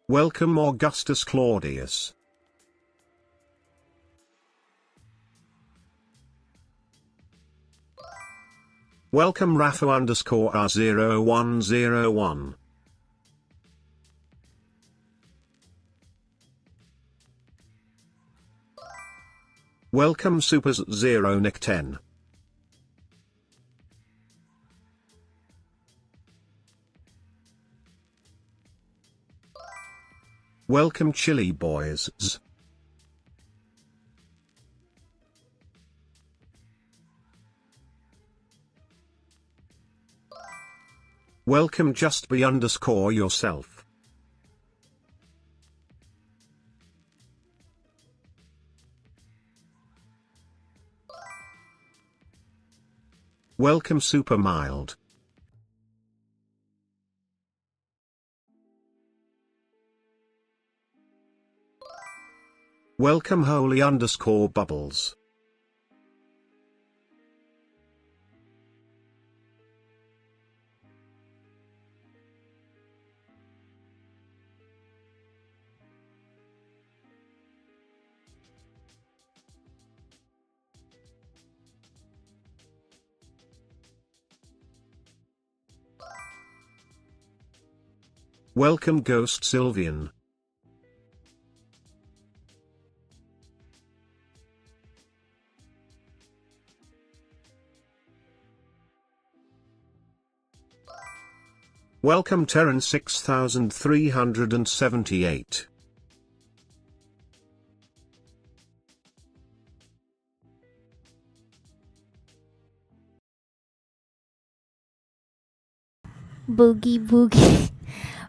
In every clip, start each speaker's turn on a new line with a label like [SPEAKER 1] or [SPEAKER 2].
[SPEAKER 1] Welcome Augustus Claudius. Welcome Rafa_R0101. Welcome Supers 0 Nick 10. Welcome Chili Boys. Welcome Just Be _ yourself. Welcome Super Mild. Welcome Holy_Bubbles. Welcome Ghost Sylvian. Welcome Terran 6378.
[SPEAKER 2] Boogie boogie.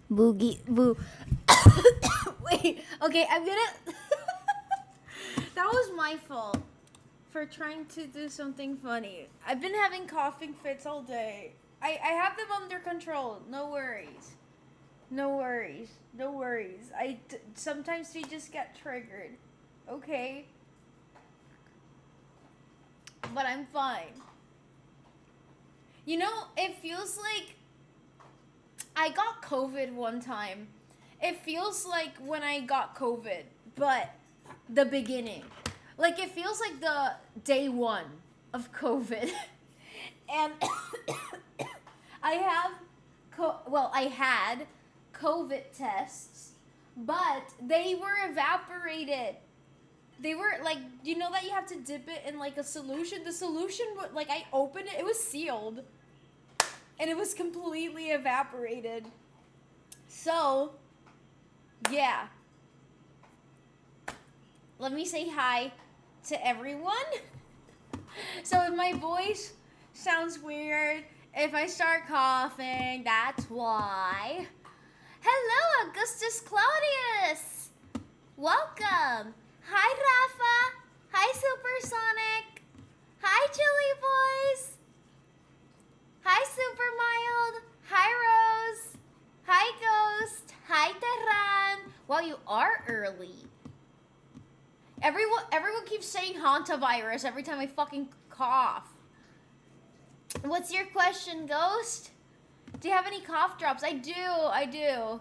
[SPEAKER 2] Boogie boo. Wait, okay, I'm gonna. That was my fault for trying to do something funny. I've been having coughing fits all day. I have them under control. No worries. No worries. No worries. Sometimes they just get triggered. Okay? But I'm fine. You know, it feels like I got COVID one time. It feels like when I got COVID, but the beginning. Like, it feels like the day one of COVID. And I had COVID tests, but they were evaporated. They were like, you know that you have to dip it in like a solution? The solution, like, I opened it, it was sealed. And it was completely evaporated. So, yeah. Let me say hi to everyone. So if my voice sounds weird, if I start coughing, that's why. Hello, Augustus Claudius. Welcome. Hi, Rafa. Hi, Supersonic. Hi, Chili Boys. Hi, Super Mild. Hi, Rose. Hi, Ghost. Hi, Terran. Wow, you are early. Everyone keeps saying hantavirus every time I fucking cough. What's your question, Ghost? Do you have any cough drops? I do.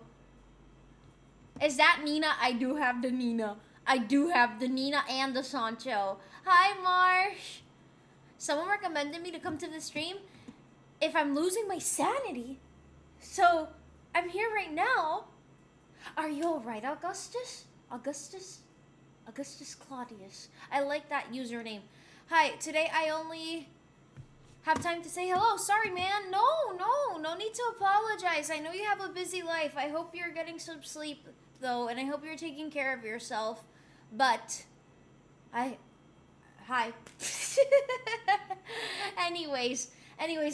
[SPEAKER 2] Is that Nina? I do have the Nina. I do have the Nina and the Sancho. Hi, Marsh. Someone recommended me to come to the stream if I'm losing my sanity. So, I'm here right now. Are you alright, Augustus? Augustus Claudius. I like that username. Hi, today I only have time to say hello. Sorry, man. No need to apologize. I know you have a busy life. I hope you're getting some sleep, though, and I hope you're taking care of yourself. But, hi. Anyways,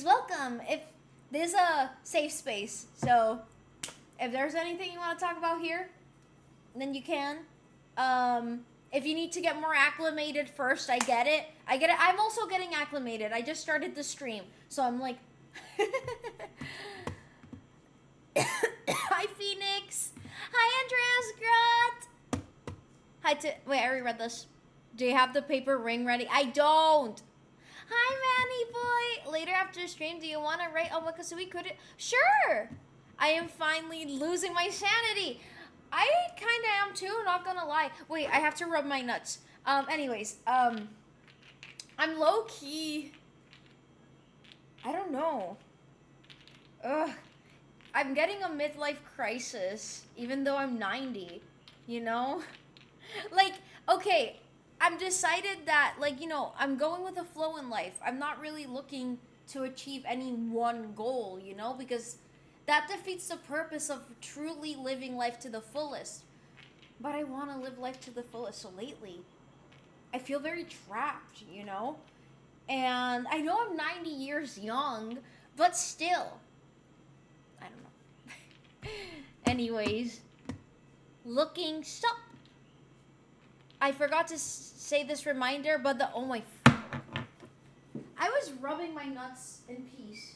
[SPEAKER 2] welcome. If there's a safe space, so if there's anything you want to talk about here, then you can. If you need to get more acclimated first, I get it. I'm also getting acclimated. I just started the stream, so I'm like, hi, Phoenix. Hi, Andreas Grot. Wait, I already read this. Do you have the paper ring ready? I don't. Hi, Manny boy. Later after stream, do you want to write Omikasui? Sure. I am finally losing my sanity. I kind of am too, not gonna lie. Wait, I have to rub my nuts. Anyways, I'm low key. I don't know. Ugh. I'm getting a midlife crisis, even though I'm 90. You know? Like, okay, I'm decided that, like, I'm going with the flow in life. I'm not really looking to achieve any one goal, because that defeats the purpose of truly living life to the fullest. But I want to live life to the fullest. So lately, I feel very trapped, And I know I'm 90 years young, but still, I don't know. Anyways, looking stop. I forgot to say this reminder, but oh my. I was rubbing my nuts in peace.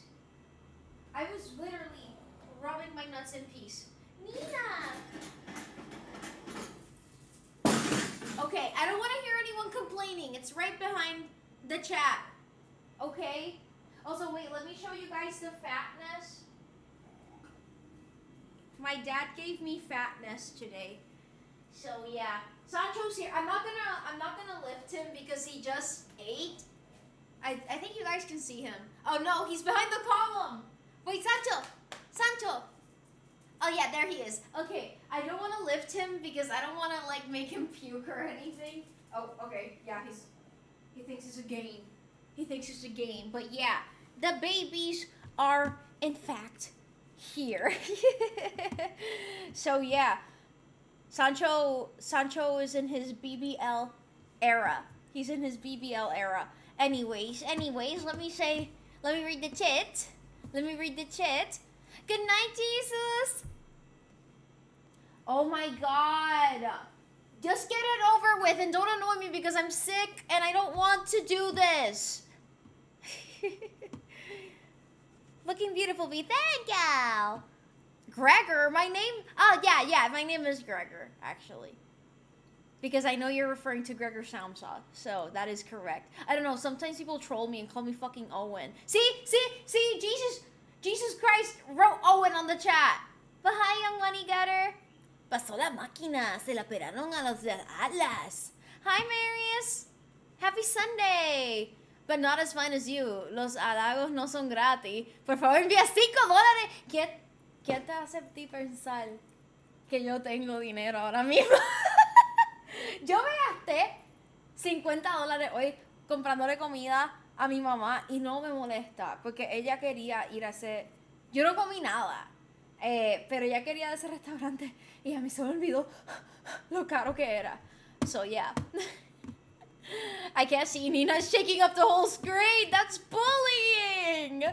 [SPEAKER 2] I was literally rubbing my nuts in peace. Nina! Okay, I don't want to hear anyone complaining. It's right behind the chat. Okay? Also, wait, let me show you guys the fatness. My dad gave me fatness today. So yeah. Sancho's here. I'm not gonna lift him because he just ate. I think you guys can see him. Oh no, he's behind the column. Wait, Sancho. Oh yeah, there he is. Okay, I don't want to lift him because I don't want to like make him puke or anything. Oh, okay. Yeah, he thinks it's a game. He thinks it's a game. But yeah, the babies are in fact here. So yeah, Sancho is in his BBL era. He's in his BBL era. Anyways, let me read the chat. Good night, Jesus. Oh my God. Just get it over with and don't annoy me because I'm sick and I don't want to do this. Looking beautiful, V. Thank you. Gregor, my name? Oh, yeah, my name is Gregor, actually. Because I know you're referring to Gregor Samsa, so that is correct. I don't know, sometimes people troll me and call me fucking Owen. See, Jesus Christ wrote Owen on the chat. But hi, young money getter. Pasó la máquina, se la peraron a los de Atlas. Hi, Marius. Happy Sunday. But not as fine as you. Los halagos no son gratis. Por favor, envía $5. ¿Quién te hace pensar que yo tengo dinero ahora mismo? Yo me gasté $50 hoy comprándole comida a mi mamá y no me molesta porque ella quería ir a ese... Yo no comí nada, pero ella quería ir a ese restaurante y a mí se me olvidó lo caro que era. So yeah. I can't see. Nina's shaking up the whole screen. That's bullying.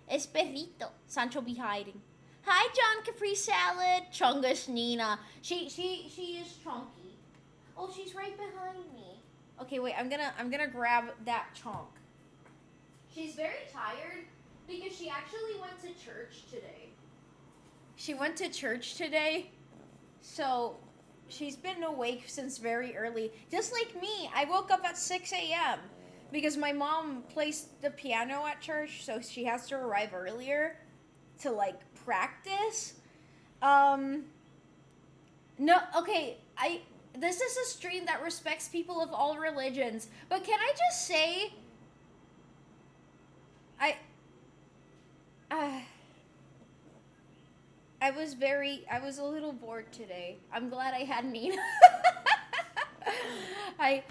[SPEAKER 2] Es perrito. Sancho be hiding. Hi, John Capri Salad. Chungus Nina. She is chunky. Oh, she's right behind me. Okay, wait. I'm gonna grab that chunk. She's very tired because she actually went to church today. So she's been awake since very early. Just like me. I woke up at 6 a.m. because my mom plays the piano at church, so she has to arrive earlier to like practice. No, okay, this is a stream that respects people of all religions, but can I just say I was a little bored today. I'm glad I had Nina. I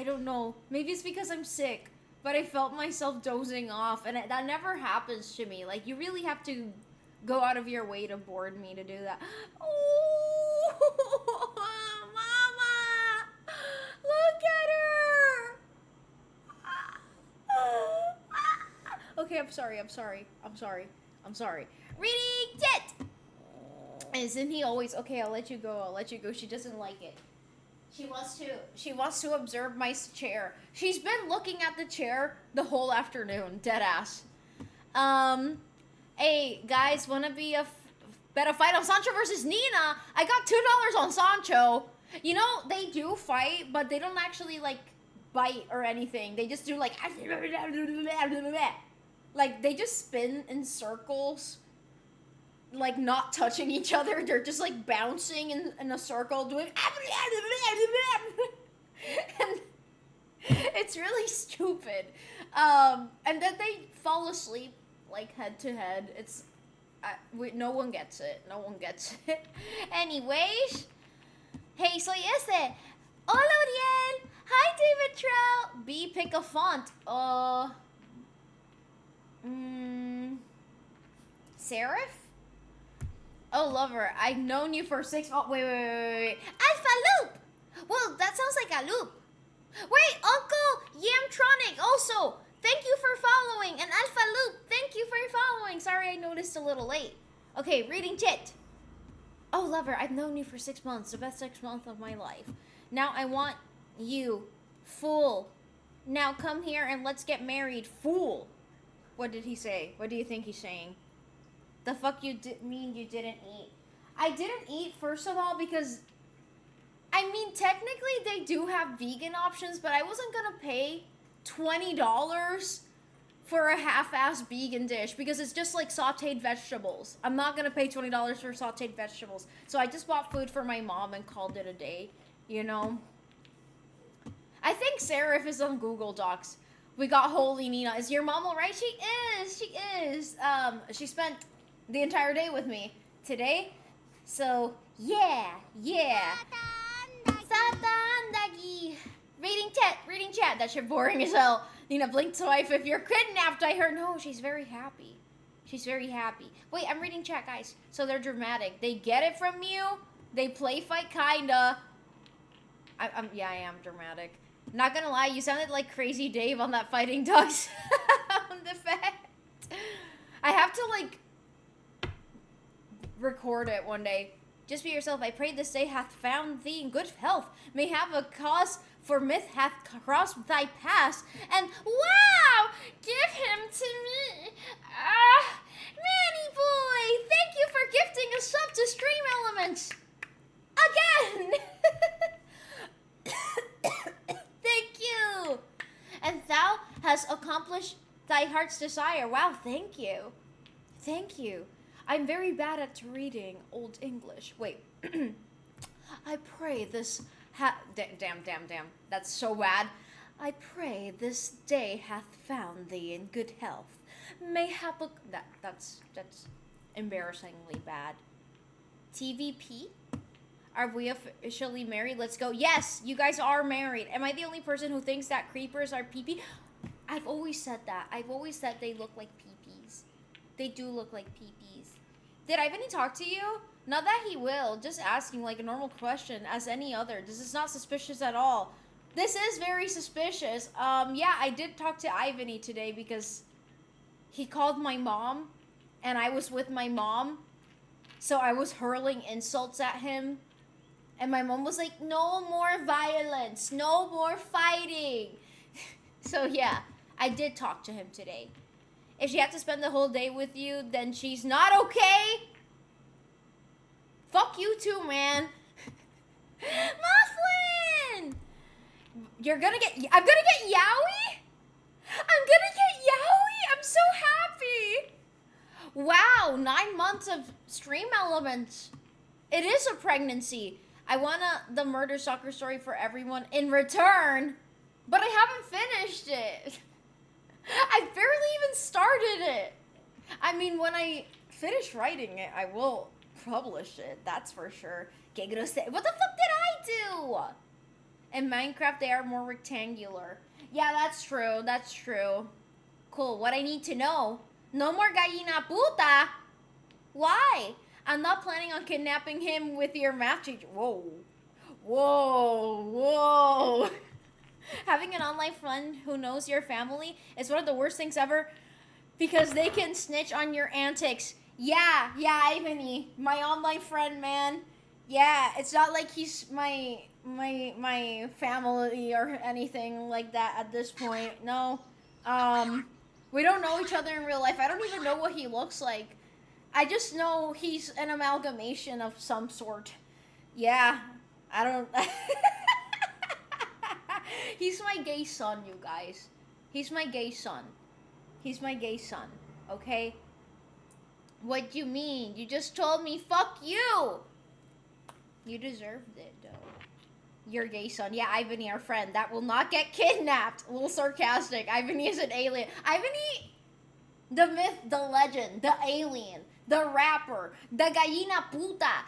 [SPEAKER 2] don't know. Maybe it's because I'm sick, but I felt myself dozing off, and that never happens to me. Like, you really have to go out of your way to bore me to do that. Oh, Mama! Look at her! Okay, I'm sorry. Reading it! Isn't he always... Okay, I'll let you go. She doesn't like it. She wants to observe my chair. She's been looking at the chair the whole afternoon. Deadass. Hey, guys, wanna be bet a fight on Sancho versus Nina? I got $2 on Sancho. You know, they do fight, but they don't actually, like, bite or anything. They just do, like... Like, they just spin in circles. like not touching each other. They're just like bouncing in a circle doing and it's really stupid. And then they fall asleep like head to head. It's no one gets it. No one gets it. Anyways, hey, soy ese. Hola, Uriel. Hi, David Trout. B, pick a font. Serif? Oh, lover, I've known you for 6 months. Wait. Alpha Loop! Well, that sounds like a loop. Wait, Uncle Yamtronic also. Thank you for following. And Alpha Loop, thank you for following. Sorry I noticed a little late. Okay, reading chat. Oh, lover, I've known you for 6 months. The best 6 months of my life. Now I want you. Fool. Now come here and let's get married. Fool. What did he say? What do you think he's saying? The fuck you mean you didn't eat? I didn't eat, first of all, because I mean, technically they do have vegan options, but I wasn't gonna pay $20 for a half-ass vegan dish because it's just like sauteed vegetables. I'm not gonna pay $20 for sauteed vegetables. So I just bought food for my mom and called it a day, you know? I think Serif is on Google Docs. We got Holy Nina. Is your mom alright? She is. She spent the entire day with me today. So, yeah. Satandagi. Reading chat. That shit boring as hell. Nina blinked wife. If you're kidnapped, I heard. No, she's very happy. Wait, I'm reading chat, guys. So they're dramatic. They get it from you. They play fight, kinda. I am dramatic. Not gonna lie, you sounded like Crazy Dave on that Fighting Dogs sound effect. I have to, like, record it one day. Just be yourself. I pray this day hath found thee in good health. May have a cause for myth hath crossed thy path. And, wow! Give him to me. Manny boy! Thank you for gifting a sub to Stream Elements. Again! Thank you. And thou hast accomplished thy heart's desire. Wow, thank you. I'm very bad at reading Old English. Wait. I pray this damn. That's so bad. I pray this day hath found thee in good health. Mayhap that's embarrassingly bad. TVP? Are we officially married? Let's go. Yes, you guys are married. Am I the only person who thinks that creepers are pee-pee? I've always said that. I've always said they look like pee-pees. They do look like pee-pees. Did Ivany talk to you? Not that he will. Just asking like a normal question as any other. This is not suspicious at all. This is very suspicious. Yeah, I did talk to Ivany today because he called my mom and I was with my mom. So I was hurling insults at him. And my mom was like, no more violence, no more fighting. So yeah, I did talk to him today. If she had to spend the whole day with you, then she's not okay. Fuck you too, man. Muslin! I'm gonna get Yowie? I'm so happy. Wow, 9 months of Stream Elements. It is a pregnancy. I want the murder soccer story for everyone in return, but I haven't finished it. I barely even started it. I mean, when I finish writing it, I will publish it. That's for sure. What the fuck did I do? In Minecraft, they are more rectangular. Yeah, that's true. Cool. What I need to know. No more gallina puta. Why? I'm not planning on kidnapping him with your math teacher. Whoa. Having an online friend who knows your family is one of the worst things ever because they can snitch on your antics. Yeah, Ivany, my online friend, man. Yeah, it's not like he's my family or anything like that at this point. No. We don't know each other in real life. I don't even know what he looks like. I just know he's an amalgamation of some sort. Yeah, I don't... He's my gay son, you guys. He's my gay son, okay? What you mean? You just told me fuck you. You deserved it, though. Your gay son. Yeah, Ivany, our friend. That will not get kidnapped. A little sarcastic. Ivany is an alien. Ivany, the myth, the legend, the alien, the rapper, the gallina puta,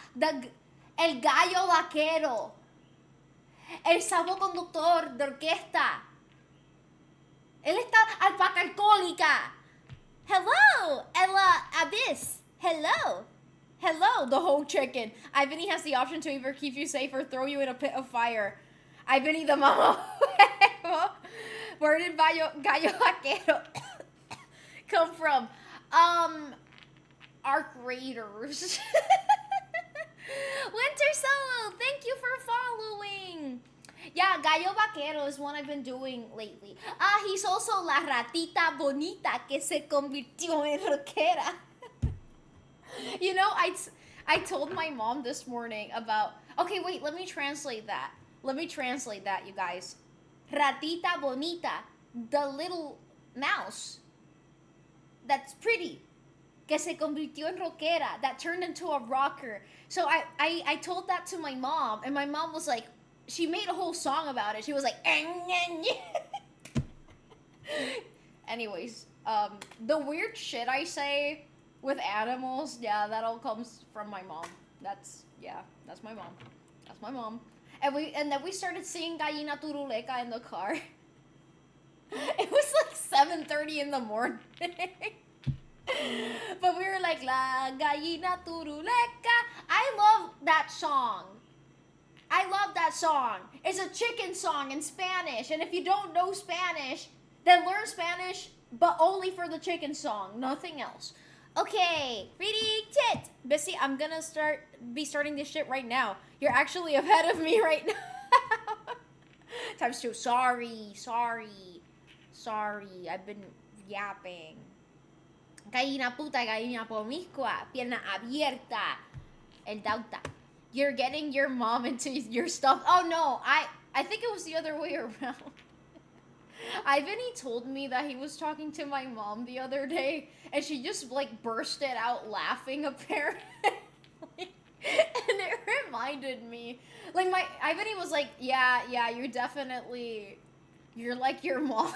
[SPEAKER 2] el gallo vaquero, el sapo conductor de orquesta. Él está alpaca alcohólica. Hello, Ella Abyss. Hello. Hello, the whole chicken. Ivany has the option to either keep you safe or throw you in a pit of fire. Ivany the mama. Where did gallo vaquero come from? Our creators. Winter Solo, thank you for following. Yeah, gallo vaquero is one I've been doing lately. He's also la ratita bonita que se convirtió en rockera. You know, I told my mom this morning about... Okay, wait, let me translate that. You guys. Ratita bonita, the little mouse that's pretty, que se convirtió en rockera, that turned into a rocker. So I told that to my mom, and my mom was like, she made a whole song about it. She was like, anyways, the weird shit I say with animals, yeah, that all comes from my mom. That's my mom. That's my mom. And then we started singing Gallina Turuleca in the car. It was like 7:30 in the morning. But we were like, La Gallina Turuleca. I love that song. It's a chicken song in Spanish. And if you don't know Spanish, then learn Spanish, but only for the chicken song. Nothing else. Okay, reading chet. Bessie, I'm gonna be starting this shit right now. You're actually ahead of me right now. Times 2. Sorry. I've been yapping. Gallina puta, gallina promiscua, pierna abierta. El dauta. You're getting your mom into your stuff. Oh no, I think it was the other way around. Ivany told me that he was talking to my mom the other day, and she just like bursted out laughing apparently. And it reminded me, like Ivany was like, yeah, you're like your mom.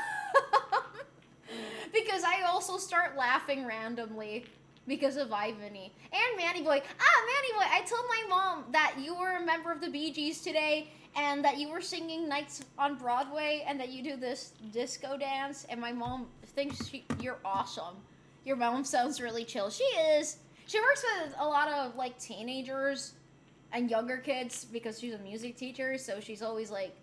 [SPEAKER 2] Because I also start laughing randomly because of Ivany. And Manny Boy. Manny Boy, I told my mom that you were a member of the Bee Gees today, and that you were singing Nights on Broadway, and that you do this disco dance, and my mom thinks you're awesome. Your mom sounds really chill. She is. She works with a lot of, like, teenagers and younger kids because she's a music teacher, so she's always, like,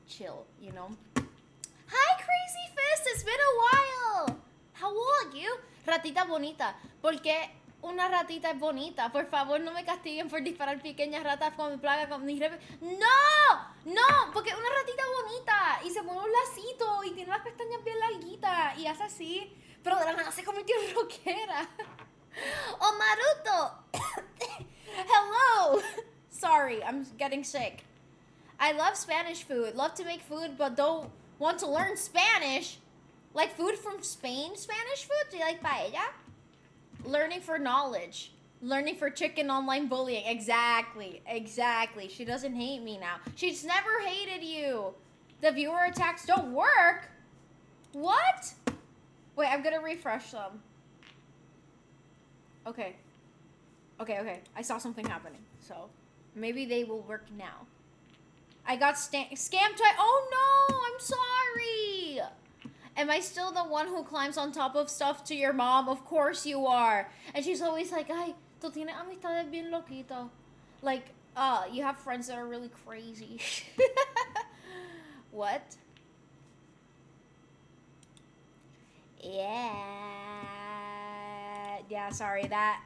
[SPEAKER 2] chill, you know? Hi, Crazy Fist! It's been a while! How old are you? Ratita bonita. ¿Por qué una ratita es bonita? Por favor, no me castiguen por disparar pequeñas ratas con mi plaga, con mis ¡No! Porque una ratita bonita y se pone un lacito y tiene las pestañas bien larguitas y hace así, pero de la nada se convirtió en rockera. Oh, Maruto! Hello! Sorry, I'm getting sick. I love Spanish food. Love to make food, but don't want to learn Spanish. Like food from Spain, Spanish food? Do you like paella? Learning for knowledge. Learning for chicken online bullying. Exactly. She doesn't hate me now. She's never hated you. The viewer attacks don't work? What? Wait, I'm gonna refresh them. Okay. I saw something happening. So, maybe they will work now. I got scammed twice. Oh no, I'm sorry. Am I still the one who climbs on top of stuff to your mom? Of course you are. And she's always like, ay, tú tienes amistades bien loquito. Like, you have friends that are really crazy. What? Yeah, sorry, that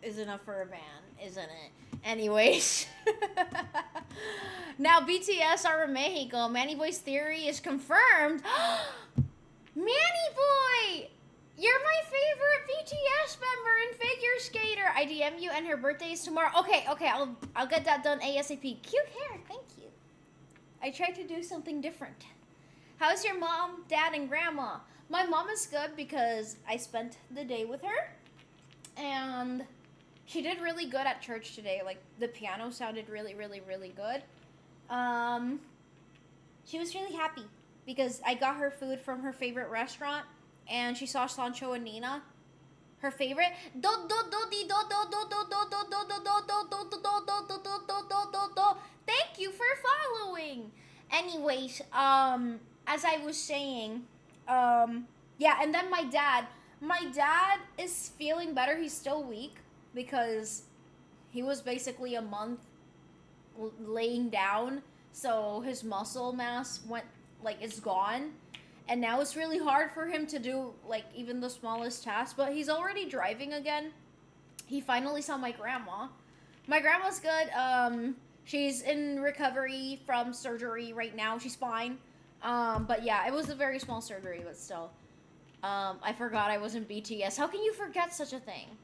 [SPEAKER 2] is enough for a ban, isn't it? Anyways. Now BTS are in Mexico. Manny Boy's theory is confirmed. Manny Boy! You're my favorite BTS member and figure skater. I DM you and her birthday is tomorrow. Okay, I'll get that done ASAP. Cute hair, thank you. I tried to do something different. How's your mom, dad, and grandma? My mom is good because I spent the day with her. And she did really good at church today. Like, the piano sounded really, really, really good. She was really happy because I got her food from her favorite restaurant, and she saw Sancho and Nina, her favorite. Thank you for following. Anyways, as I was saying, yeah, and then my dad is feeling better. He's still weak because he was basically a month laying down, so his muscle mass went, like, it's gone, and now it's really hard for him to do, like, even the smallest task. But he's already driving again. He finally saw my grandma. My grandma's good. She's in recovery from surgery right now. She's fine. But yeah, it was a very small surgery, but still. I forgot I was in BTS. How can you forget such a thing?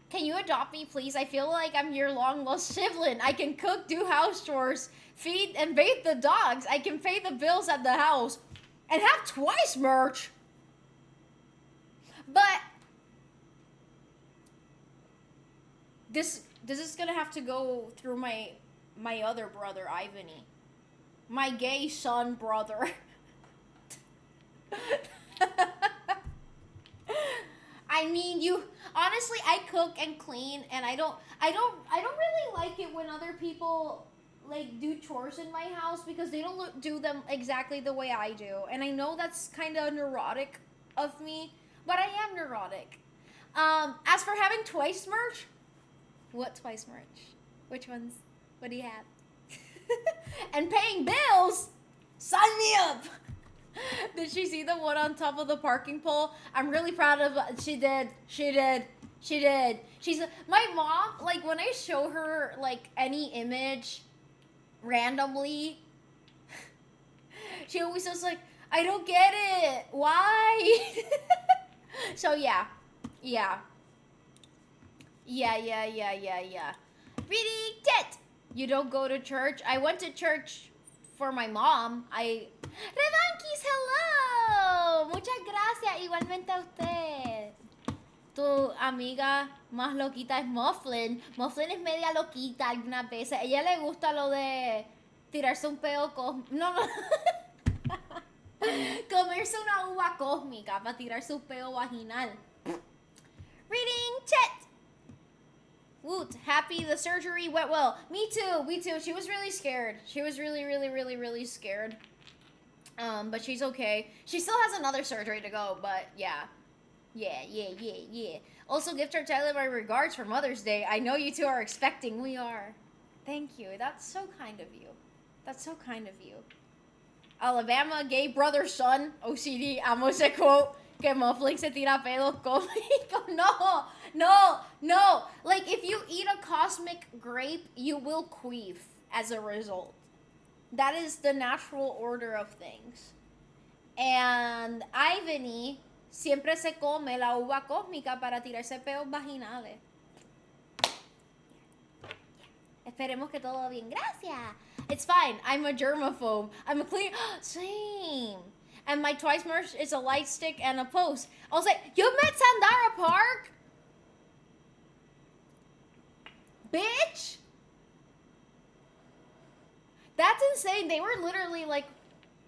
[SPEAKER 2] Can you adopt me, please? I feel like I'm your long-lost sibling. I can cook, do house chores, feed and bathe the dogs. I can pay the bills at the house and have twice merch. But this is gonna have to go through my other brother, Ivany. My gay son brother. I mean, honestly, I cook and clean, and I don't really like it when other people, like, do chores in my house because they don't do them exactly the way I do. And I know that's kind of neurotic of me, but I am neurotic. As for having twice merch, what twice merch? Which ones? What do you have? And paying bills? Sign me up! Did she see the one on top of the parking pole? I'm really proud of. She did. She's my mom. Like, when I show her, like, any image randomly, she always says, like, I don't get it. Why? So yeah. Reading Tet. You don't go to church? I went to church for my mom. Revankis, hello! Muchas gracias, igualmente a usted. Tu amiga más loquita es Mufflin. Mufflin es media loquita algunas veces. A ella le gusta lo de tirarse un peo no. Comerse una uva cósmica para tirarse un peo vaginal. Reading chat. Woot, happy the surgery went well. Me too. She was really scared. She was really scared. But she's okay. She still has another surgery to go, but yeah. Also, gift our Tyler my regards for Mother's Day. I know you two are expecting. We are. Thank you. That's so kind of you. Alabama, gay brother, son. OCD, amo ese quote. Que Muffling se tira pedos cómicos. No. Like, if you eat a cosmic grape, you will queef as a result. That is the natural order of things. And Ivany siempre se come la uva cósmica para tirarse peos vaginales. Esperemos que todo bien. Gracias. It's fine. I'm a germaphobe. I'm a clean. Same. And my twice merch is a light stick and a post. I was like, you met Sandara Park? Bitch! That's insane. They were literally like,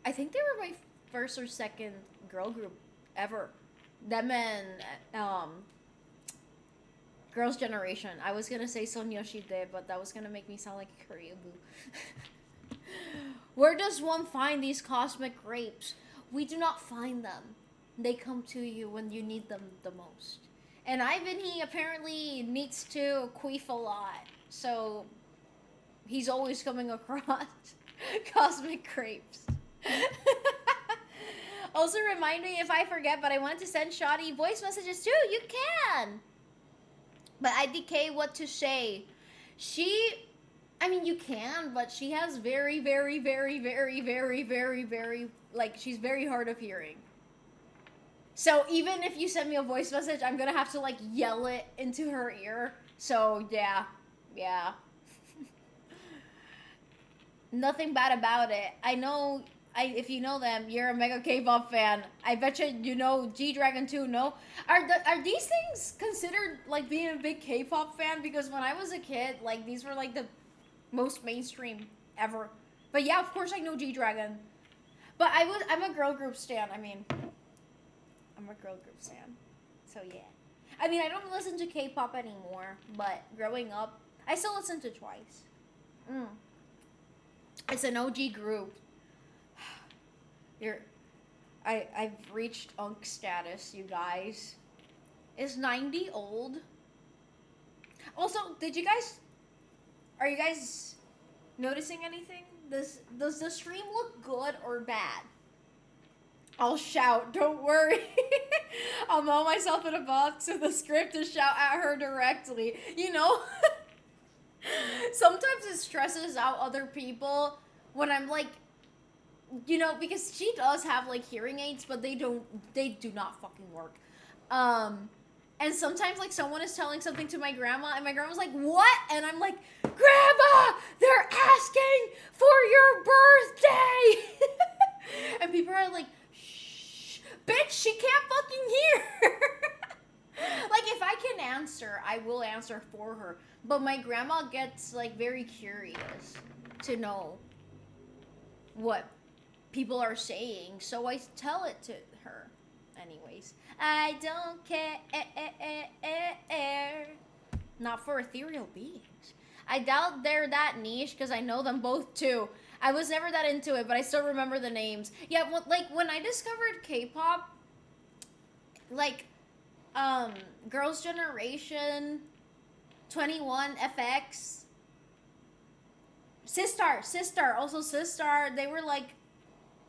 [SPEAKER 2] I think they were my first or second girl group ever. Them and Girls' Generation. I was gonna say Son Yoshide, but that was gonna make me sound like a Koreaboo. Where does one find these cosmic grapes? We do not find them. They come to you when you need them the most. And Ivany apparently needs to queef a lot, so he's always coming across cosmic grapes. Also, remind me if I forget, but I wanted to send Shoddy voice messages too. You can. But IDK what to say. I mean, you can, but she has very, like, she's very hard of hearing. So even if you send me a voice message, I'm gonna have to, like, yell it into her ear. So, yeah. Nothing bad about it. I know if you know them, you're a mega K-pop fan. I bet you know G-Dragon too. No, are these things considered like being a big K-pop fan? Because when I was a kid, like these were like the most mainstream ever. But yeah, of course I know G-Dragon. But I'm a girl group stan. I mean, I'm a girl group stan. So yeah. I mean, I don't listen to K-pop anymore, but growing up, I still listen to Twice. It's an OG group. I've reached unk status, you guys. Is 90 old? Also, are you guys noticing anything? Does the stream look good or bad? I'll shout, don't worry. I'll mow myself in a box with a script to shout at her directly. You know? Sometimes it stresses out other people when I'm like, you know, because she does have like hearing aids, but they do not fucking work. And sometimes like someone is telling something to my grandma and my grandma's like, what? And I'm like, Grandma, they're asking for your birthday. And people are like, shh, bitch, she can't fucking hear. Like if I can answer, I will answer for her. But my grandma gets like very curious to know what people are saying, so I tell it to her. Anyways, I don't care. Not for ethereal beings. I doubt they're that niche because I know them both too. I was never that into it, but I still remember the names. Yeah, like when I discovered K-pop, like Girls' Generation, 21, FX, Sistar, also Sistar, they were like,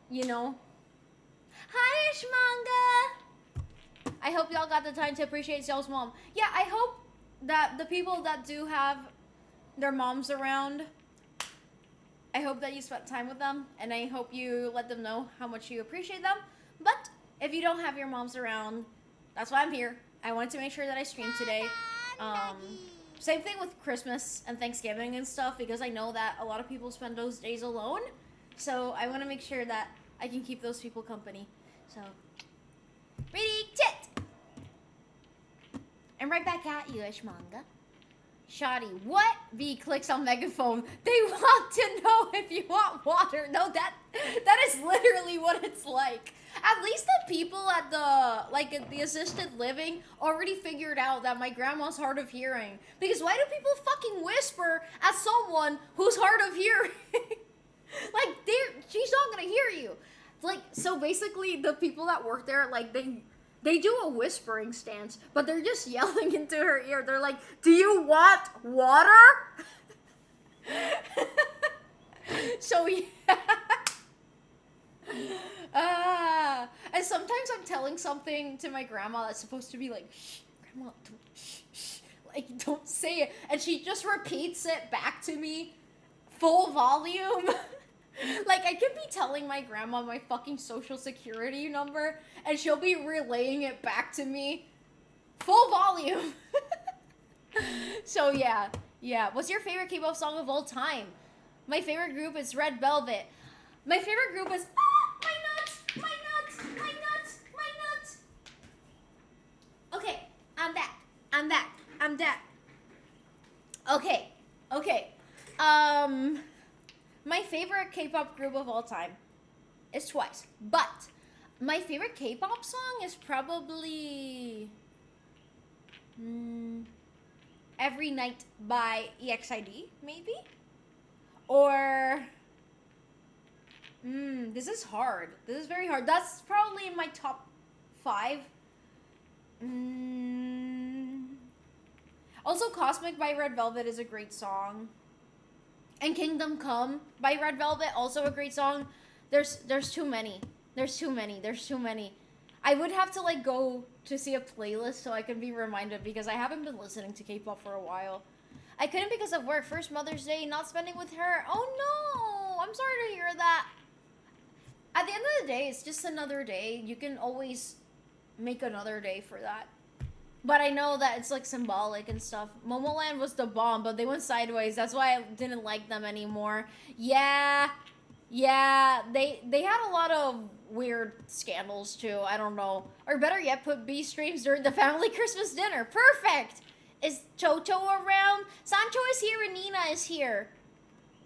[SPEAKER 2] you know. Hi, Ishmanga! I hope y'all got the time to appreciate y'all's mom. Yeah, I hope that the people that do have their moms around, I hope that you spent time with them, and I hope you let them know how much you appreciate them. But if you don't have your moms around, that's why I'm here. I wanted to make sure that I streamed today. Same thing with Christmas and Thanksgiving and stuff, because I know that a lot of people spend those days alone. So I want to make sure that I can keep those people company. So, ready, chet! And right back at you, Ishmanga. Shoddy, what? V clicks on megaphone. They want to know if you want water. No, that is literally what it's like. At least the people at the assisted living already figured out that my grandma's hard of hearing. Because why do people fucking whisper at someone who's hard of hearing? Like, she's not gonna hear you. Like, so basically the people that work there, like, they do a whispering stance, but they're just yelling into her ear. They're like, do you want water? So, yeah. And sometimes I'm telling something to my grandma that's supposed to be like, shh, Grandma, don't, shh, like, don't say it. And she just repeats it back to me, full volume. Like, I could be telling my grandma my fucking social security number, and she'll be relaying it back to me, full volume. So, yeah. What's your favorite K-pop song of all time? My favorite group is Red Velvet. My favorite group is... my nuts. Okay, I'm back. Okay. My favorite K-pop group of all time is Twice. But my favorite K-pop song is probably... Every Night by EXID, maybe? Or... this is hard. This is very hard. That's probably in my top 5. Also, Cosmic by Red Velvet is a great song. And Kingdom Come by Red Velvet, also a great song. There's too many. There's too many. I would have to, like, go to see a playlist so I can be reminded, because I haven't been listening to K-pop for a while. I couldn't because of work. First Mother's Day, not spending with her. Oh, no. I'm sorry to hear that. At the end of the day, it's just another day. You can always make another day for that. But I know that it's, like, symbolic and stuff. Momoland was the bomb, but they went sideways. That's why I didn't like them anymore. Yeah. Yeah, they had a lot of weird scandals too. I don't know. Or better yet, put B streams during the family Christmas dinner. Perfect. Is Toto around? Sancho is here and Nina is here.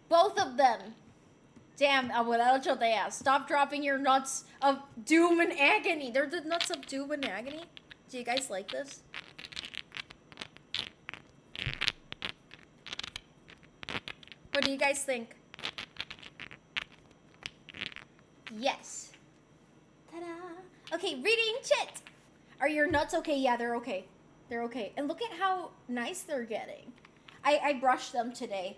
[SPEAKER 2] Both of them. Damn, abuelo Chotea. Stop dropping your nuts of doom and agony. They're the nuts of doom and agony. Do you guys like this? What do you guys think? Yes. Ta-da. Okay, reading chat. Are your nuts okay? Yeah, they're okay. They're okay. And look at how nice they're getting. I brushed them today.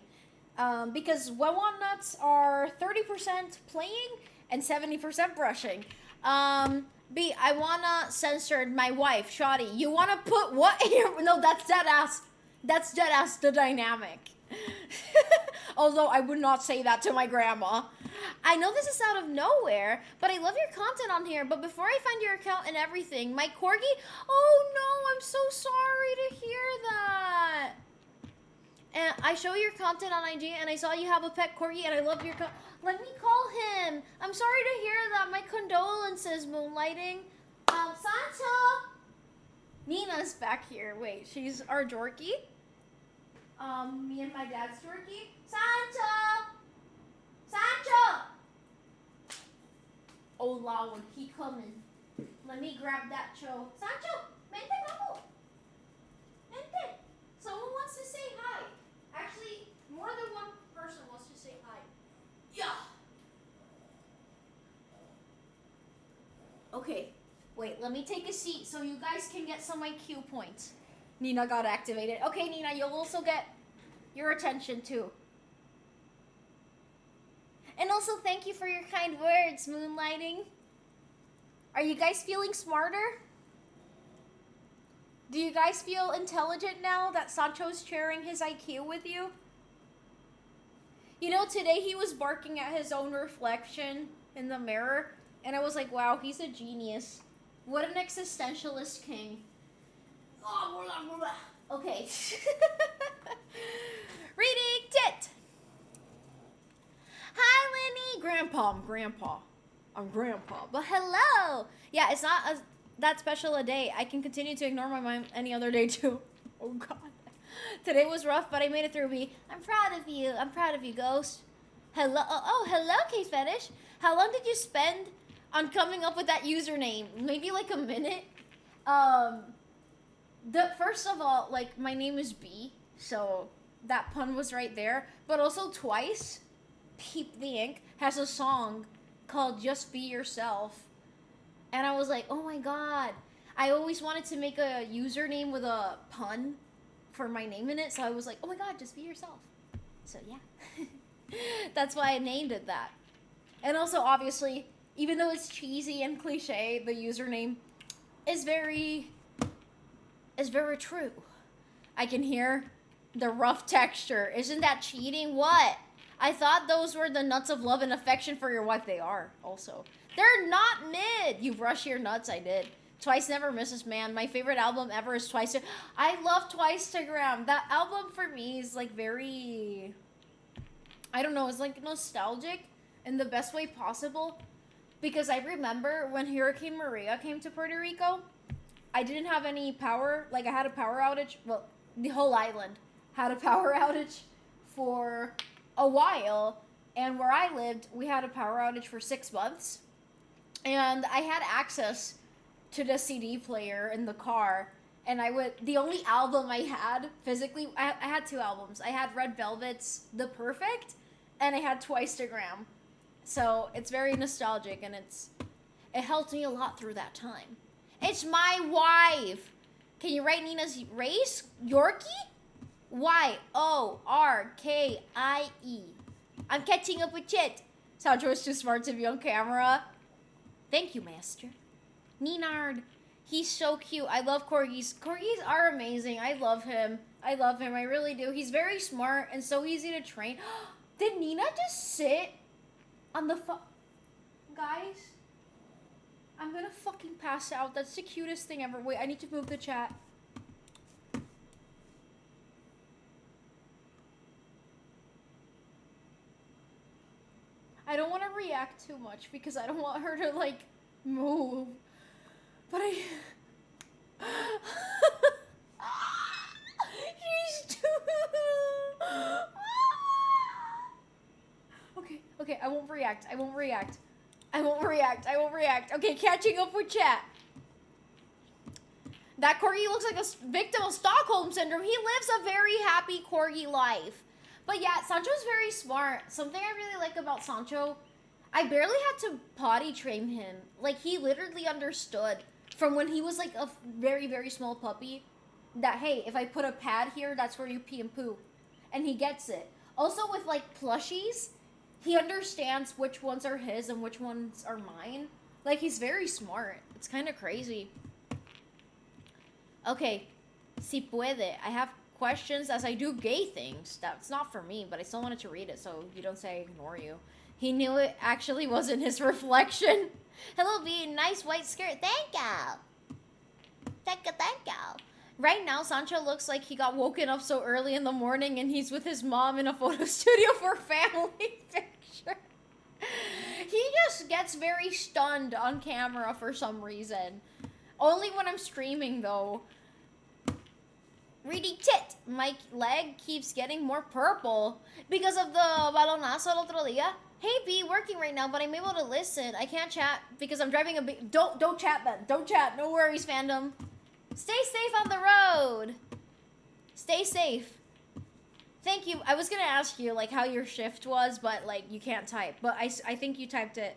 [SPEAKER 2] Because Wawan nuts are 30% playing and 70% brushing. B, I wanna censor my wife, Shoddy. You wanna put what in your... No, that's dead ass. That's dead ass the dynamic. Although I would not say that to my grandma. I know this is out of nowhere, but I love your content on here. But before I find your account and everything, my corgi... Oh no, I'm so sorry to hear that. And I show your content on IG, and I saw you have a pet corgi, and I love your... Let me call him. I'm sorry to hear that. My condolences, Moonlighting. Sancho. Nina's back here. Wait, she's our dorky. Me and my dad's dorky. Sancho. Sancho. Oh, Lord, he coming. Let me grab that cho. Sancho, mente, vamos. Mente. Someone wants to say hi. Actually, more than one person wants to say hi. Yeah. Okay. Wait, let me take a seat so you guys can get some IQ points. Nina got activated. Okay, Nina, you'll also get your attention too. And also, thank you for your kind words, Moonlighting. Are you guys feeling smarter? Do you guys feel intelligent now that Sancho's sharing his IQ with you? You know, today he was barking at his own reflection in the mirror, and I was like, wow, he's a genius. What an existentialist king. Okay. Reading tit. Hi, Lenny. Grandpa, I'm Grandpa. But hello. Yeah, it's not that special a day. I can continue to ignore my mom any other day too. Oh God. Today was rough, but I made it through. I'm proud of you. I'm proud of you, Ghost. Hello. Oh, hello, K-Fetish. How long did you spend on coming up with that username? Maybe like a minute. First of all, like, my name is B, so that pun was right there. But also twice, Peep the Ink has a song called Just Be Yourself. And I was like, oh my God. I always wanted to make a username with a pun for my name in it. So I was like, oh my God, just be yourself. So yeah. That's why I named it that. And also, obviously, even though it's cheesy and cliche, the username is very true. I can hear the rough texture. Isn't that cheating? What? I thought those were the nuts of love and affection for your wife. They are, also. They're not mid. You brush your nuts. I did. Twice Never Misses, man. My favorite album ever is Twice. I love Twice-tagram. That album for me is like very... I don't know. It's like nostalgic in the best way possible. Because I remember when Hurricane Maria came to Puerto Rico, I didn't have any power. Like, I had a power outage. Well, the whole island had a power outage for a while. And where I lived, we had a power outage for 6 months. And I had access to the CD player in the car. And the only album I had physically, I had 2 albums. I had Red Velvet's The Perfect, and I had Twice-tagram. So it's very nostalgic, and it helped me a lot through that time. It's my wife. Can you write Nina's race? Yorkie? Y-O-R-K-I-E. I'm catching up with Chit. Sancho is too smart to be on camera. Thank you, master. Ninard. He's so cute. I love corgis. Corgis are amazing. I love him. I really do. He's very smart and so easy to train. Did Nina just sit on the Guys, I'm gonna fucking pass out. That's the cutest thing ever. Wait, I need to move the chat. I don't want to react too much because I don't want her to like move. But I she's too Okay, I won't react. Okay, catching up with chat. That corgi looks like a victim of Stockholm Syndrome. He lives a very happy corgi life. But yeah, Sancho's very smart. Something I really like about Sancho, I barely had to potty train him. Like, he literally understood from when he was like a very, very small puppy that, hey, if I put a pad here, that's where you pee and poo. And he gets it. Also with like plushies, he understands which ones are his and which ones are mine. Like, he's very smart. It's kind of crazy. Okay, si puede. I have questions as I do gay things. That's not for me, but I still wanted to read it so you don't say I ignore you. He knew it actually wasn't his reflection. Hello, B. Nice white skirt. Thank you. Thank you. Right now, Sancho looks like he got woken up so early in the morning and he's with his mom in a photo studio for a family picture. He just gets very stunned on camera for some reason. Only when I'm streaming, though. Reading tit. My leg keeps getting more purple because of the balonazo el otro día. Hey, B, working right now, but I'm able to listen. I can't chat because I'm driving a big... Don't chat, then. Don't chat. No worries, fandom. Stay safe on the road. Stay safe. Thank you. I was going to ask you, like, how your shift was, but, like, you can't type. But I think you typed it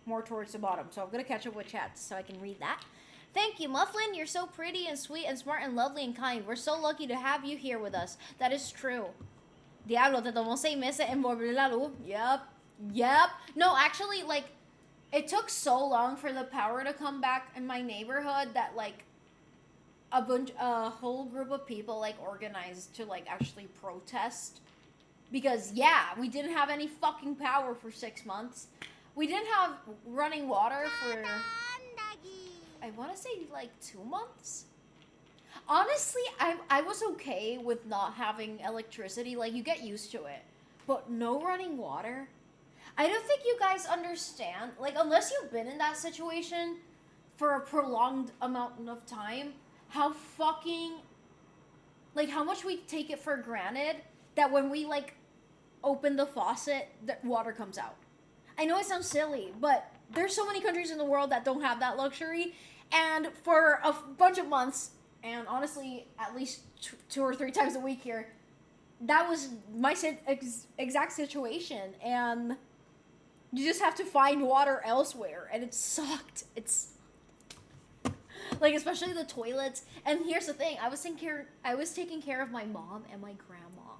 [SPEAKER 2] more towards the bottom, so I'm going to catch up with chat so I can read that. Thank you, Mufflin. You're so pretty and sweet and smart and lovely and kind. We're so lucky to have you here with us. That is true. Diablo, te tomó 6 meses en volver la luz. Yep. No, actually, like, it took so long for the power to come back in my neighborhood that, like, a whole group of people, like, organized to, like, actually protest. Because, yeah, we didn't have any fucking power for 6 months. We didn't have running water for... I want to say like 2 months. Honestly, I was okay with not having electricity. Like, you get used to it. But no running water? I don't think you guys understand. Like, unless you've been in that situation for a prolonged amount of time, how fucking... Like, how much we take it for granted that when we, like, open the faucet, the water comes out. I know it sounds silly, but there's so many countries in the world that don't have that luxury. And for a bunch of months, and honestly, at least 2 or 3 times a week here, that was my exact situation. And you just have to find water elsewhere. And it sucked. It's like, especially the toilets. And here's the thing. I was taking care of my mom and my grandma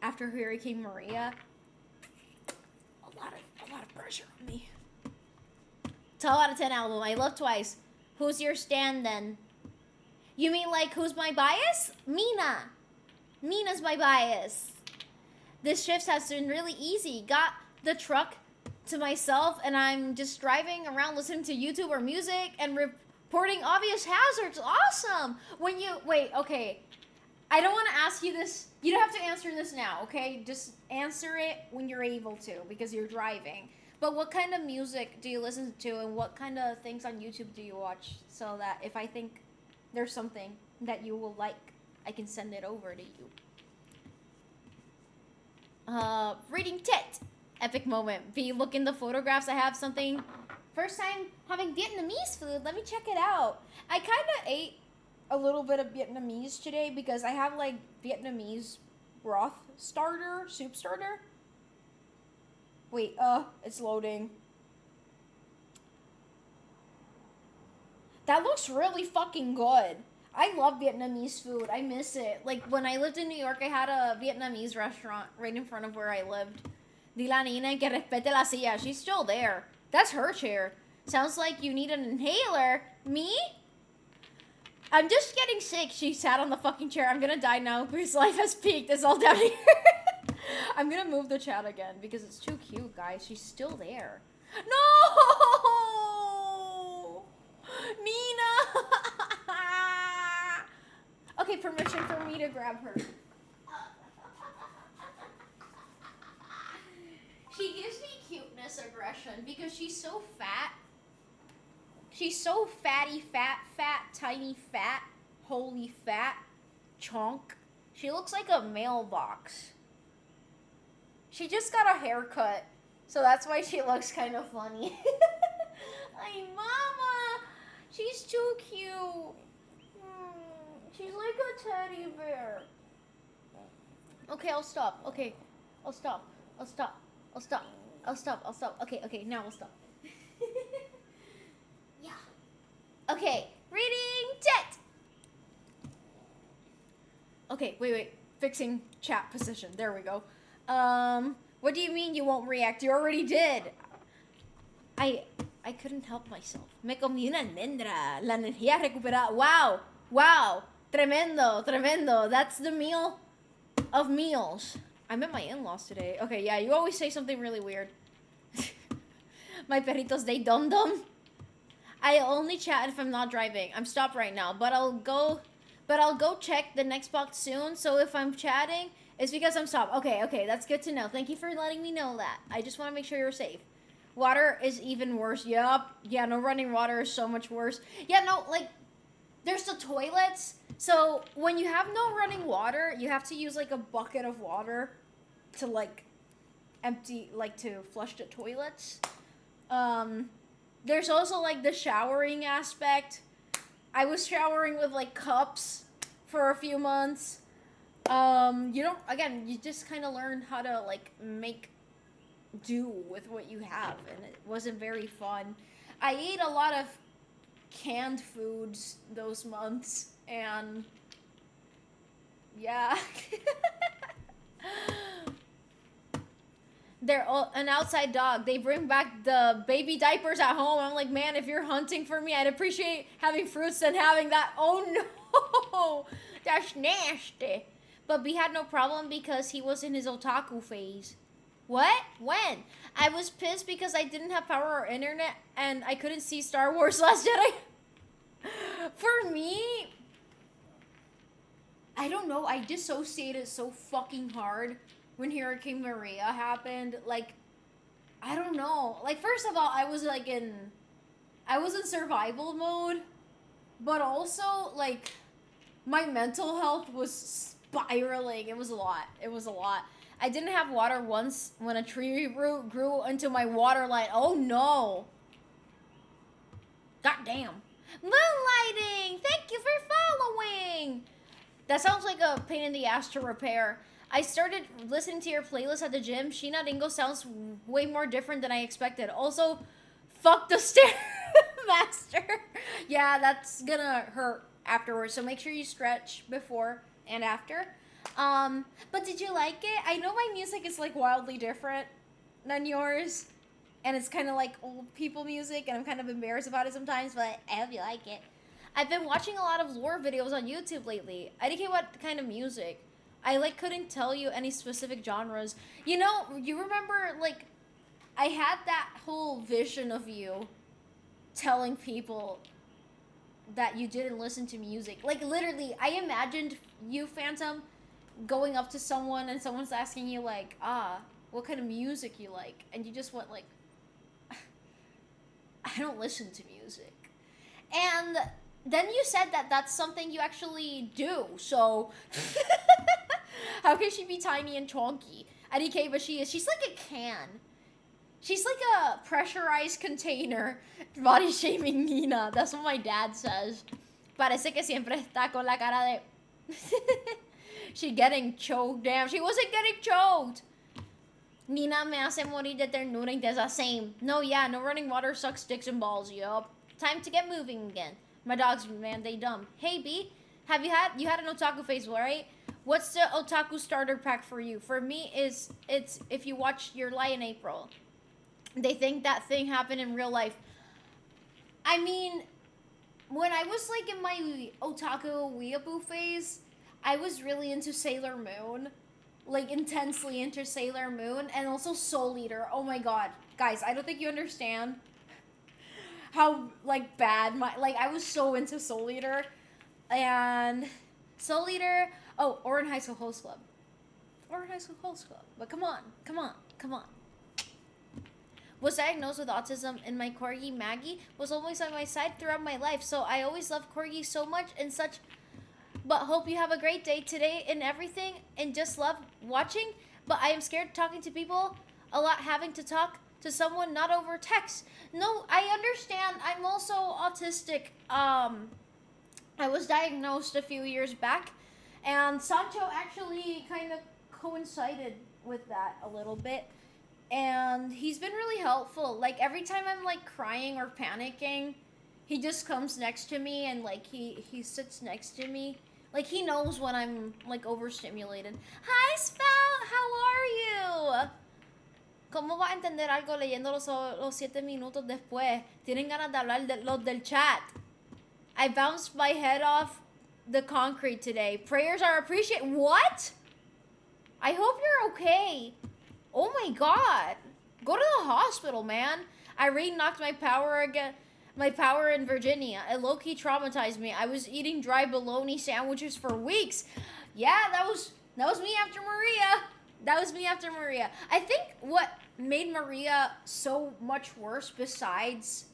[SPEAKER 2] after Hurricane Maria. A lot of pressure on me. 12 out of 10 album. I love Twice. Who's your stand then? You mean like who's my bias? Mina. Mina's my bias. This shift has been really easy. Got the truck to myself and I'm just driving around listening to YouTube or music and reporting obvious hazards. Awesome. Wait, okay. I don't want to ask you this. You don't have to answer this now, okay? Just answer it when you're able to because you're driving. But what kind of music do you listen to and what kind of things on YouTube do you watch so that if I think there's something that you will like, I can send it over to you. Reading tit. Epic moment. Be look in the photographs. I have something. First time having Vietnamese food. Let me check it out. I kind of ate a little bit of Vietnamese today because I have like Vietnamese broth starter, soup starter. Wait, it's loading. That looks really fucking good. I love Vietnamese food. I miss it. Like, when I lived in New York, I had a Vietnamese restaurant right in front of where I lived. Di la nina que respete la silla. She's still there. That's her chair. Sounds like you need an inhaler. Me? I'm just getting sick. She sat on the fucking chair. I'm gonna die now because life has peaked. It's all down here. I'm gonna move the chat again because it's too cute, guys. She's still there. No! Nina! Okay, permission for me to grab her. She gives me cute this aggression because she's so fat. She's so fatty, fat, tiny, fat, holy fat, chunk. She looks like a mailbox. She just got a haircut, so that's why she looks kind of funny. Ay, mama! She's too cute. She's like a teddy bear. Okay, I'll stop. Okay, I'll stop. I'll stop. I'll stop. I'll stop. I'll stop. Okay, now I'll stop. Yeah. Okay, reading chat. Okay, wait. Fixing chat position. There we go. What do you mean you won't react? You already did. I couldn't help myself. Me comí una almendra. La energía recuperada. Wow. Tremendo. That's the meal of meals. I met my in-laws today. Okay, yeah, you always say something really weird. My perritos, they dum-dum. I only chat if I'm not driving. I'm stopped right now, but I'll go check the next box soon. So if I'm chatting, it's because I'm stopped. Okay, that's good to know. Thank you for letting me know that. I just want to make sure you're safe. Water is even worse. Yup. Yeah, no running water is so much worse. Yeah, no, like, there's the toilets. So when you have no running water, you have to use like a bucket of water to like empty, like to flush the toilets. There's also like the showering aspect. I was showering with like cups for a few months. You just kind of learn how to like make do with what you have, and it wasn't very fun. I ate a lot of canned foods those months, and yeah. They're an outside dog. They bring back the baby diapers at home. I'm like, man, if you're hunting for me, I'd appreciate having fruits than having that. Oh no, that's nasty. But we had no problem because he was in his otaku phase. What? When? I was pissed because I didn't have power or internet and I couldn't see Star Wars Last Jedi. For me, I don't know. I dissociated so fucking hard when Hurricane Maria happened. Like, I don't know. Like, first of all, I was in survival mode, but also, like, my mental health was spiraling. It was a lot. I didn't have water once when a tree root grew into my water line. Oh no. God damn. Moonlighting! Thank you for following! That sounds like a pain in the ass to repair. I started listening to your playlist at the gym. Sheena Dingo sounds way more different than I expected. Also, fuck the Stairmaster. Yeah, that's gonna hurt afterwards. So make sure you stretch before and after. But did you like it? I know my music is like wildly different than yours. And it's kind of like old people music, and I'm kind of embarrassed about it sometimes, but I hope you like it. I've been watching a lot of lore videos on YouTube lately. IDK, what kind of music? I like couldn't tell you any specific genres. You know, you remember like I had that whole vision of you telling people that you didn't listen to music. Like literally, I imagined you, Phantom, going up to someone and someone's asking you like, what kind of music you like? And you just went like, I don't listen to music. And then you said that that's something you actually do. So how can she be tiny and chonky? IDK, but she is. She's like a can. She's like a pressurized container. Body shaming Nina. That's what my dad says. Parece que siempre está con la cara de... She getting choked. Damn, she wasn't getting choked. Nina me hace morir de ternura intensa. Same. No, yeah, no running water sucks dicks and balls. Yup. Time to get moving again. My dogs, man, they dumb. Hey, B, you had an otaku phase, right? What's the otaku starter pack for you? For me, it's if you watch Your Lie in April. They think that thing happened in real life. I mean, when I was like in my otaku weeaboo phase, I was really into Sailor Moon. Like, intensely into Sailor Moon. And also Soul Eater. Oh my god. Guys, I don't think you understand how, like, bad I was so into Soul Eater. And Soul Eater... Oh, Orin High School Host Club. But come on. Was diagnosed with autism, and my corgi Maggie was always on my side throughout my life. So I always loved corgis so much and such. But hope you have a great day today and everything, and just love watching. But I am scared talking to people a lot, having to talk to someone not over text. No, I understand. I'm also autistic. I was diagnosed a few years back, and Sancho actually kind of coincided with that a little bit. And he's been really helpful. Like every time I'm like crying or panicking, he just comes next to me and like he sits next to me. Like he knows when I'm like overstimulated. Hi Spout, how are you? ¿Cómo va a entender algo leyendo los 7 minutos después? Tienen ganas de hablar de los del chat. I bounced my head off the concrete today. Prayers are appreciated. What? I hope you're okay. Oh my god. Go to the hospital, man. Irene knocked my power in Virginia. It low-key traumatized me. I was eating dry bologna sandwiches for weeks. Yeah, that was me after Maria. That was me after Maria. I think what made Maria so much worse, besides,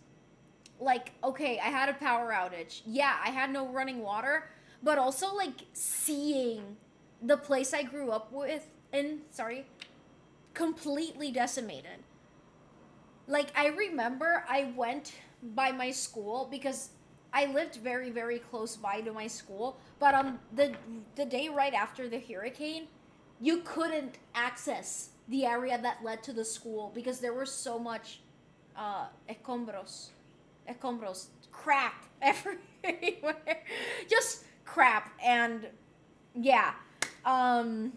[SPEAKER 2] like, okay, I had a power outage. Yeah, I had no running water. But also, like, seeing the place I grew up completely decimated. Like, I remember I went by my school because I lived very, very close by to my school. But on the day right after the hurricane, you couldn't access the area that led to the school because there was so much escombros, crap everywhere, just crap. And yeah, and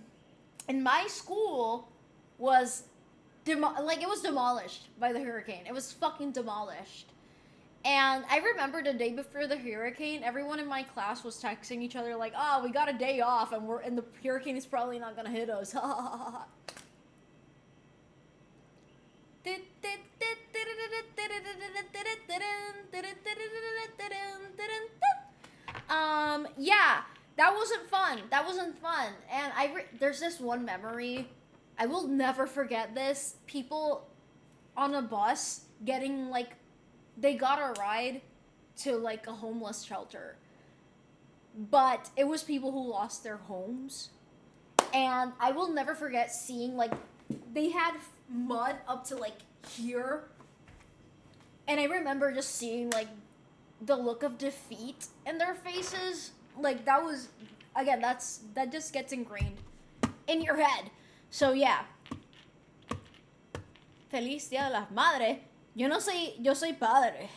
[SPEAKER 2] my school was it was demolished by the hurricane. It was fucking demolished. And I remember the day before the hurricane, everyone in my class was texting each other like, "Oh, we got a day off, and the hurricane is probably not gonna hit us." Yeah, that wasn't fun. That wasn't fun. And there's this one memory, I will never forget this. People on a bus getting like, they got a ride to like a homeless shelter, but it was people who lost their homes. And I will never forget seeing like, they had mud up to like here, and I remember just seeing like the look of defeat in their faces. Like that was, again, that just gets ingrained in your head. So yeah, feliz Día de las Madres. Yo soy padre.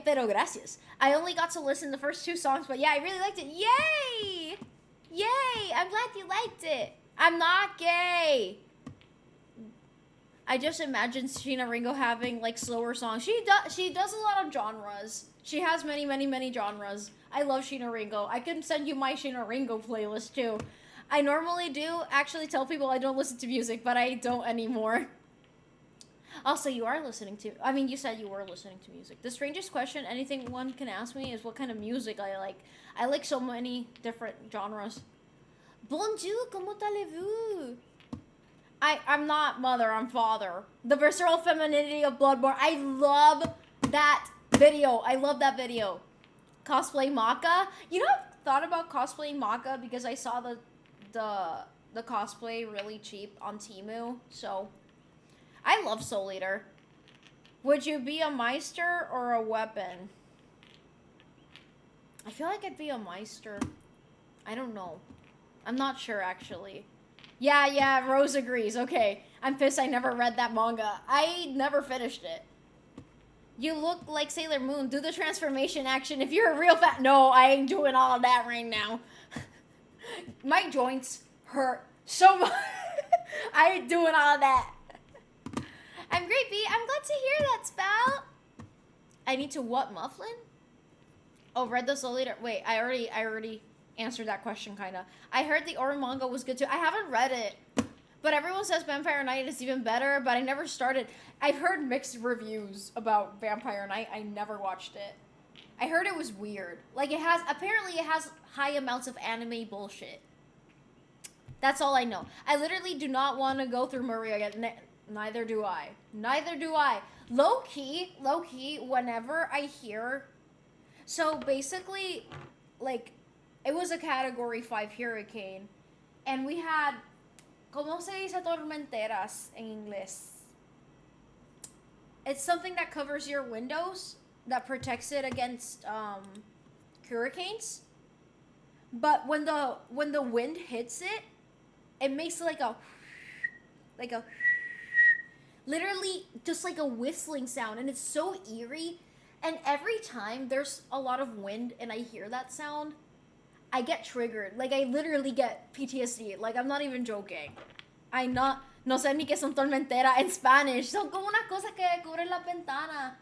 [SPEAKER 2] Pero gracias. I only got to listen to the first 2 songs, but yeah, I really liked it. Yay! Yay! I'm glad you liked it. I'm not gay. I just imagine Sheena Ringo having like slower songs. She does a lot of genres. She has many, many, many genres. I love Sheena Ringo. I can send you my Sheena Ringo playlist too. I normally do actually tell people I don't listen to music, but I don't anymore. Also, you said you were listening to music. The strangest question anything one can ask me is what kind of music I like. I like so many different genres. Bonjour, comment allez-vous? I'm not mother, I'm father. The visceral femininity of Bloodborne. I love that video. Cosplay Maka. You know, I've thought about cosplaying Maka because I saw the cosplay really cheap on Temu. So, I love Soul Eater. Would you be a Meister or a weapon? I feel like I'd be a Meister. I don't know. I'm not sure, actually. Yeah, Rose agrees. Okay. I'm pissed I never read that manga. I never finished it. You look like Sailor Moon. Do the transformation action if you're a real fat... No, I ain't doing all of that right now. My joints hurt so much. I ain't doing all of that. I'm great, B. I'm glad to hear that, Spout. I need to what, Mufflin? Oh, read the Soul Eater. Wait, I already answered that question, kind of. I heard the Ori manga was good, too. I haven't read it. But everyone says Vampire Knight is even better, but I never started. I've heard mixed reviews about Vampire Knight. I never watched it. I heard it was weird. Like, apparently it has high amounts of anime bullshit. That's all I know. I literally do not want to go through Maria again. Neither do I. Neither do I. Low key, whenever I hear... So basically, like, it was a Category 5 hurricane. And we had... ¿Cómo se dice tormenteras en inglés? It's something that covers your windows, that protects it against hurricanes. But when the wind hits it, it makes like a literally just like a whistling sound, and it's so eerie. And every time there's a lot of wind and I hear that sound, I get triggered. Like, I literally get PTSD. Like, I'm not even joking. No sé ni qué son tormenteras en Spanish. Son como unas cosas que cubren las ventanas.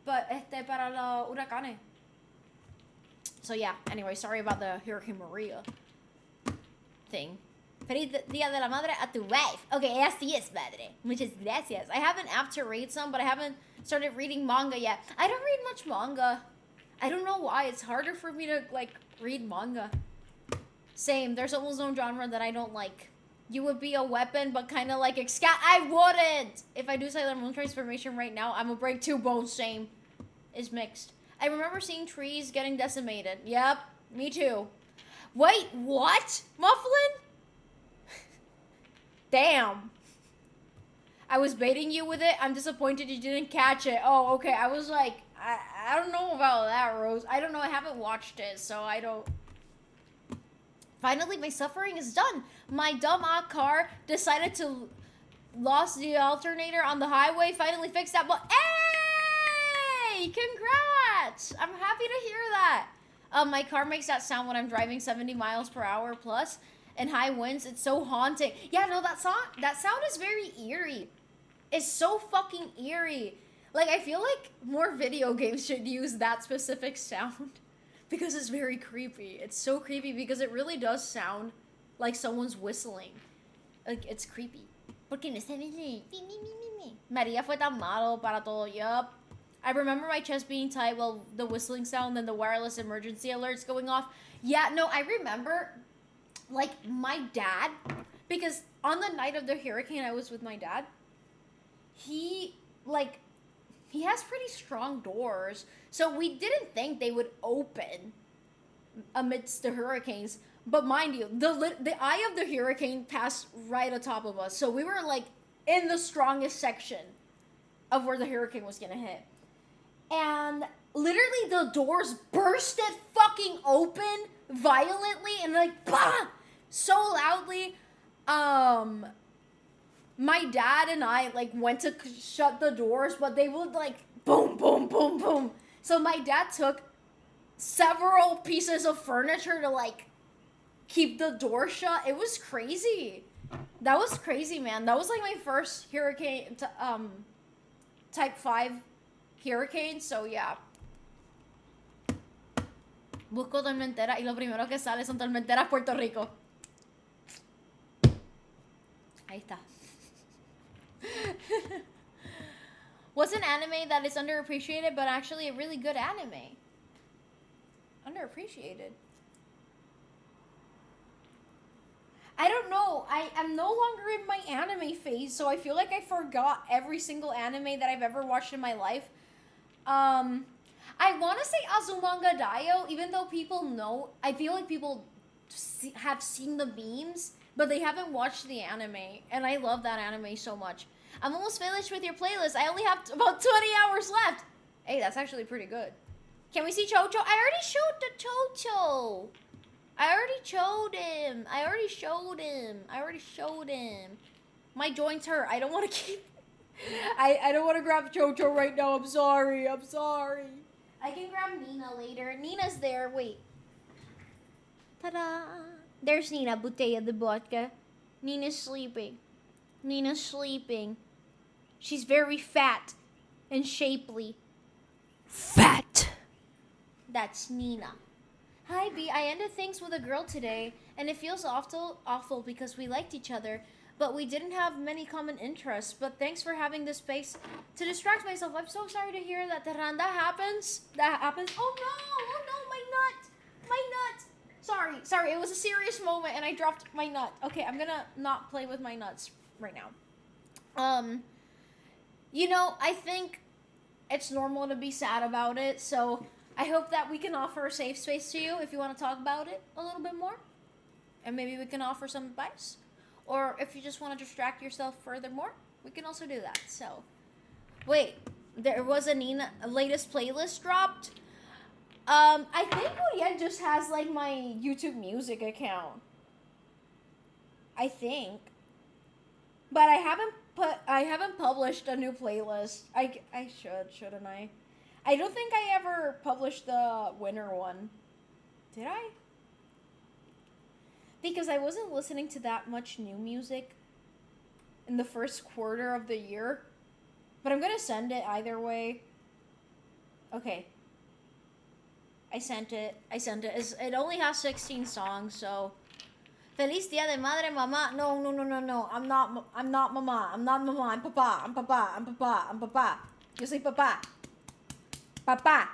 [SPEAKER 2] But, para los huracanes. So, yeah. Anyway, sorry about the Hurricane Maria thing. Feliz Día de la Madre a tu wife. Okay, así es, madre. Muchas gracias. I have an app to read some, but I haven't started reading manga yet. I don't read much manga. I don't know why. It's harder for me to, like, read manga. Same. There's almost no genre that I don't like. You would be a weapon, but kind of like I wouldn't! If I do Sailor Moon transformation right now, I'm gonna break 2 bones. Same. Is mixed. I remember seeing trees getting decimated. Yep. Me too. Wait, what? Mufflin? Damn. I was baiting you with it. I'm disappointed you didn't catch it. Oh, okay. I was like, I don't know about that, Rose. I don't know. I haven't watched it, so I don't... Finally, my suffering is done. My dumb car decided to lost the alternator on the highway. Finally fixed that, but hey! Congrats! I'm happy to hear that. My car makes that sound when I'm driving 70 miles per hour plus and high winds. It's so haunting. Yeah, no, that sound is very eerie. It's so fucking eerie. Like, I feel like more video games should use that specific sound because it's very creepy. It's so creepy because it really does sound like someone's whistling. Like, it's creepy. Porque no está María fue tan malo para todo. Yup. I remember my chest being tight while the whistling sound and the wireless emergency alerts going off. Yeah, no, I remember, like, my dad, because on the night of the hurricane, I was with my dad. He has pretty strong doors, so we didn't think they would open amidst the hurricanes. But mind you, the eye of the hurricane passed right atop of us, so we were like in the strongest section of where the hurricane was gonna hit. And literally the doors bursted fucking open violently and like bah! So loudly. My dad and I like went to shut the doors, but they would like boom, boom, boom, boom. So my dad took several pieces of furniture to like keep the door shut. It was crazy. That was crazy, man. That was like my first hurricane, type 5 hurricane, so yeah. Busco tormentera y lo primero que sale son tormenteras Puerto Rico. Ahí está. What's an anime that is underappreciated but actually a really good anime? Underappreciated. I don't know. I am no longer in my anime phase, so I feel like I forgot every single anime that I've ever watched in my life. I want to say Azumanga Daioh, even though people know. I feel like people have seen the memes, but they haven't watched the anime, and I love that anime so much. I'm almost finished with your playlist. I only have about 20 hours left. Hey, that's actually pretty good. Can we see Chocho? I already showed the Chocho. I already showed him. My joints hurt. I don't want to keep... I don't want to grab Chocho right now. I'm sorry. I can grab Nina later. Nina's there. Wait. Ta-da. There's Nina, Botella de vodka. Nina's sleeping. She's very fat and shapely. Fat. That's Nina. Hi, B. I ended things with a girl today, and it feels awful because we liked each other, but we didn't have many common interests. But thanks for having this space to distract myself. I'm so sorry to hear that, Terran. That happens. Oh no, my nut. Sorry. It was a serious moment, and I dropped my nut. Okay, I'm gonna not play with my nuts right now. Um, you know, I think it's normal to be sad about it, so I hope that we can offer a safe space to you if you want to talk about it a little bit more. And maybe we can offer some advice. Or if you just want to distract yourself furthermore, we can also do that. So, wait, there was a latest playlist dropped. I think Juliet just has like my YouTube Music account. I think, but I haven't published a new playlist. I shouldn't I? I don't think I ever published the winter one. Did I? Because I wasn't listening to that much new music in the first quarter of the year. But I'm gonna send it either way. Okay. I sent it. It only has 16 songs, so. Feliz Dia de Madre, Mamá. No. I'm not Mamá. I'm not Mamá. I'm Papá. I'm Papá. Yo soy Papá. Papá.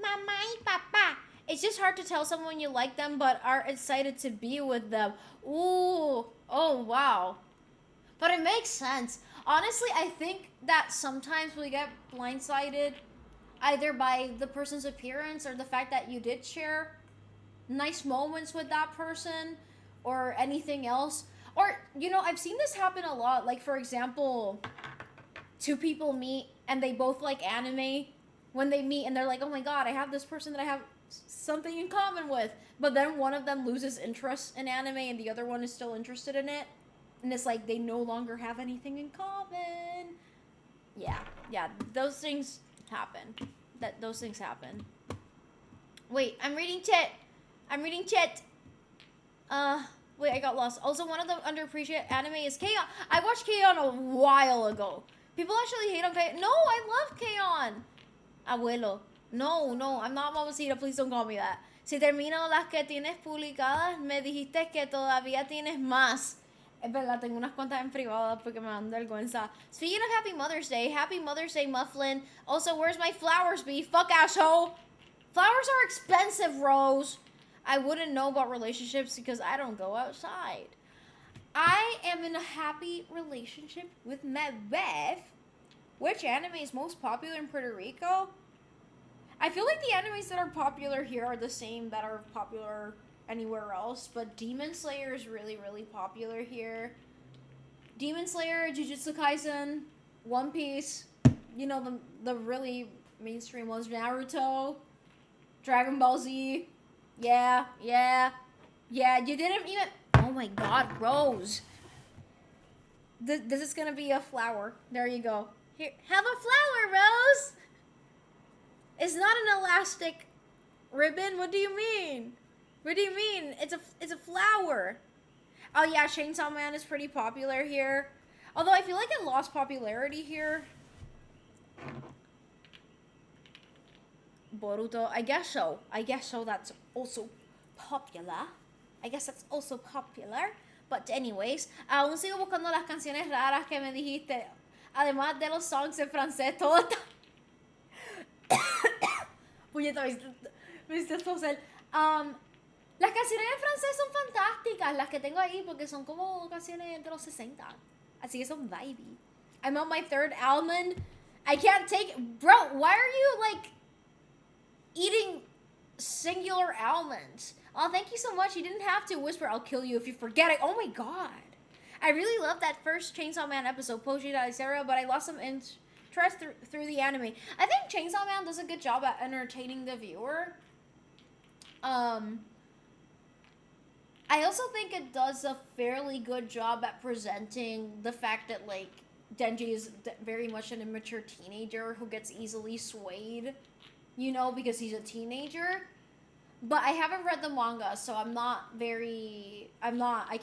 [SPEAKER 2] Mamá y Papá. It's just hard to tell someone you like them but are excited to be with them. Ooh. Oh, wow. But it makes sense. Honestly, I think that sometimes we get blindsided either by the person's appearance or the fact that you did share nice moments with that person or anything else. Or, you know, I've seen this happen a lot. Like, for example, two people meet and they both like anime. When they meet and they're like, oh my god, I have this person that I have something in common with. But then one of them loses interest in anime and the other one is still interested in it. And it's like they no longer have anything in common. Yeah, those things happen. Those things happen. Wait, I'm reading chat. Wait, I got lost. Also, one of the underappreciated anime is K-On! I watched K-On! A while ago. People actually hate on K-On! No, I love K-On! Abuelo. No, I'm not Mamacita. Please don't call me that. Si termino las que tienes publicadas, me dijiste que todavía tienes más. Es verdad, tengo unas cuantas en privado porque me dan vergüenza. Speaking of Happy Mother's Day, Happy Mother's Day, Mufflin. Also, where's my flowers be? Fuck, asshole. Flowers are expensive, Rose. I wouldn't know about relationships because I don't go outside. I am in a happy relationship with my wife. Which anime is most popular in Puerto Rico? I feel like the animes that are popular here are the same that are popular anywhere else, but Demon Slayer is really, really popular here. Demon Slayer, Jujutsu Kaisen, One Piece, you know, the really mainstream ones, Naruto, Dragon Ball Z. Yeah, you didn't even, oh my god, Rose. This is gonna be a flower. There you go. Here, have a flower, Rose. It's not an elastic ribbon. What do you mean? It's a flower. Oh yeah, Chainsaw Man is pretty popular here. Although I feel like it lost popularity here. Boruto, I guess so. That's also popular. But anyways, aún sigo buscando las canciones raras que me dijiste. Además de los songs en francés, todo está... Puñeta, me hiciste toser. Las canciones en francés son fantásticas, las que tengo ahí, porque son como canciones de los 60. Así que son vibey. I'm on my third almond. I can't take... Bro, why are you, like, eating singular almonds? Oh, thank you so much. You didn't have to whisper, I'll kill you if you forget it. Oh my god. I really loved that first Chainsaw Man episode, Poji.0, but I lost some interest through the anime. I think Chainsaw Man does a good job at entertaining the viewer. I also think it does a fairly good job at presenting the fact that, like, Denji is very much an immature teenager who gets easily swayed, you know, because he's a teenager. But I haven't read the manga, so I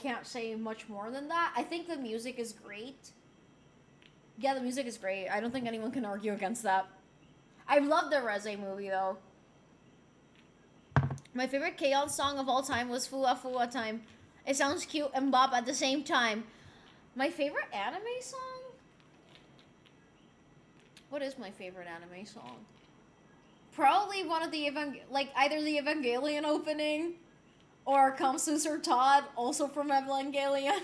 [SPEAKER 2] can't say much more than that. I think the music is great. Yeah, the music is great. I don't think anyone can argue against that. I love the Reze movie, though. My favorite K-On! Song of all time was Fua Fua Time. It sounds cute and bop at the same time. My favorite anime song? What is my favorite anime song? Probably one of the either the Evangelion opening or Kamsus or Todd, also from Evangelion.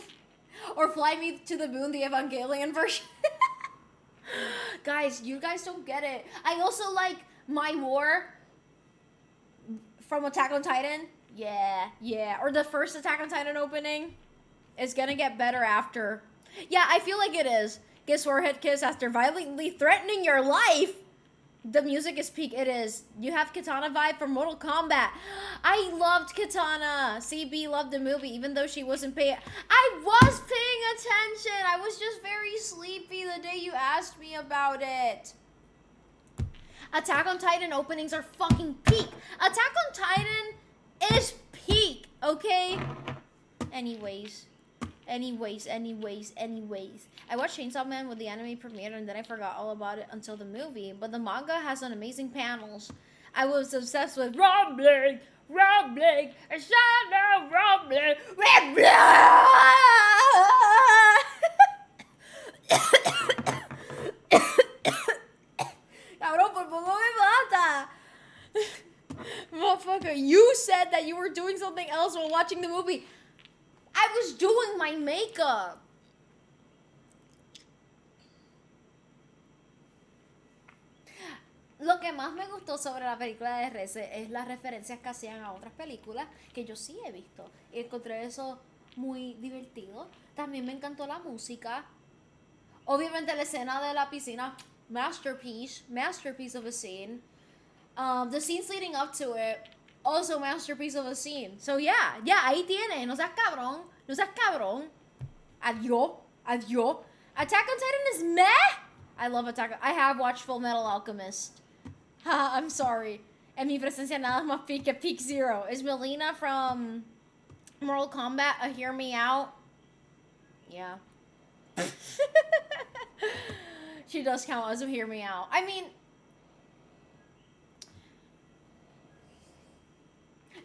[SPEAKER 2] Or Fly Me to the Moon, the Evangelion version. Guys, you guys don't get it. I also like My War from Attack on Titan. Yeah. Or the first Attack on Titan opening. It's gonna get better after. Yeah, I feel like it is. Kiss forehead kiss after violently threatening your life. The music is peak. It is. You have Katana vibe from Mortal Kombat. I loved Katana. CB loved the movie, even though she wasn't paying. I was paying attention. I was just very sleepy the day you asked me about it. Attack on Titan openings are fucking peak. Attack on Titan is peak, okay? Anyways. I watched Chainsaw Man with the anime premiere and then I forgot all about it until the movie. But the manga has some amazing panels. I was obsessed with rumbling, a shadow rumbling, Cabrón, por poco me mata. Motherfucker, you said that you were doing something else while watching the movie. I was doing my makeup. Lo que más me gustó sobre la película de RS es las referencias que hacían a otras películas que yo sí he visto. Y encontré eso muy divertido. También me encantó la música. Obviamente la escena de la piscina, masterpiece of a scene. The scenes leading up to it, also masterpiece of a scene. So yeah, ahí tiene. No seas cabrón. Adiós. Attack on Titan is meh. I love Attack. I have watched Full Metal Alchemist. Ha, I'm sorry. En mi presencia nada más pique Peak Zero. Is Melina from Mortal Kombat a Hear Me Out? Yeah. She does count as a Hear Me Out. I mean,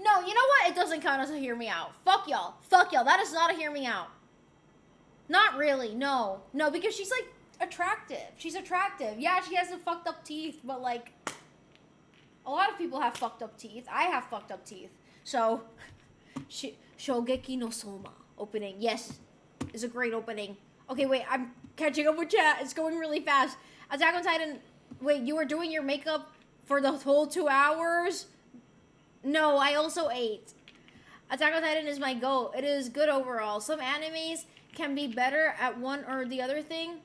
[SPEAKER 2] no, you know what? It doesn't count as a Hear Me Out. Fuck y'all. That is not a Hear Me Out. Not really. No, because she's like attractive. She's attractive. Yeah, she has the fucked up teeth, but like a lot of people have fucked up teeth. I have fucked up teeth. So, Shogeki no Soma opening. Yes, it's a great opening. Okay, wait, I'm catching up with chat. It's going really fast. Attack on Titan. Wait, you were doing your makeup for the whole 2 hours? No, I also ate. Attack on Titan is my goat. It is good overall. Some animes can be better at one or the other thing,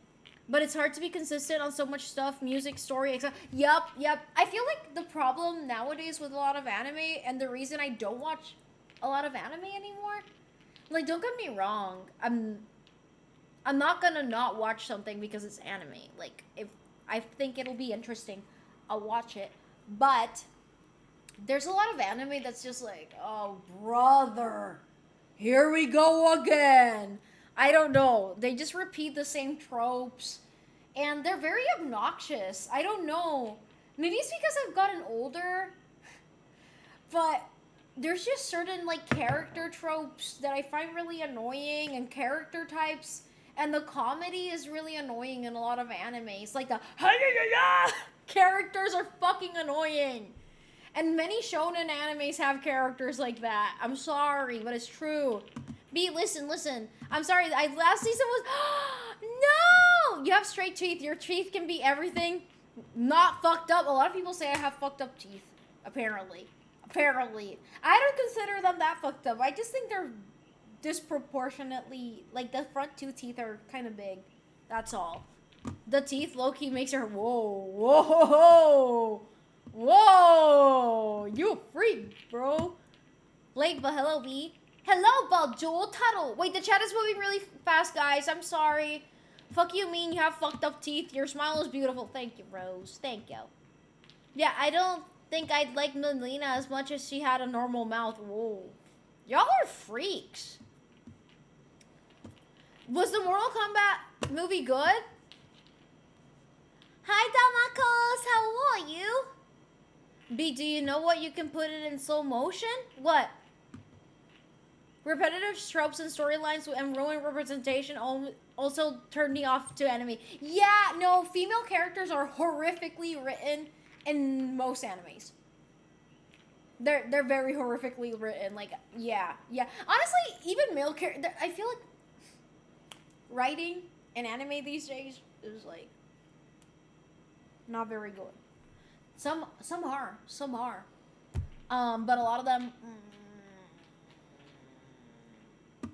[SPEAKER 2] but it's hard to be consistent on so much stuff, music, story, etc. Yup. I feel like the problem nowadays with a lot of anime, and the reason I don't watch a lot of anime anymore, like, don't get me wrong, I'm not gonna not watch something because it's anime. Like, if I think it'll be interesting, I'll watch it. But there's a lot of anime that's just like, oh, brother, here we go again. I don't know. They just repeat the same tropes. And they're very obnoxious. I don't know. Maybe it's because I've gotten older. But there's just certain, like, character tropes that I find really annoying. And character types. And the comedy is really annoying in a lot of animes. Like the characters are fucking annoying. And many shonen animes have characters like that. I'm sorry, but it's true. Listen. I'm sorry. Last season was... No! You have straight teeth. Your teeth can be everything. Not fucked up. A lot of people say I have fucked up teeth. Apparently. I don't consider them that fucked up. I just think they're disproportionately... Like, the front two teeth are kind of big. That's all. The teeth low-key makes her... Whoa! You a freak, bro. Late, but hello, B. Hello, Baljoel Tuttle. Wait, the chat is moving really fast, guys. I'm sorry. Fuck you mean you have fucked up teeth. Your smile is beautiful. Thank you, Rose. Thank you. Yeah, I don't think I'd like Melina as much as she had a normal mouth. Whoa. Y'all are freaks. Was the Mortal Kombat movie good? Hi, Damakos. How are you? B, do you know what you can put it in slow motion? What? Repetitive tropes and storylines and ruin representation also turned me off to anime. Yeah, no, female characters are horrifically written in most animes. They're very horrifically written. Like, yeah. Honestly, even male characters, I feel like writing in anime these days is like not very good. Some are, but a lot of them.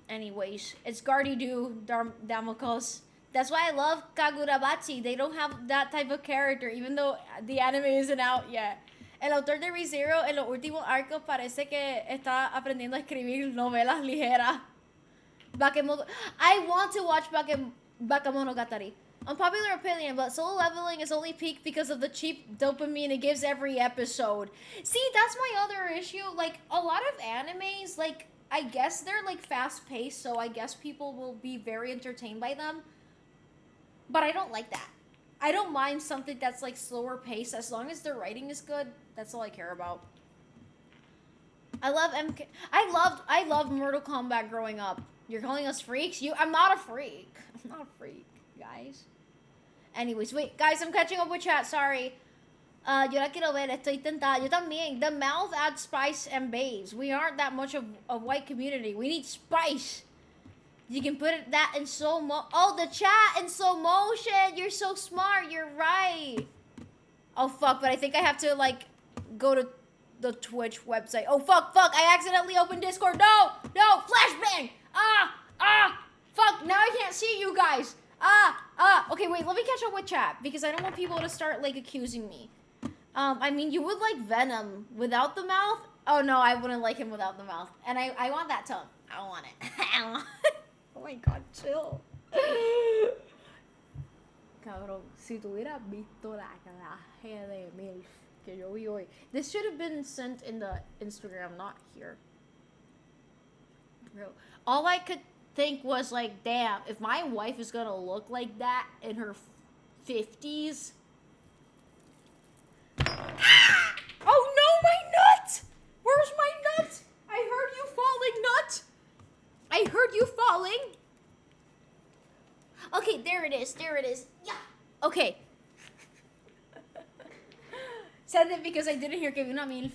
[SPEAKER 2] Anyways, it's Gardy-do Damokos. That's why I love Kagurabachi. They don't have that type of character, even though the anime isn't out yet. El autor de ReZero en los últimos arcos parece que está aprendiendo a escribir novelas ligeras. I want to watch Bakemonogatari. Unpopular opinion, but Solo Leveling is only peaked because of the cheap dopamine it gives every episode. See, that's my other issue. Like, a lot of animes, like, I guess they're, like, fast-paced, so I guess people will be very entertained by them. But I don't like that. I don't mind something that's, like, slower paced. As long as the writing is good, that's all I care about. I love MK... I loved Mortal Kombat growing up. You're calling us freaks? I'm not a freak. I'm not a freak, guys. Anyways, wait, guys, I'm catching up with chat, sorry. Yo la quiero ver, estoy tentada. Yo también. The mouth adds spice and babes. We aren't that much of a white community. We need spice. You can put that in slow mo. Oh, the chat in slow motion. You're so smart. You're right. Oh, fuck, but I think I have to, like, go to the Twitch website. Oh, fuck. I accidentally opened Discord. No, flashbang. Fuck, now I can't see you guys. Okay, wait, let me catch up with chat, because I don't want people to start, like, accusing me. I mean, you would like Venom without the mouth? Oh, no, I wouldn't like him without the mouth. And I want that tongue. I want it. Oh, my God, chill. Cabrón, si tú hubieras visto la clase de MILF que yo vi hoy. This should have been sent in the Instagram, not here. Bro, all I could think was like, damn, if my wife is gonna look like that in her 50s. Oh no, my nut! Where's my nut? I heard you falling, nut! I heard you falling. Okay, there it is. Yeah. Okay. Said it because I didn't hear que vi una milf.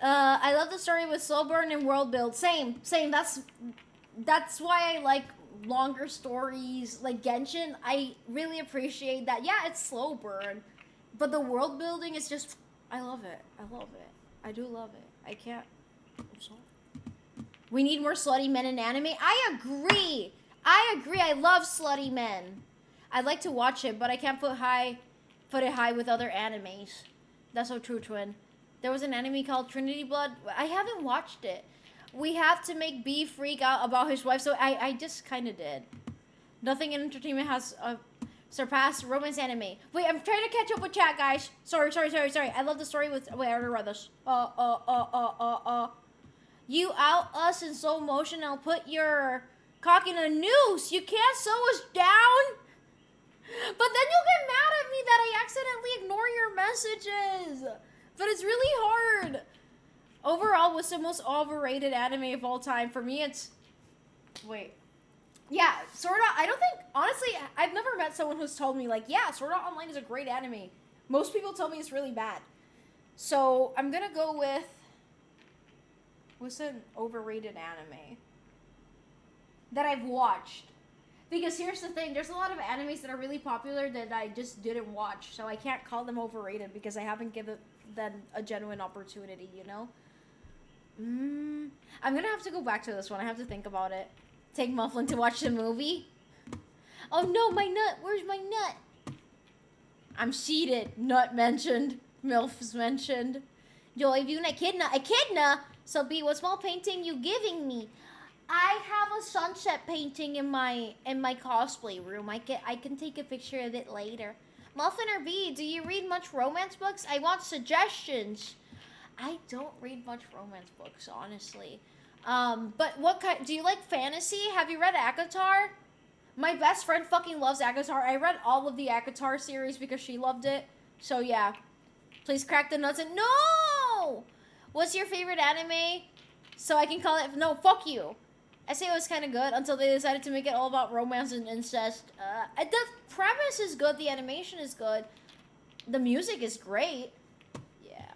[SPEAKER 2] I love the story with slow burn and world build. Same. That's why I like longer stories like Genshin. I really appreciate that. Yeah, it's slow burn, but the world building is just, I love it. I do love it. I can't. I'm sorry. We need more slutty men in anime. I agree. I love slutty men. I'd like to watch it, but I can't put it high with other animes. That's so true, Twin. There was an anime called Trinity Blood. I haven't watched it. We have to make B freak out about his wife, so I just kind of did. Nothing in entertainment has surpassed romance anime. Wait, I'm trying to catch up with chat, guys. Sorry. I love the story with... Wait, I already read this. You out us in slow motion. I'll put your cock in a noose. You can't sew us down. But then you'll get mad at me that I accidentally ignore your messages. But it's really hard. Overall, what's the most overrated anime of all time? For me, it's... Wait. Yeah, Sword Art... I don't think... Honestly, I've never met someone who's told me, like, yeah, Sword Art Online is a great anime. Most people tell me it's really bad. So, I'm gonna go with... What's an overrated anime that I've watched? Because here's the thing, there's a lot of animes that are really popular that I just didn't watch, so I can't call them overrated because I haven't given them a genuine opportunity, you know? I'm gonna have to go back to this one. I have to think about it. Take Mufflin to watch the movie. Oh no, my nut. Where's my nut? I'm seated. Nut mentioned. MILF's mentioned. Yo, if you echidna. Echidna? So B, what small painting you giving me? I have a sunset painting in my cosplay room. I can take a picture of it later. Muffin or B, do you read much romance books? I want suggestions. I don't read much romance books, honestly. But what kind? Do you like fantasy? Have you read ACOTAR? My best friend fucking loves ACOTAR. I read all of the ACOTAR series because she loved it. So yeah, please crack the nuts and no. What's your favorite anime? So I can call it. No, fuck you. I say it was kind of good until they decided to make it all about romance and incest. The premise is good. The animation is good. The music is great. Yeah.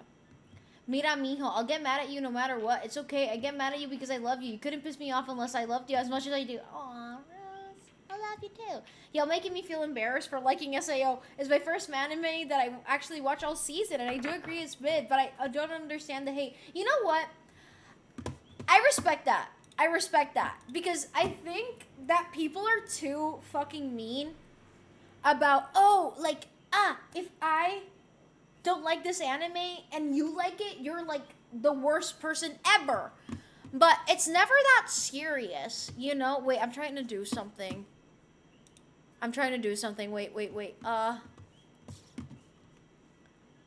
[SPEAKER 2] Mira, mijo, I'll get mad at you no matter what. It's okay. I get mad at you because I love you. You couldn't piss me off unless I loved you as much as I do. Aw, Rose, I love you too. Y'all making me feel embarrassed for liking SAO. It's my first anime that I actually watch all season, and I do agree it's mid, but I don't understand the hate. You know what? I respect that. I respect that. Because I think that people are too fucking mean about, if I don't like this anime and you like it, you're like the worst person ever. But it's never that serious, you know? Wait, I'm trying to do something. Wait.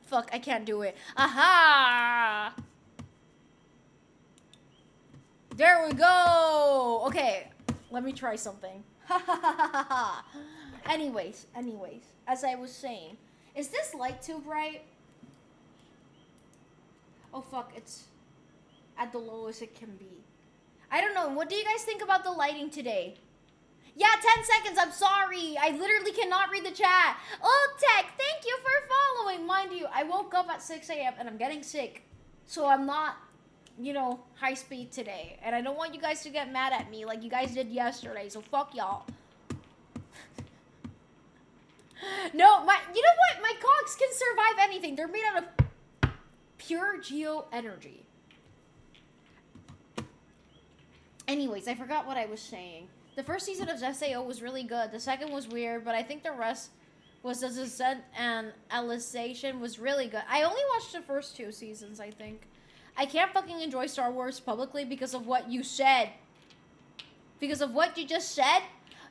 [SPEAKER 2] Fuck, I can't do it. Aha! There we go! Okay, let me try something. Anyways, as I was saying, is this light too bright? Oh fuck, it's at the lowest it can be. I don't know, what do you guys think about the lighting today? Yeah, 10 seconds, I'm sorry. I literally cannot read the chat. Old Tech, thank you for following. Mind you, I woke up at 6 a.m. and I'm getting sick. So I'm not, high speed today. And I don't want you guys to get mad at me like you guys did yesterday. So fuck y'all. No, you know what? My cogs can survive anything. They're made out of pure geo energy. Anyways, I forgot what I was saying. The first season of SAO was really good. The second was weird, but I think the rest was the descent and Alicization was really good. I only watched the first 2 seasons, I think. I can't fucking enjoy Star Wars publicly because of what you said. Because of what you just said?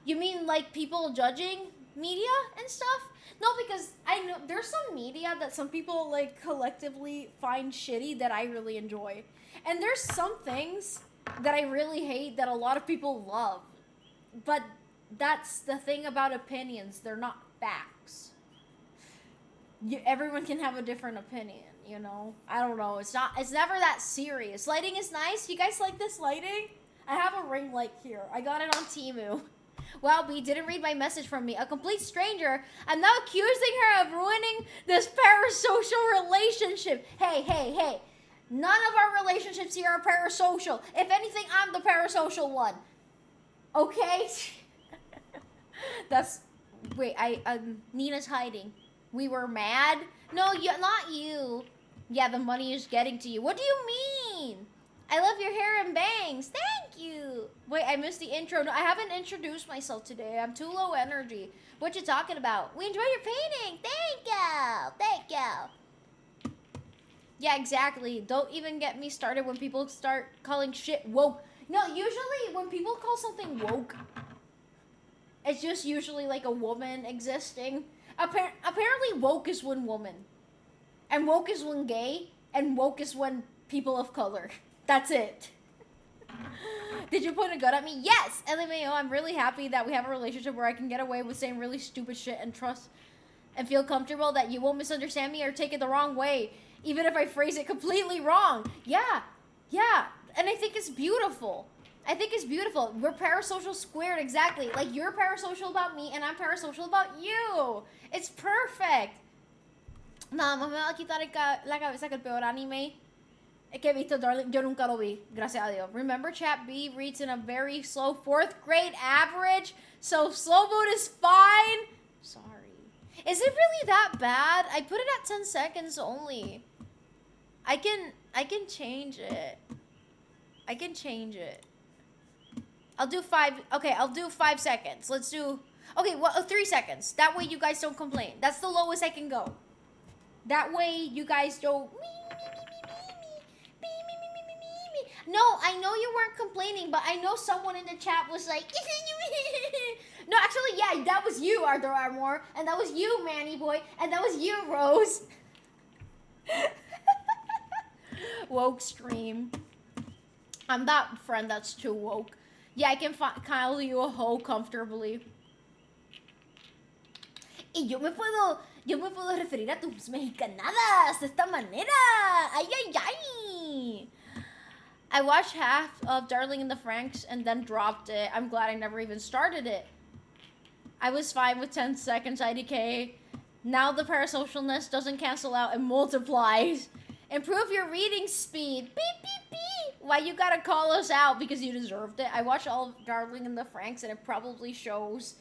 [SPEAKER 2] You mean like people judging media and stuff? No, because I know there's some media that some people like collectively find shitty that I really enjoy. And there's some things that I really hate that a lot of people love. But that's the thing about opinions. They're not facts. Everyone can have a different opinion, you know? I don't know. It's never that serious. Lighting is nice. You guys like this lighting? I have a ring light here. I got it on Temu. Wow, B didn't read my message from me. A complete stranger. I'm now accusing her of ruining this parasocial relationship. Hey. None of our relationships here are parasocial. If anything, I'm the parasocial one. Okay? Nina's hiding. We were mad? No, not you. Yeah, the money is getting to you. What do you mean? I love your hair and bangs. Thank you. Wait, I missed the intro. No, I haven't introduced myself today. I'm too low energy. What you talking about? We enjoy your painting. Thank you. Yeah, exactly. Don't even get me started when people start calling shit woke. No, usually when people call something woke, it's just usually like a woman existing. Apparently woke is when woman. And woke is when gay. And woke is when people of color. That's it. Did you point a gun at me? Yes! LMAO, I'm really happy that we have a relationship where I can get away with saying really stupid shit and trust and feel comfortable that you won't misunderstand me or take it the wrong way, even if I phrase it completely wrong. Yeah. And I think it's beautiful. We're parasocial squared, exactly. Like, you're parasocial about me, and I'm parasocial about you. It's perfect. Nada más me va a quitar la cabeza que el peor anime que he visto, darling. Yo nunca lo vi, gracias a Dios. Remember, chat B reads in a very slow 4th grade average, so slow mode is fine. Sorry. Is it really that bad? I put it at 10 seconds only. I can change it. I'll do 5. Okay, I'll do 5 seconds. Let's do. Okay, well, 3 seconds. That way you guys don't complain. That's the lowest I can go. That way you guys don't. No, I know you weren't complaining, but I know someone in the chat was like. No, actually, yeah, that was you, Arthur Armour, and that was you, Manny Boy, and that was you, Rose. Woke stream. I'm that friend that's too woke. Yeah, I can call you a hoe comfortably. Y yo me puedo referir a tus mexicanadas de esta manera. Ay, ay, ay. I watched half of Darling in the Franxx and then dropped it. I'm glad I never even started it. I was fine with 10 seconds IDK. Now the parasocialness doesn't cancel out and multiplies. Improve your reading speed. Beep, beep, beep. Why you gotta call us out? Because you deserved it. I watched all of Darling in the Franxx and it probably shows.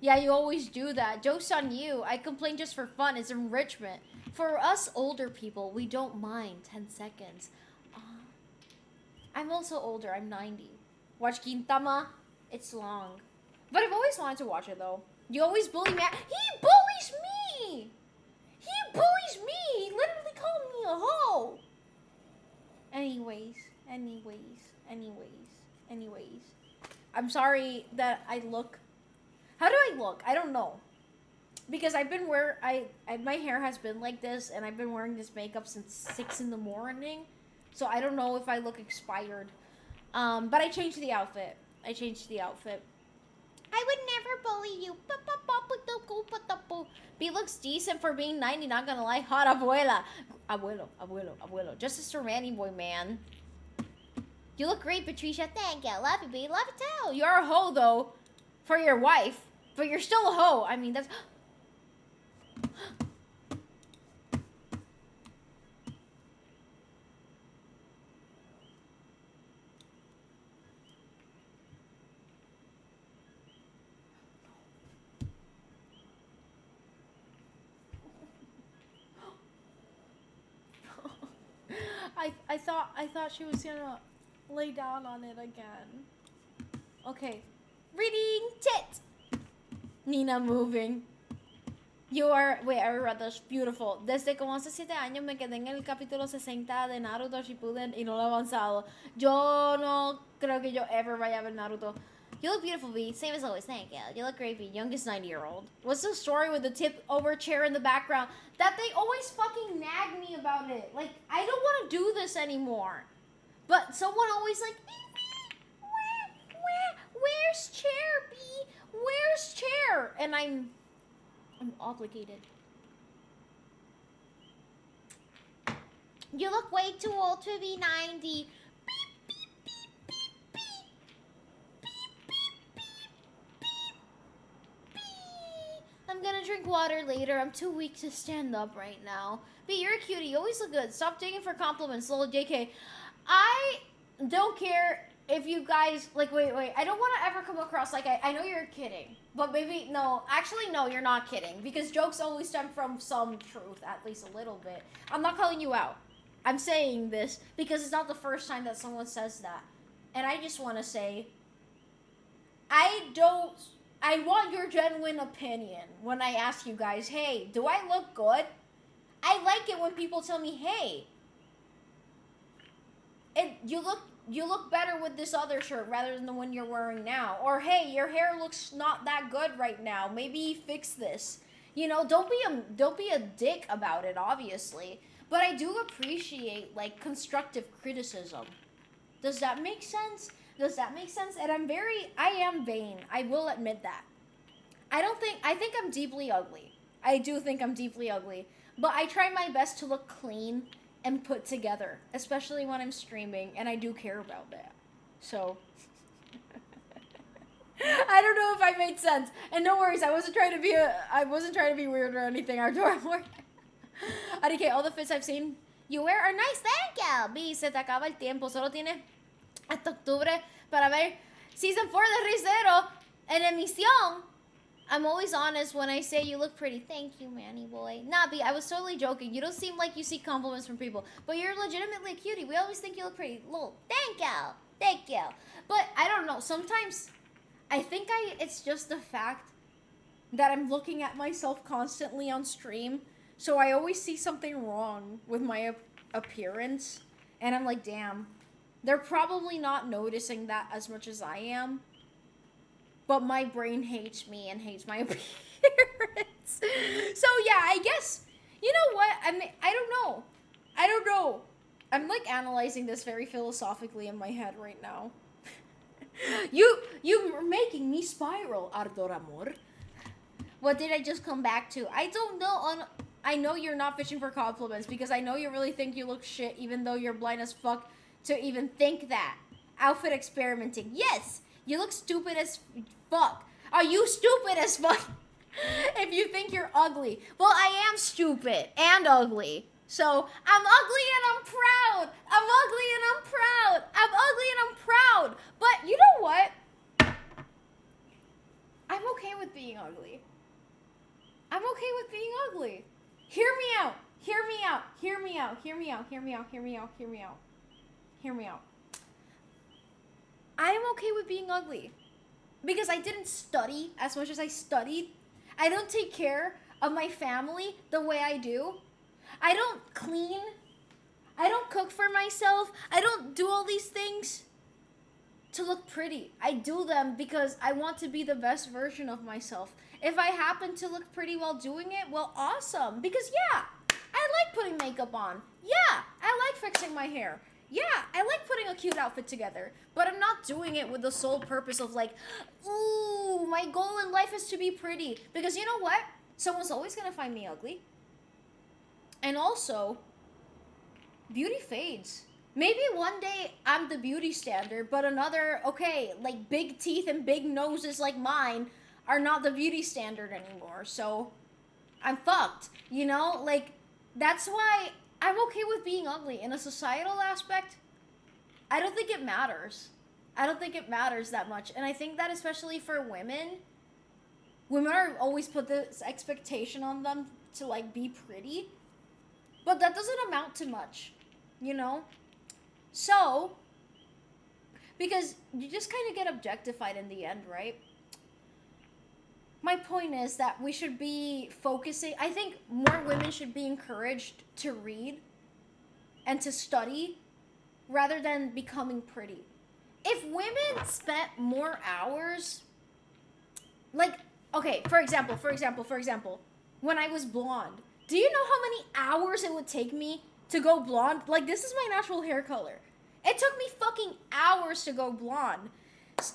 [SPEAKER 2] Yeah, you always do that. Joke's on you. I complain just for fun. It's enrichment. For us older people, we don't mind 10 seconds. I'm also older. I'm 90. Watch Gintama. It's long. But I've always wanted to watch it, though. You always bully me. He bullies me! He bullies me! He literally called me a hoe! Anyways. I'm sorry that I look... How do I look? I don't know. Because I've been my hair has been like this, and I've been wearing this makeup since 6 in the morning. So I don't know if I look expired. But I changed the outfit. I would never bully you. B looks decent for being 90, not gonna lie. Hot abuela. Abuelo. Just a Sermani boy, man. You look great, Patricia. Thank you. Love you, B. Love you too. You're a hoe, though. For your wife. But you're still a hoe. I mean, that's... I thought she was gonna lay down on it again. Okay. Reading tit. Nina moving. You are... Wait, I read this. Beautiful. Desde como hace 7 años me quedé en el capítulo 60 de Naruto Shippuden y no lo he avanzado. Yo no creo que yo ever vaya a ver Naruto. You look beautiful, B. Same as always. Thank you. You look great, B. Youngest 90-year-old. What's the story with the tip-over chair in the background? That they always fucking nag me about it. Like, I don't want to do this anymore. But someone always like, where's chair, B? Where's chair? And I'm obligated. You look way too old to be 90. I'm gonna drink water later. I'm too weak to stand up right now. B, you're a cutie. You always look good. Stop digging for compliments. Little JK. I don't care if you guys... Like, wait. I don't want to ever come across like I know you're kidding. But maybe... No. Actually, no, you're not kidding. Because jokes always stem from some truth. At least a little bit. I'm not calling you out. I'm saying this because it's not the first time that someone says that. And I just want to say... I want your genuine opinion when I ask you guys, hey, do I look good? I like it when people tell me, hey, you look better with this other shirt rather than the one you're wearing now. Or, hey, your hair looks not that good right now. Maybe fix this. You know, don't be a dick about it, obviously. But I do appreciate, like, constructive criticism. Does that make sense? And I am vain. I will admit that. I think I'm deeply ugly. I do think I'm deeply ugly. But I try my best to look clean and put together. Especially when I'm streaming. And I do care about that. So. I don't know if I made sense. And no worries, I wasn't trying to be weird or anything. Arike, all the fits I've seen you wear are nice. Thank you. B, se te acaba el tiempo. Solo tiene hasta octubre para ver Season 4 de Rizero en emisión. I'm always honest when I say you look pretty. Thank you, Manny boy. Nah, B, I was totally joking. You don't seem like you see compliments from people, but you're legitimately a cutie. We always think you look pretty. Lol. Thank you. But I don't know. Sometimes I think it's just the fact that I'm looking at myself constantly on stream, so I always see something wrong with my appearance, and I'm like, damn. They're probably not noticing that as much as I am. But my brain hates me and hates my appearance. So yeah, I guess, you know what? I don't know. I'm like analyzing this very philosophically in my head right now. You're making me spiral, Ardor Amor. What did I just come back to? I don't know. I know you're not fishing for compliments because I know you really think you look shit even though you're blind as fuck to even think that. Outfit experimenting. Yes, you look stupid as fuck. Are you stupid as fuck? If you think you're ugly. Well, I am stupid and ugly. So I'm ugly and I'm proud. I'm ugly and I'm proud. I'm ugly and I'm proud. But you know what? I'm okay with being ugly. I'm okay with being ugly. Hear me out. Hear me out. Hear me out. Hear me out. Hear me out. Hear me out. Hear me out. Hear me out. I am okay with being ugly. Because I didn't study as much as I studied. I don't take care of my family the way I do. I don't clean. I don't cook for myself. I don't do all these things to look pretty. I do them because I want to be the best version of myself. If I happen to look pretty while doing it, well, awesome. Because yeah, I like putting makeup on. Yeah, I like fixing my hair. Yeah, I like putting a cute outfit together. But I'm not doing it with the sole purpose of like, ooh, my goal in life is to be pretty. Because you know what? Someone's always gonna find me ugly. And also, beauty fades. Maybe one day I'm the beauty standard, but another, okay, like big teeth and big noses like mine are not the beauty standard anymore. So I'm fucked, you know? Like, that's why I'm okay with being ugly. In a societal aspect, I don't think it matters. I don't think it matters that much. And I think that especially for women are always put this expectation on them to like be pretty. But that doesn't amount to much, you know? So, because you just kind of get objectified in the end, right? My point is that we should be focusing, I think more women should be encouraged to read and to study rather than becoming pretty. If women spent more hours, like, okay, for example, when I was blonde, do you know how many hours it would take me to go blonde? Like, this is my natural hair color. It took me fucking hours to go blonde.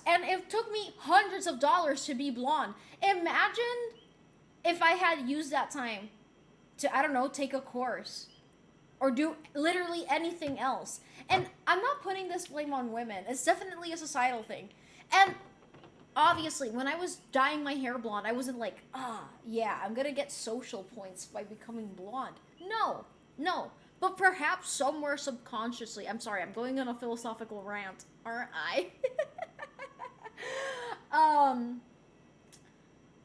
[SPEAKER 2] And it took me hundreds of dollars to be blonde. Imagine if I had used that time to, I don't know, take a course. Or do literally anything else. And I'm not putting this blame on women. It's definitely a societal thing. And obviously, when I was dyeing my hair blonde, I wasn't like, yeah, I'm gonna get social points by becoming blonde. No. But perhaps somewhere subconsciously, I'm sorry, I'm going on a philosophical rant, aren't I?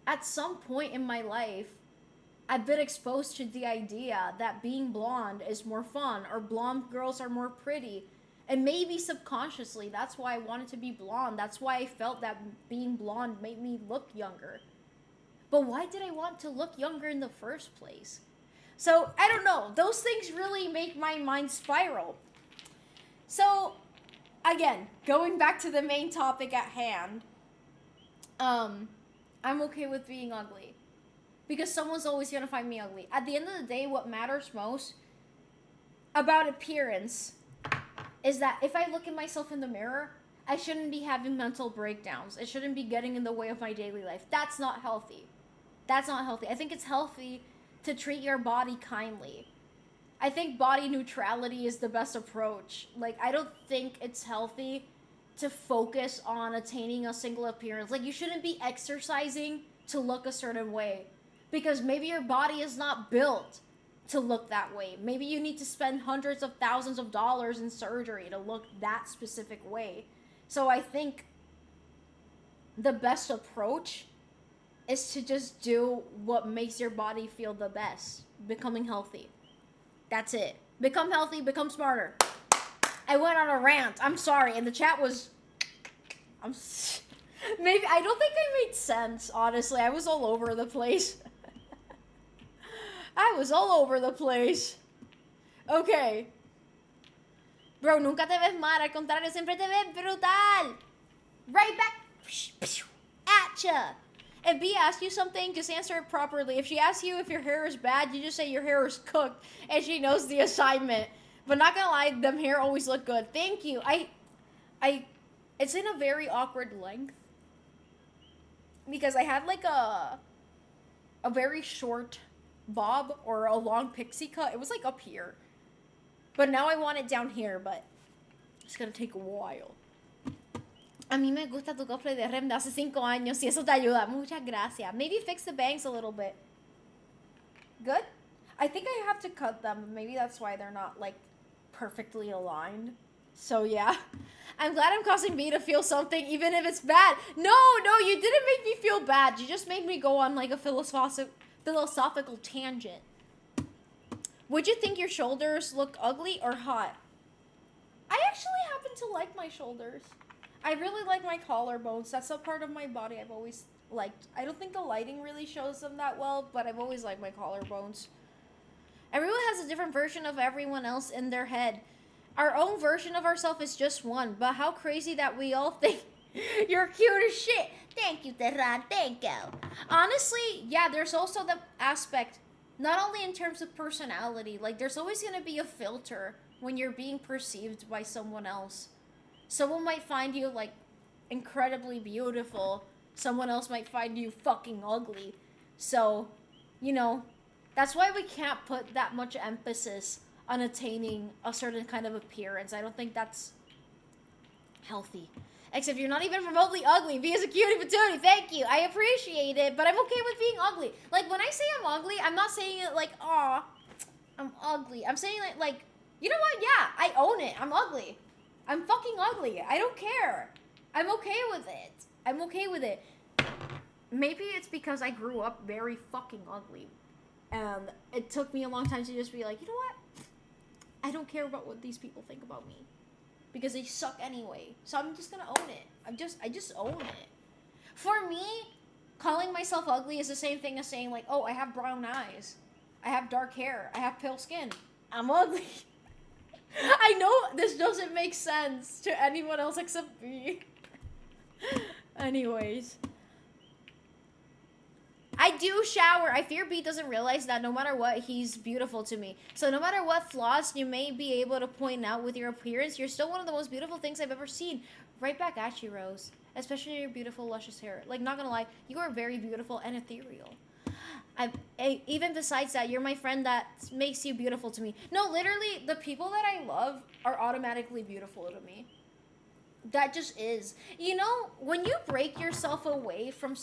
[SPEAKER 2] At some point in my life, I've been exposed to the idea that being blonde is more fun, or blonde girls are more pretty. And maybe subconsciously, that's why I wanted to be blonde. That's why I felt that being blonde made me look younger. But why did I want to look younger in the first place? So, I don't know. Those things really make my mind spiral. So, again, going back to the main topic at hand, I'm okay with being ugly. Because someone's always gonna find me ugly. At the end of the day, what matters most about appearance is that if I look at myself in the mirror, I shouldn't be having mental breakdowns. It shouldn't be getting in the way of my daily life. That's not healthy. That's not healthy. I think it's healthy to treat your body kindly. I think body neutrality is the best approach. Like, I don't think it's healthy to focus on attaining a single appearance. Like, you shouldn't be exercising to look a certain way. Because maybe your body is not built to look that way. Maybe you need to spend hundreds of thousands of dollars in surgery to look that specific way. So I think the best approach is to just do what makes your body feel the best. Becoming healthy. That's it. Become healthy, become smarter. I went on a rant. I'm sorry. And the chat was... Maybe... I don't think I made sense, honestly. I was all over the place. I was all over the place. Okay. Bro, nunca te ves mal. Al contrario, siempre te ves brutal. Right back at ya. If B asks you something, just answer it properly. If she asks you if your hair is bad, you just say your hair is cooked, and she knows the assignment. But not gonna lie, them hair always look good. Thank you. It's in a very awkward length. Because I had like a very short bob or a long pixie cut. It was like up here. But now I want it down here, but it's gonna take a while. A mí me gusta tu cosplay de Rem de hace 5 años, si eso te ayuda. Muchas gracias. Maybe fix the bangs a little bit. Good? I think I have to cut them. Maybe that's why they're not, like, perfectly aligned. So, yeah. I'm glad I'm causing me to feel something, even if it's bad. No, you didn't make me feel bad. You just made me go on, like, a philosophical tangent. Would you think your shoulders look ugly or hot? I actually happen to like my shoulders. I really like my collarbones. That's a part of my body I've always liked. I don't think the lighting really shows them that well, but I've always liked my collarbones. Everyone has a different version of everyone else in their head. Our own version of ourselves is just one, but how crazy that we all think you're cute as shit. Thank you, Terran. Thank you. Honestly, yeah, there's also the aspect, not only in terms of personality, like there's always going to be a filter when you're being perceived by someone else. Someone might find you, like, incredibly beautiful. Someone else might find you fucking ugly. So, you know, that's why we can't put that much emphasis on attaining a certain kind of appearance. I don't think that's healthy. Except you're not even remotely ugly. Be as a cutie patootie. Thank you. I appreciate it, but I'm okay with being ugly. Like, when I say I'm ugly, I'm not saying it like, aw, I'm ugly. I'm saying it like, you know what? Yeah, I own it. I'm ugly. I'm fucking ugly. I don't care. I'm okay with it. I'm okay with it. Maybe it's because I grew up very fucking ugly. And it took me a long time to just be like, you know what? I don't care about what these people think about me. Because they suck anyway. So I'm just gonna own it. I just own it. For me, calling myself ugly is the same thing as saying, like, oh, I have brown eyes. I have dark hair. I have pale skin. I'm ugly. I know this doesn't make sense to anyone else except me. Anyways. I do shower. I fear B doesn't realize that no matter what, he's beautiful to me. So no matter what flaws you may be able to point out with your appearance, you're still one of the most beautiful things I've ever seen. Right back at you, Rose. Especially your beautiful, luscious hair. Like, not gonna lie, you are very beautiful and ethereal. Even besides that, you're my friend that makes you beautiful to me. No, literally, the people that I love are automatically beautiful to me. That just is. You know, when you break yourself away from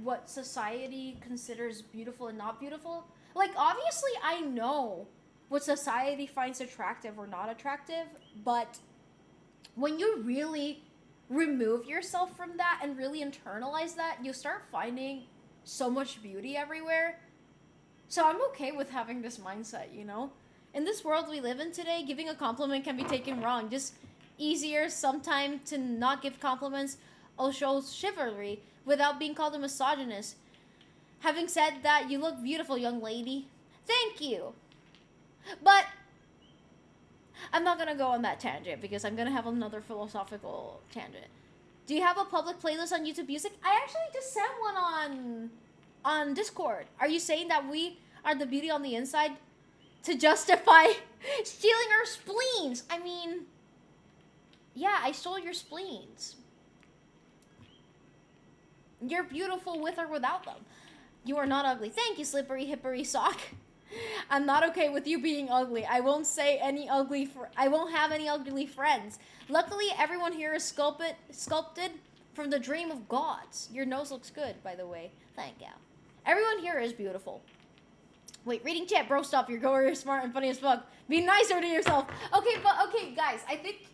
[SPEAKER 2] what society considers beautiful and not beautiful, like, obviously I know what society finds attractive or not attractive, but when you really remove yourself from that and really internalize that, you start finding so much beauty everywhere. So I'm okay with having this mindset, you know? In this world we live in today, giving a compliment can be taken wrong. Just easier sometimes to not give compliments or show chivalry without being called a misogynist. Having said that, you look beautiful, young lady. Thank you. But I'm not gonna go on that tangent because I'm gonna have another philosophical tangent. Do you have a public playlist on YouTube Music? I actually just sent one on Discord. Are you saying that we are the beauty on the inside to justify stealing our spleens? I mean, yeah, I stole your spleens. You're beautiful with or without them. You are not ugly. Thank you, Slippery Hippery Sock. I'm not okay with you being ugly. I won't say any ugly. I won't have any ugly friends. Luckily, everyone here is sculpted from the dream of gods. Your nose looks good, by the way. Thank you. Everyone here is beautiful. Wait, reading chat, bro, stop. You're smart and funny as fuck. Be nicer to yourself. Okay, guys, I think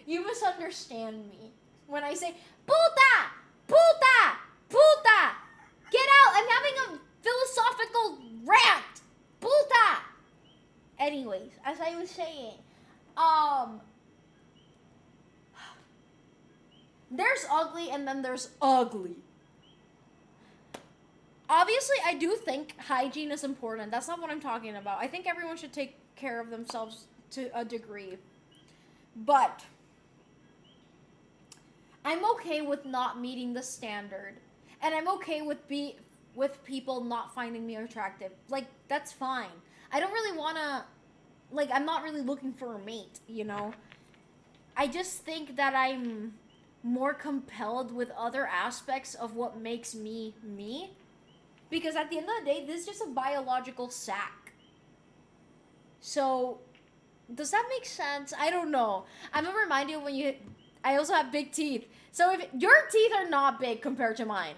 [SPEAKER 2] you misunderstand me when I say, puta, puta, puta. Get out. I'm having a philosophical rant. Puta. Anyways, as I was saying, there's ugly and then there's ugly. Obviously, I do think hygiene is important. That's not what I'm talking about. I think everyone should take care of themselves to a degree. But I'm okay with not meeting the standard. And I'm okay with people not finding me attractive. Like, that's fine. I don't really want to, like, I'm not really looking for a mate, you know? I just think that I'm more compelled with other aspects of what makes me me. Because at the end of the day, this is just a biological sac. So, does that make sense? I don't know. I'm gonna remind you I also have big teeth. So if your teeth are not big compared to mine,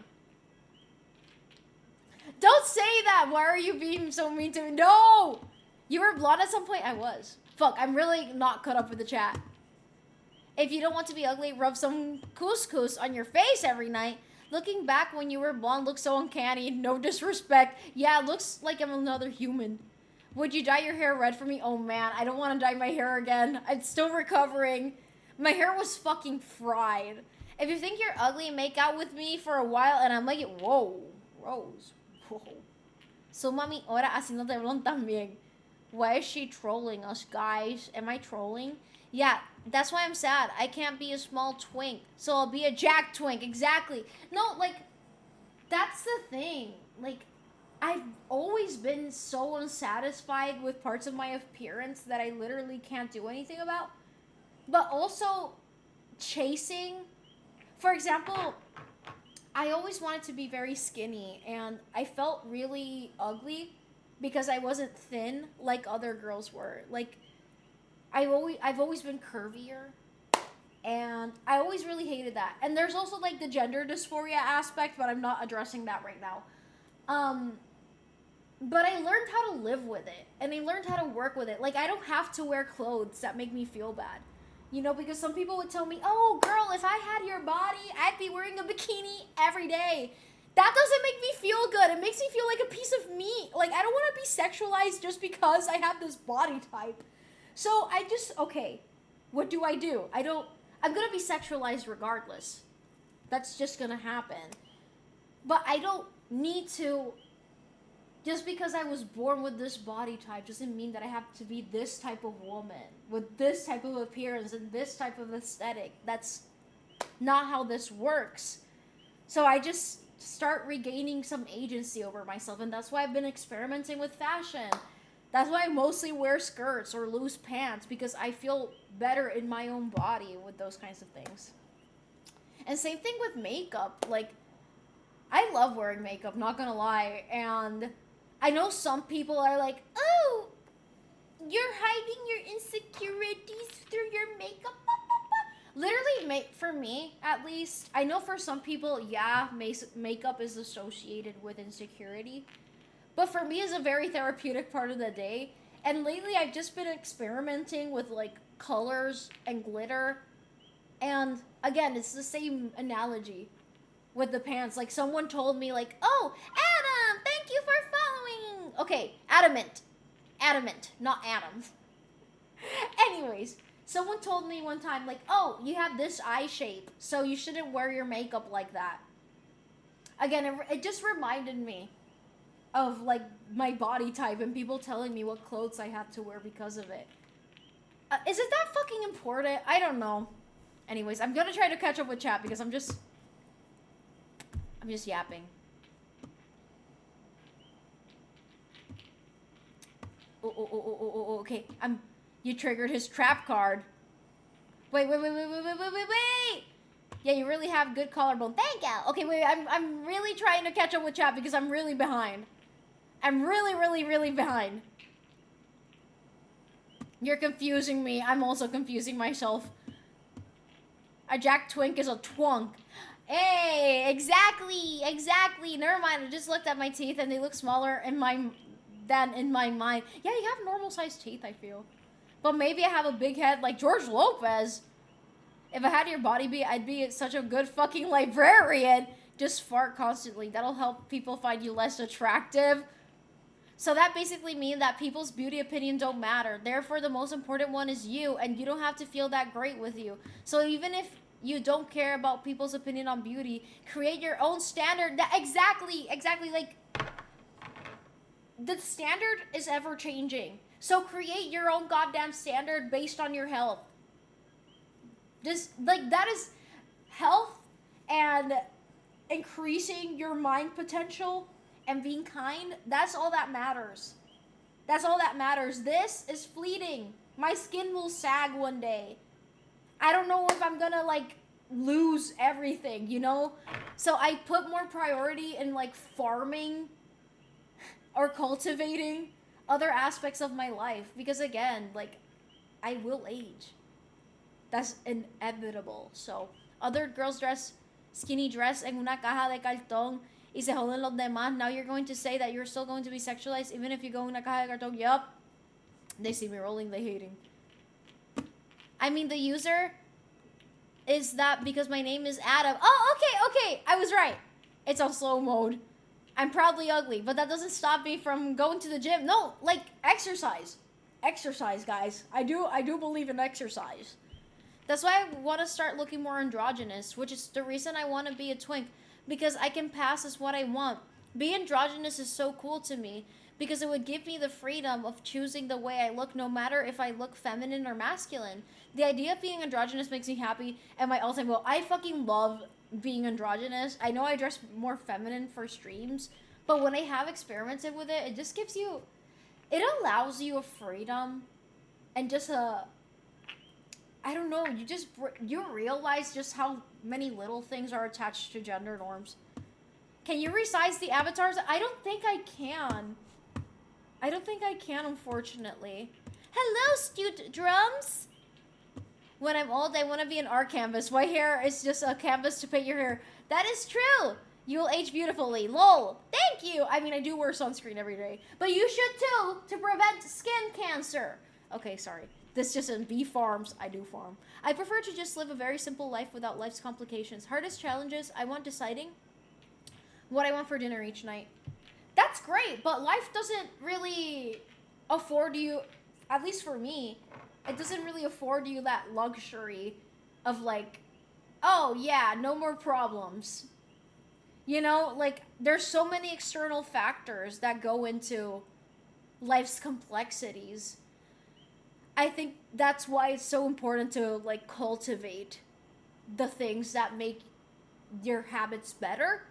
[SPEAKER 2] Don't say that. Why are you being so mean to me? No! You were blonde at some point? I was. Fuck, I'm really not caught up with the chat. If you don't want to be ugly, rub some couscous on your face every night. Looking back when you were blonde looks so uncanny. No disrespect. Yeah, it looks like I'm another human. Would you dye your hair red for me? Oh man, I don't want to dye my hair again. I'm still recovering. My hair was fucking fried. If you think you're ugly, make out with me for a while and I'm like, whoa, Rose, whoa. So mami, ahora haciendo tablón también. Why is she trolling us, guys? Am I trolling? Yeah, that's why I'm sad. I can't be a small twink, so I'll be a jack twink. Exactly. No, like, that's the thing. Like, I've always been so unsatisfied with parts of my appearance that I literally can't do anything about. But also, chasing. For example, I always wanted to be very skinny, and I felt really ugly because I wasn't thin like other girls were. Like, I've always been curvier, and I always really hated that. And there's also like the gender dysphoria aspect, but I'm not addressing that right now. But I learned how to live with it, and I learned how to work with it. Like, I don't have to wear clothes that make me feel bad. You know, because some people would tell me, oh, girl, if I had your body, I'd be wearing a bikini every day. That doesn't make me feel good. It makes me feel like a piece of meat. Like, I don't want to be sexualized just because I have this body type. So I just, okay, what do? I'm going to be sexualized regardless. That's just going to happen. But I don't need to, just because I was born with this body type doesn't mean that I have to be this type of woman with this type of appearance and this type of aesthetic. That's not how this works. So I just start regaining some agency over myself, and that's why I've been experimenting with fashion. That's why I mostly wear skirts or loose pants, because I feel better in my own body with those kinds of things. And same thing with makeup. Like, I love wearing makeup, not gonna lie, and I know some people are like, oh, you're hiding your insecurities through your makeup. Literally, for me, at least, I know for some people, yeah, makeup is associated with insecurity. But for me, it's a very therapeutic part of the day. And lately, I've just been experimenting with, like, colors and glitter. And, again, it's the same analogy with the pants. Like, someone told me, like, oh, Adam, thank you for following. Okay, Adamant, not Adam. Anyways, someone told me one time, like, oh, you have this eye shape, so you shouldn't wear your makeup like that. Again, it just reminded me of, like, my body type and people telling me what clothes I have to wear because of it. Is it that fucking important? I don't know. Anyways, I'm gonna try to catch up with chat because I'm just yapping. Oh, okay. You triggered his trap card. Wait. Yeah, you really have good collarbone. Thank you. Okay, wait, I'm really trying to catch up with chat because I'm really behind. I'm really behind. You're confusing me. I'm also confusing myself. A jack twink is a twunk. Hey, exactly. Never mind, I just looked at my teeth and they look smaller than in my mind. Yeah, you have normal sized teeth, I feel. But maybe I have a big head like George Lopez. If I had your body, I'd be such a good fucking librarian. Just fart constantly. That'll help people find you less attractive. So that basically means that people's beauty opinion don't matter. Therefore, the most important one is you, and you don't have to feel that great with you. So even if you don't care about people's opinion on beauty, create your own standard. Exactly. Like, the standard is ever changing. So create your own goddamn standard based on your health. That is health and increasing your mind potential and being kind. That's all that matters. This is fleeting. My skin will sag one day. I don't know if I'm gonna, like, lose everything, you know? So I put more priority in, like, farming or cultivating other aspects of my life. Because, again, like, I will age. That's inevitable. So, other girls dress skinny dress en una caja de cartón y se joden los demás. Now you're going to say that you're still going to be sexualized even if you go in a caja de cartón. Yup. They see me rolling, they hating. I mean, the user is that because my name is Adam. Oh, okay. I was right. It's on slow mode. I'm proudly ugly, but that doesn't stop me from going to the gym. No, like, exercise. Exercise, guys. I do believe in exercise. That's why I want to start looking more androgynous, which is the reason I want to be a twink, because I can pass as what I want. Being androgynous is so cool to me because it would give me the freedom of choosing the way I look, no matter if I look feminine or masculine. The idea of being androgynous makes me happy, and my all-time goal. I fucking love being androgynous. I know I dress more feminine for streams, but when I have experimented with it, it just gives you, it allows you a freedom and just I don't know, you realize just how many little things are attached to gender norms. Can you resize the avatars? I don't think I can. Unfortunately. Hello, Stute Drums! When I'm old, I want to be an art canvas. My hair is just a canvas to paint your hair. That is true! You will age beautifully. LOL! Thank you! I mean, I do wear sunscreen every day. But you should too, to prevent skin cancer. Okay, sorry. This just in bee farms. I do farm. I prefer to just live a very simple life without life's complications. Hardest challenges, I want deciding what I want for dinner each night. That's great, but life doesn't really afford you, at least for me, it doesn't really afford you that luxury of like, oh yeah, no more problems. You know, like, there's so many external factors that go into life's complexities. I think that's why it's so important to, like, cultivate the things that make your habits better.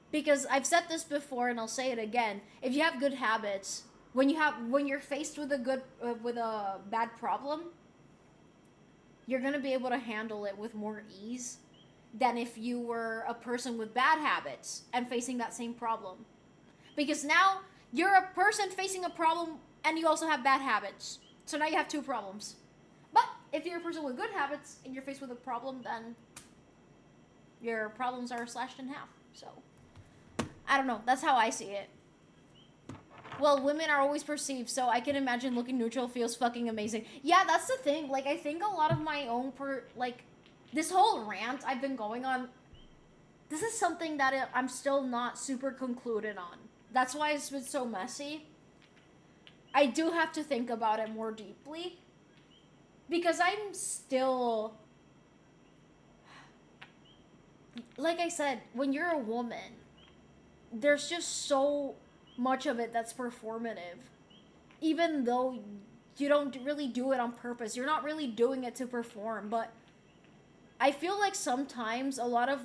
[SPEAKER 2] Because I've said this before and I'll say it again. If you have good habits, when you're faced with a bad problem, you're going to be able to handle it with more ease than if you were a person with bad habits and facing that same problem. Because now you're a person facing a problem and you also have bad habits. So now you have two problems. But if you're a person with good habits and you're faced with a problem, then your problems are slashed in half. So, I don't know. That's how I see it. Well, women are always perceived, so I can imagine looking neutral feels fucking amazing. Yeah, that's the thing. Like, I think a lot of my own, this whole rant I've been going on, this is something that I'm still not super concluded on. That's why it's been so messy. I do have to think about it more deeply. Because I'm still... Like I said, when you're a woman, there's just so much of it that's performative. Even though you don't really do it on purpose. You're not really doing it to perform. But I feel like sometimes a lot of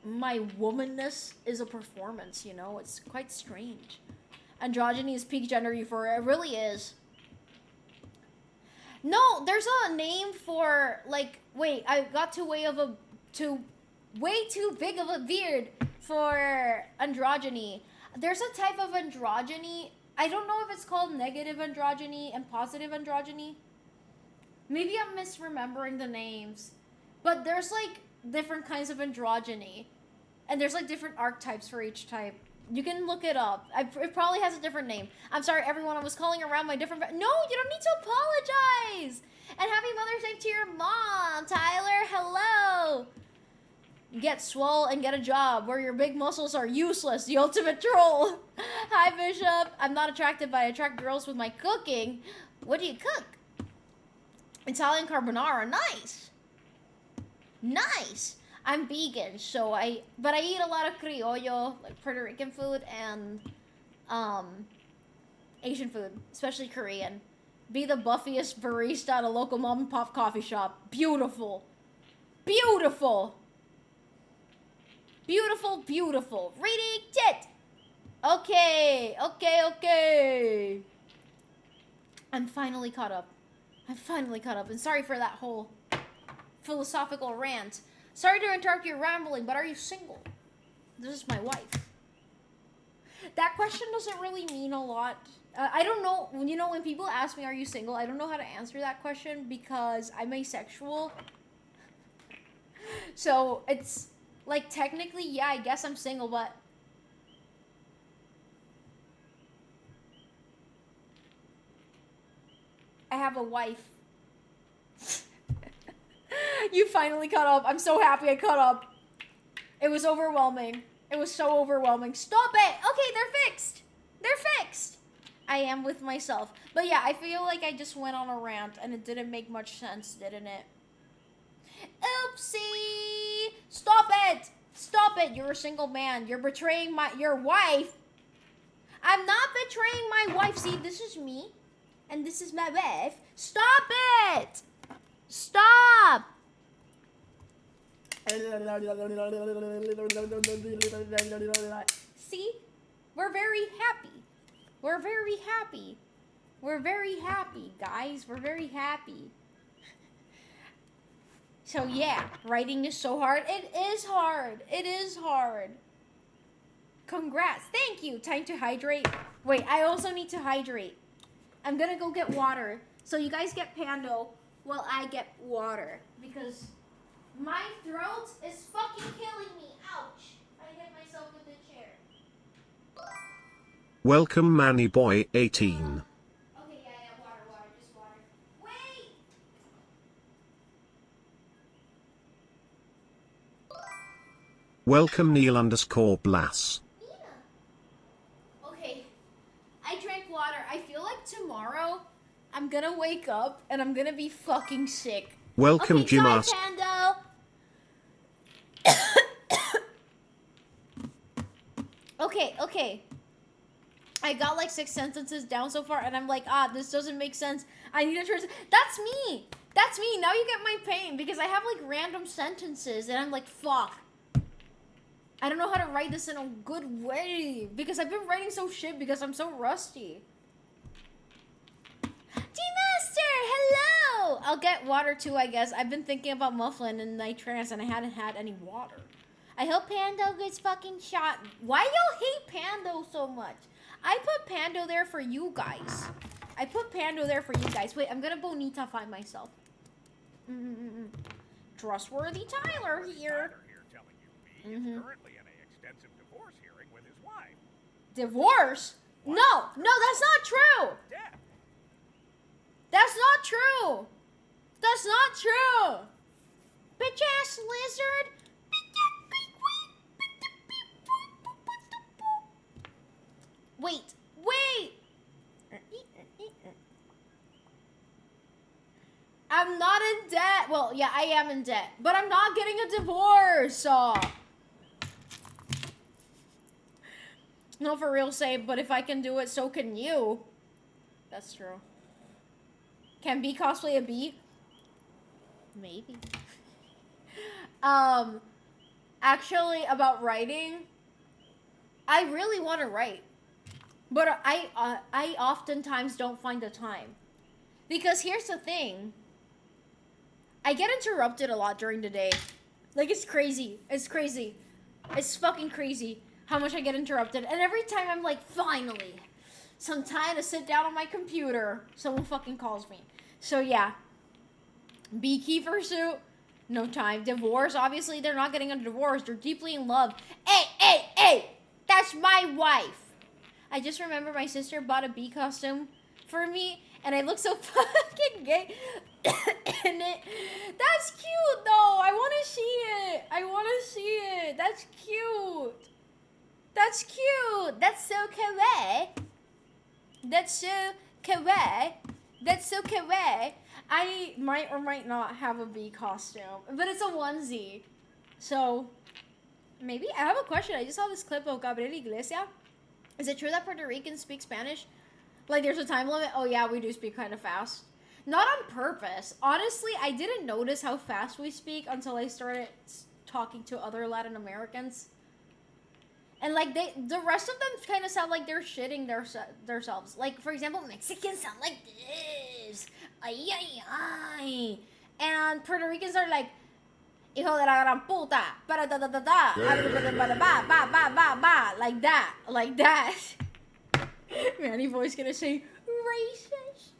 [SPEAKER 2] my womanness is a performance, you know? It's quite strange. Androgyny is peak gender euphoria. It really is. No, there's a name for, like, wait, I got way too big of a beard for androgyny. There's a type of androgyny. I don't know if it's called negative androgyny and positive androgyny. Maybe I'm misremembering the names. But there's, like, different kinds of androgyny. And there's, like, different archetypes for each type. You can look it up. It probably has a different name. I'm sorry, everyone. I was calling around my different... No, you don't need to apologize. And happy Mother's Day to your mom, Tyler. Hello. Get swole and get a job where your big muscles are useless. The ultimate troll. Hi, Bishop. I'm not attracted, but I attract girls with my cooking. What do you cook? Italian carbonara. Nice. Nice. I'm vegan, but I eat a lot of criollo, like Puerto Rican food, and Asian food, especially Korean. Be the buffiest barista at a local mom and pop coffee shop. Beautiful. Beautiful. Beautiful, beautiful. Reading tit. Okay. I'm finally caught up. And sorry for that whole philosophical rant. Sorry to interrupt your rambling, but are you single? This is my wife. That question doesn't really mean a lot. I don't know. You know, when people ask me, are you single? I don't know how to answer that question because I'm asexual. So it's like, technically, yeah, I guess I'm single, but I have a wife. You finally caught up. I'm so happy I caught up. It was overwhelming. It was so overwhelming. Stop it! Okay, they're fixed. They're fixed. I am with myself. But yeah, I feel like I just went on a rant and it didn't make much sense, didn't it? Oopsie! Stop it! Stop it! You're a single man. You're betraying your wife. I'm not betraying my wife. See, this is me. And this is my wife. Stop it! Stop! See? We're very happy. We're very happy. We're very happy, guys. We're very happy. So yeah, writing is so hard. It is hard. It is hard. Congrats. Thank you. Time to hydrate. Wait, I also need to hydrate. I'm gonna go get water. So you guys get Pando while I get water. Because my throat is fucking killing me. Ouch. I hit myself with the chair.
[SPEAKER 1] Welcome Manny Boy 18.
[SPEAKER 2] Okay, yeah, water, just water. Wait!
[SPEAKER 1] Welcome Neil_Blass.
[SPEAKER 2] Nina. Okay, I drank water. I feel like tomorrow I'm gonna wake up and I'm gonna be fucking sick.
[SPEAKER 1] Welcome
[SPEAKER 2] okay,
[SPEAKER 1] Jimas.
[SPEAKER 2] Pando. Okay. I got like 6 sentences down so far, and I'm like, this doesn't make sense. I need to translate. That's me. That's me. Now you get my pain because I have like random sentences, and I'm like, fuck. I don't know how to write this in a good way because I've been writing so shit because I'm so rusty. D-Master, hello! I'll get water too, I guess. I've been thinking about mufflin and night trance, and I hadn't had any water. I hope Pando gets fucking shot. Why y'all hate Pando so much? I put Pando there for you guys. Wait, I'm gonna Bonita find myself. Trustworthy Tyler here.
[SPEAKER 3] Telling you he is currently in an extensive divorce hearing with his wife.
[SPEAKER 2] Divorce?
[SPEAKER 3] What?
[SPEAKER 2] No, that's not true.
[SPEAKER 3] Death.
[SPEAKER 2] That's not true. That's not true. Bitch ass lizard. Wait. I'm not in debt. Well, yeah, I am in debt, but I'm not getting a divorce. No, for real, say, but if I can do it, so can you. That's true. Can B cosplay a bee? Maybe. Actually, about writing, I really want to write, but I oftentimes don't find the time. Because here's the thing. I get interrupted a lot during the day. Like, it's crazy. It's crazy. It's fucking crazy how much I get interrupted. And every time I'm like, finally, some time to sit down on my computer, someone fucking calls me. So, yeah. Beekeeper suit, no time. Divorce, obviously, they're not getting a divorce. They're deeply in love. Hey! That's my wife. I just remember my sister bought a bee costume for me, and I look so fucking gay in it. That's cute, though. I want to see it. That's cute. That's so kawaii. That's so kawaii. I might or might not have a bee costume, but it's a onesie. So, maybe. I have a question. I just saw this clip of Gabriel Iglesias. Is it true that Puerto Ricans speak Spanish? Like, there's a time limit? Oh, yeah, we do speak kind of fast. Not on purpose. Honestly, I didn't notice how fast we speak until I started talking to other Latin Americans. And, like, the rest of them kind of sound like they're shitting themselves. Like, for example, Mexicans sound like this. Ay, ay, ay. And Puerto Ricans are like, hijo de la gran puta. Ba da da da da. Ba. Like that. Manny Boy's gonna say, racist.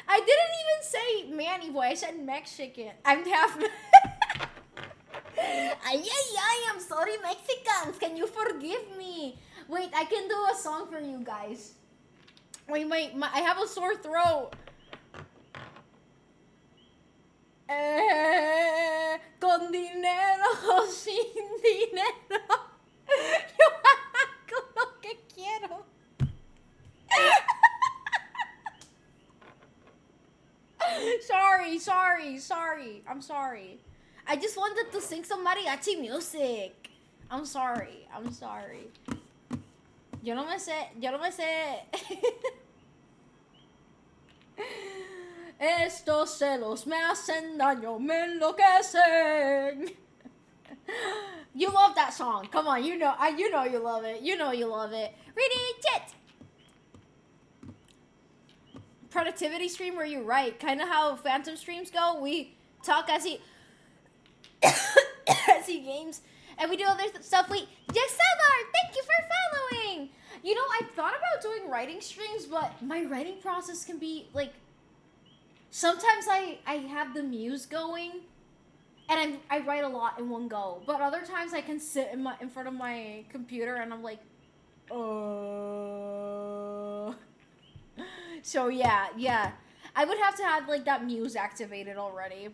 [SPEAKER 2] I didn't even say Manny Boy. I said Mexican. I'm half... I'm sorry, Mexicans. Can you forgive me? Wait, I can do a song for you guys. Wait, I have a sore throat. Con dinero o sin dinero. Yo hago lo que quiero. Sorry. I'm sorry. I just wanted to sing some mariachi music. I'm sorry. Yo no me sé. Estos celos me hacen daño, me enloquecen. You love that song. Come on, you know you love it. You love it. Ready, chet. Productivity stream where you write. Kind of how Phantom streams go. We talk as he as he games, and we do other stuff. Jesselar, thank you for following. You know, I thought about doing writing streams, but my writing process can be like. Sometimes I have the muse going, and I write a lot in one go. But other times I can sit in front of my computer and I'm like, So yeah. I would have to have like that muse activated already.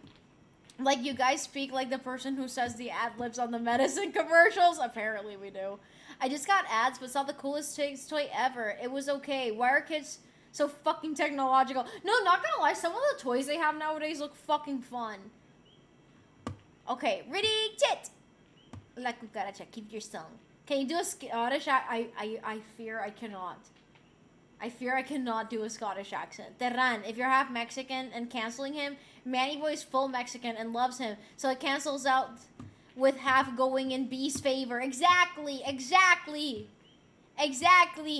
[SPEAKER 2] Like you guys speak like the person who says the ad-libs on the medicine commercials. Apparently we do. I just got ads, but saw the coolest toy ever. It was okay. Why are kids so fucking technological? No, not gonna lie. Some of the toys they have nowadays look fucking fun. Okay, ready, chet. La cucaracha, keep your song. Can you do a Scottish? I fear I cannot. I fear I cannot do a Scottish accent. Terran, if you're half Mexican and canceling him, Manny Boy's full Mexican and loves him, so it cancels out with half going in B's favor. Exactly.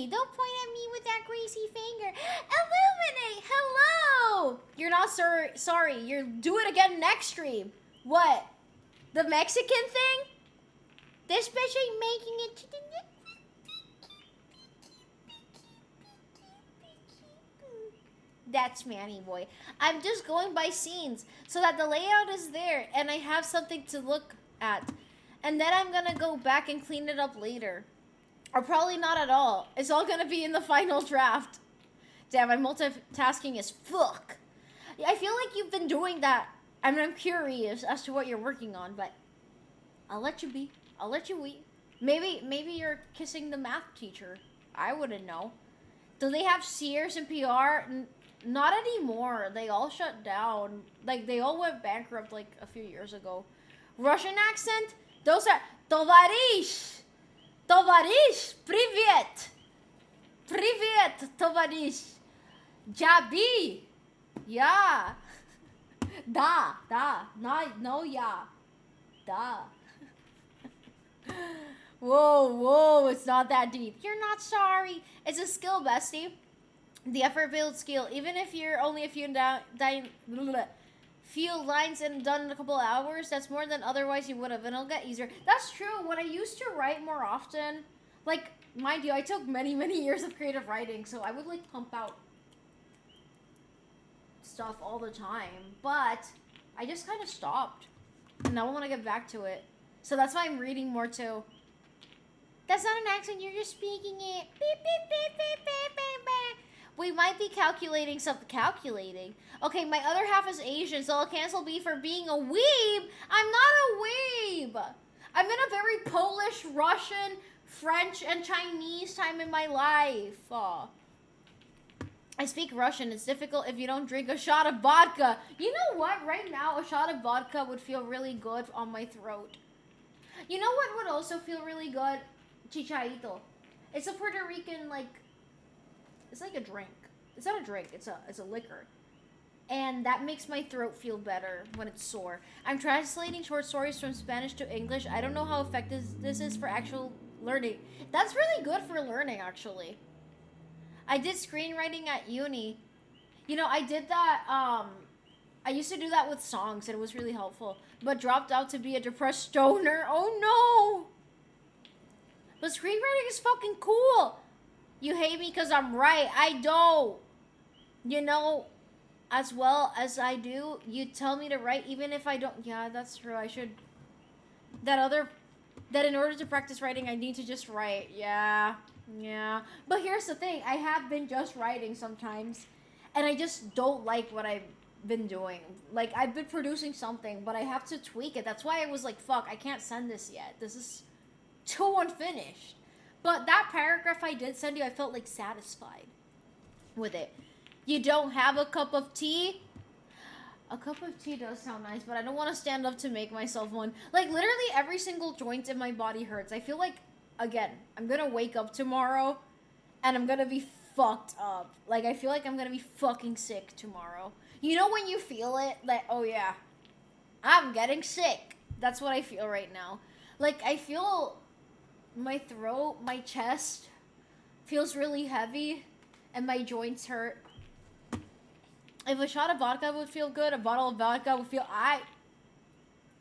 [SPEAKER 2] Don't point at me with that greasy finger. Illuminate, hello. You're not sorry. You do it again next stream. What? The Mexican thing? This bitch ain't making it to the That's Manny Boy. I'm just going by scenes so that the layout is there and I have something to look at. And then I'm gonna go back and clean it up later. Or probably not at all. It's all gonna be in the final draft. Damn, my multitasking is fuck. I feel like you've been doing that. I mean, I'm curious as to what you're working on, but I'll let you be. I'll let you be. Maybe you're kissing the math teacher. I wouldn't know. Do they have Sears and PR? Not anymore. They all shut down. Like, they all went bankrupt, like, a few years ago. Russian accent? Those are... Tovarish! Privyet! Tovarish! Jabi! Yeah! Da! No, yeah. Da. Whoa, it's not that deep. You're not sorry. It's a skill, bestie. The effort builds skill. Even if you're only a few few lines and done in a couple hours, that's more than otherwise you would have, and it'll get easier. That's true. When I used to write more often, like, mind you, I took many years of creative writing, so I would, like, pump out stuff all the time, but I just kind of stopped, and now I want to get back to it. So that's why I'm reading more, too. That's not an accent, you're just speaking it. Beep, beep, beep, beep, beep, beep, beep. We might be calculating something. Calculating? Okay, my other half is Asian, so I'll cancel B for being a weeb. I'm not a weeb. I'm in a very Polish, Russian, French, and Chinese time in my life. I speak Russian. It's difficult if you don't drink a shot of vodka. You know what? Right now, a shot of vodka would feel really good on my throat. You know what would also feel really good? Chicharito. It's a Puerto Rican, like... It's like a drink. It's not a drink. It's a liquor. And that makes my throat feel better when it's sore. I'm translating short stories from Spanish to English. I don't know how effective this is for actual learning. That's really good for learning, actually. I did screenwriting at uni. You know, I did that, I used to do that with songs, and it was really helpful. But dropped out to be a depressed stoner. Oh, no! But screenwriting is fucking cool! You hate me because I'm right. I don't. You know, as well as I do, you tell me to write even if I don't. Yeah, that's true. I should. That in order to practice writing, I need to just write. Yeah. Yeah, but here's the thing. I have been just writing sometimes, and I just don't like what I've been doing. Like, I've been producing something, but I have to tweak it. That's why I was like, fuck, I can't send this yet. This is too unfinished. But that paragraph I did send you, I felt like satisfied with it. You don't have a cup of tea? A cup of tea does sound nice, but I don't want to stand up to make myself one. Like, literally every single joint in my body hurts. I feel like, again, I'm gonna wake up tomorrow and I'm gonna be fucked up. Like, I feel like I'm gonna be fucking sick tomorrow. You know when you feel it? Like, oh yeah, I'm getting sick. That's what I feel right now. Like, I feel my throat, my chest feels really heavy, and my joints hurt. If a shot of vodka would feel good, a bottle of vodka would feel...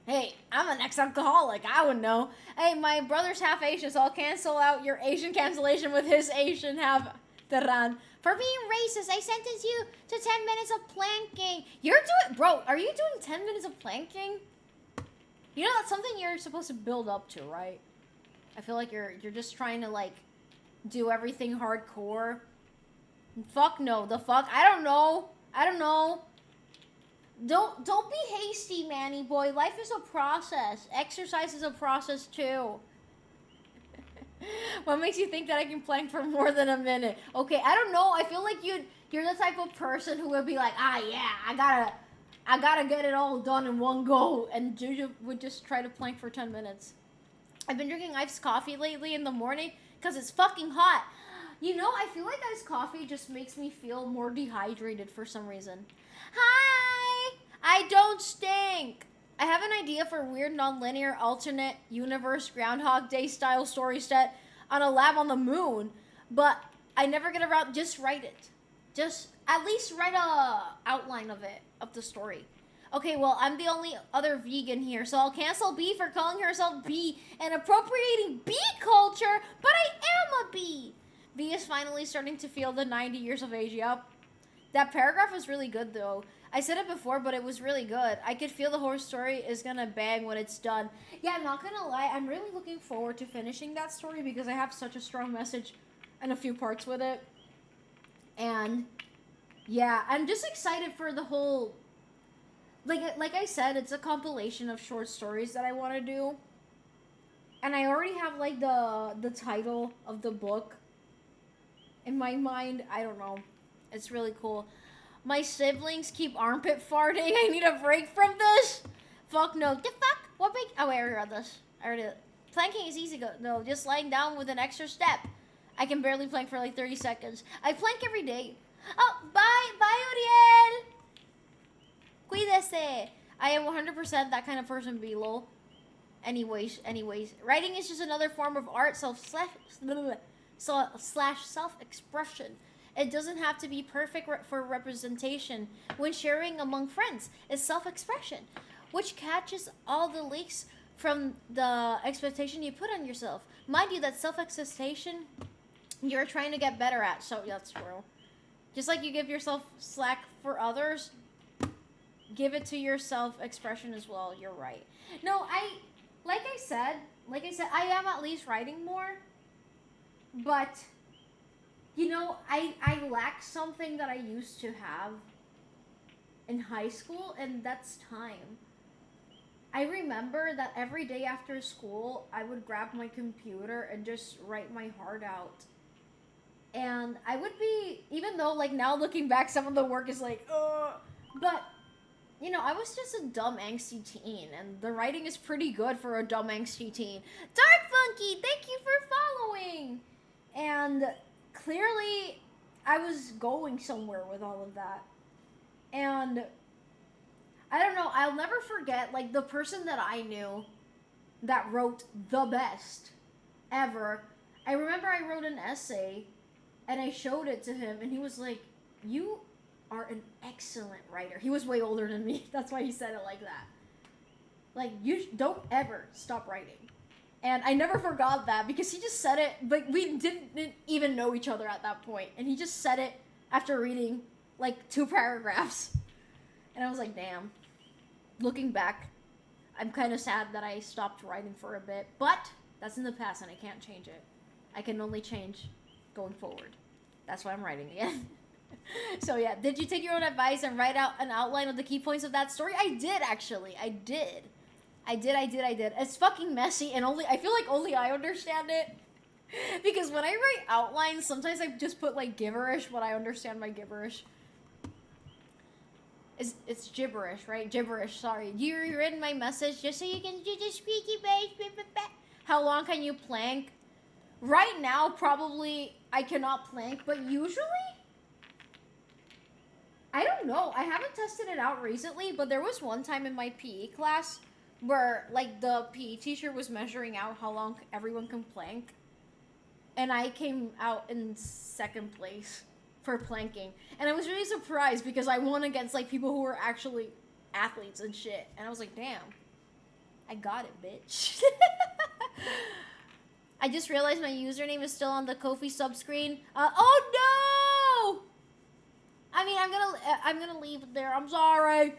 [SPEAKER 2] Hey, I'm an ex-alcoholic. I would know. Hey, my brother's half Asian, so I'll cancel out your Asian cancellation with his Asian half. Taran. For being racist, I sentence you to 10 minutes of planking. You're doing... Bro, are you doing 10 minutes of planking? You know, that's something you're supposed to build up to, right? I feel like you're just trying to, like, do everything hardcore. Fuck no. The fuck? I don't know. Don't be hasty, Manny boy. Life is a process. Exercise is a process too. What makes you think that I can plank for more than a minute? Okay, I don't know. I feel like you're the type of person who would be like, yeah, I gotta get it all done in one go, and Juju would just try to plank for 10 minutes. I've been drinking iced coffee lately in the morning because it's fucking hot. You know, I feel like iced coffee just makes me feel more dehydrated for some reason. Hi! I don't stink! I have an idea for a weird non-linear alternate universe Groundhog Day style story set on a lab on the moon, but I never get around. Just write it. Just at least write a outline of it, of the story. Okay, well, I'm the only other vegan here, so I'll cancel B for calling herself B and appropriating bee culture, but I am a bee. B is finally starting to feel the 90 years of age. Yup. That paragraph was really good, though. I said it before, but it was really good. I could feel the horror story is gonna bang when it's done. Yeah, I'm not gonna lie. I'm really looking forward to finishing that story because I have such a strong message and a few parts with it. And yeah, I'm just excited for the whole... Like I said, it's a compilation of short stories that I want to do. And I already have, like, the title of the book in my mind. I don't know. It's really cool. My siblings keep armpit farting. I need a break from this. Fuck no. The fuck? What break? Oh, wait, I already read this. I already... Planking is easy, though. Just lying down with an extra step. I can barely plank for like 30 seconds. I plank every day. Oh, bye. Bye, Uriel. Cuídese. I am 100% that kind of person, Bilo. Anyways. Writing is just another form of art, slash self-expression. It doesn't have to be perfect for representation. When sharing among friends, it's self-expression, which catches all the leaks from the expectation you put on yourself. Mind you, that self-expectation you're trying to get better at. So that's true. Just like you give yourself slack for others, give it to your self-expression as well. You're right. No, like I said, I am at least writing more. But, you know, I lack something that I used to have in high school, and that's time. I remember that every day after school, I would grab my computer and just write my heart out. And I would be, even though, like, now looking back, some of the work is like, but, you know, I was just a dumb, angsty teen, and the writing is pretty good for a dumb, angsty teen. Dark Funky, thank you for following! And clearly, I was going somewhere with all of that. And I don't know, I'll never forget, like, the person that I knew that wrote the best ever. I remember I wrote an essay, and I showed it to him, and he was like, you are an excellent writer. He was way older than me. That's why he said it like that. Like, you don't ever stop writing. And I never forgot that, because he just said it, but we didn't even know each other at that point. And he just said it after reading, like, 2 paragraphs. And I was like, damn. Looking back, I'm kind of sad that I stopped writing for a bit. But that's in the past, and I can't change it. I can only change going forward. That's why I'm writing again. So yeah, did you take your own advice and write out an outline of the key points of that story? I did, actually. I did. It's fucking messy, and I feel like only I understand it. Because when I write outlines, sometimes I just put like gibberish when I understand my gibberish. It's gibberish, right? Gibberish, sorry. You rewritten my message just so you can do the squeaky bass. How long can you plank? Right now, probably I cannot plank, but usually, I don't know. I haven't tested it out recently, but there was one time in my PE class where like the PE teacher was measuring out how long everyone can plank. And I came out in second place for planking. And I was really surprised because I won against like people who were actually athletes and shit. And I was like, damn, I got it, bitch. I just realized my username is still on the Ko-fi sub screen. Oh no! I mean, I'm gonna leave it there. I'm sorry.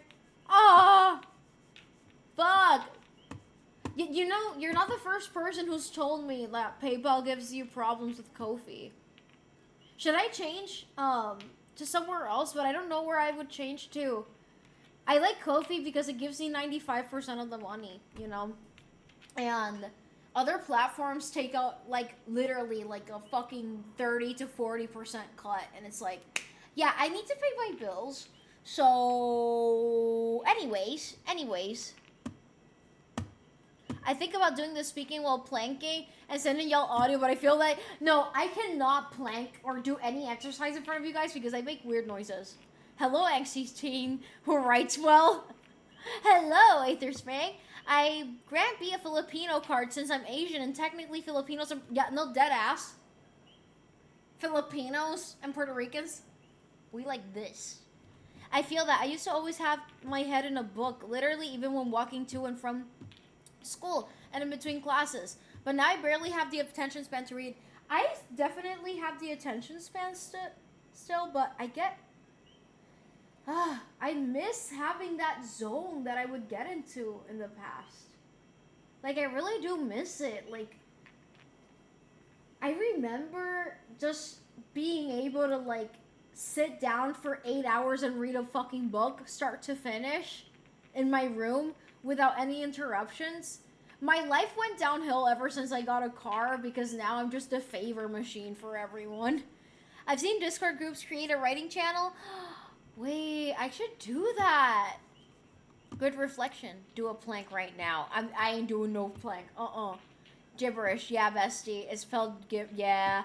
[SPEAKER 2] Fuck. You know, you're not the first person who's told me that PayPal gives you problems with Ko-fi. Should I change to somewhere else? But I don't know where I would change to. I like Ko-fi because it gives me 95% of the money, you know? And other platforms take out, like, literally, like, a fucking 30 to 40% cut. And it's like, yeah, I need to pay my bills. So, anyways. I think about doing the speaking while planking and sending y'all audio, but I feel like, no, I cannot plank or do any exercise in front of you guys because I make weird noises. Hello, angsty teen who writes well. Hello, Aether Spring. I grant be a Filipino card since I'm Asian and technically Filipinos are, yeah, no, dead ass. Filipinos and Puerto Ricans, we like this. I feel that I used to always have my head in a book, literally even when walking to and from school and in between classes, but now I barely have the attention span to read. I definitely have the attention span still, but I miss having that zone that I would get into in the past. Like, I really do miss it. Like, I remember just being able to, like, sit down for 8 hours and read a fucking book, start to finish, in my room without any interruptions. My life went downhill ever since I got a car because now I'm just a favor machine for everyone. I've seen Discord groups create a writing channel. Wait, I should do that. Good reflection. Do a plank right now. I ain't doing no plank. Gibberish. Yeah, bestie. It's spelled yeah.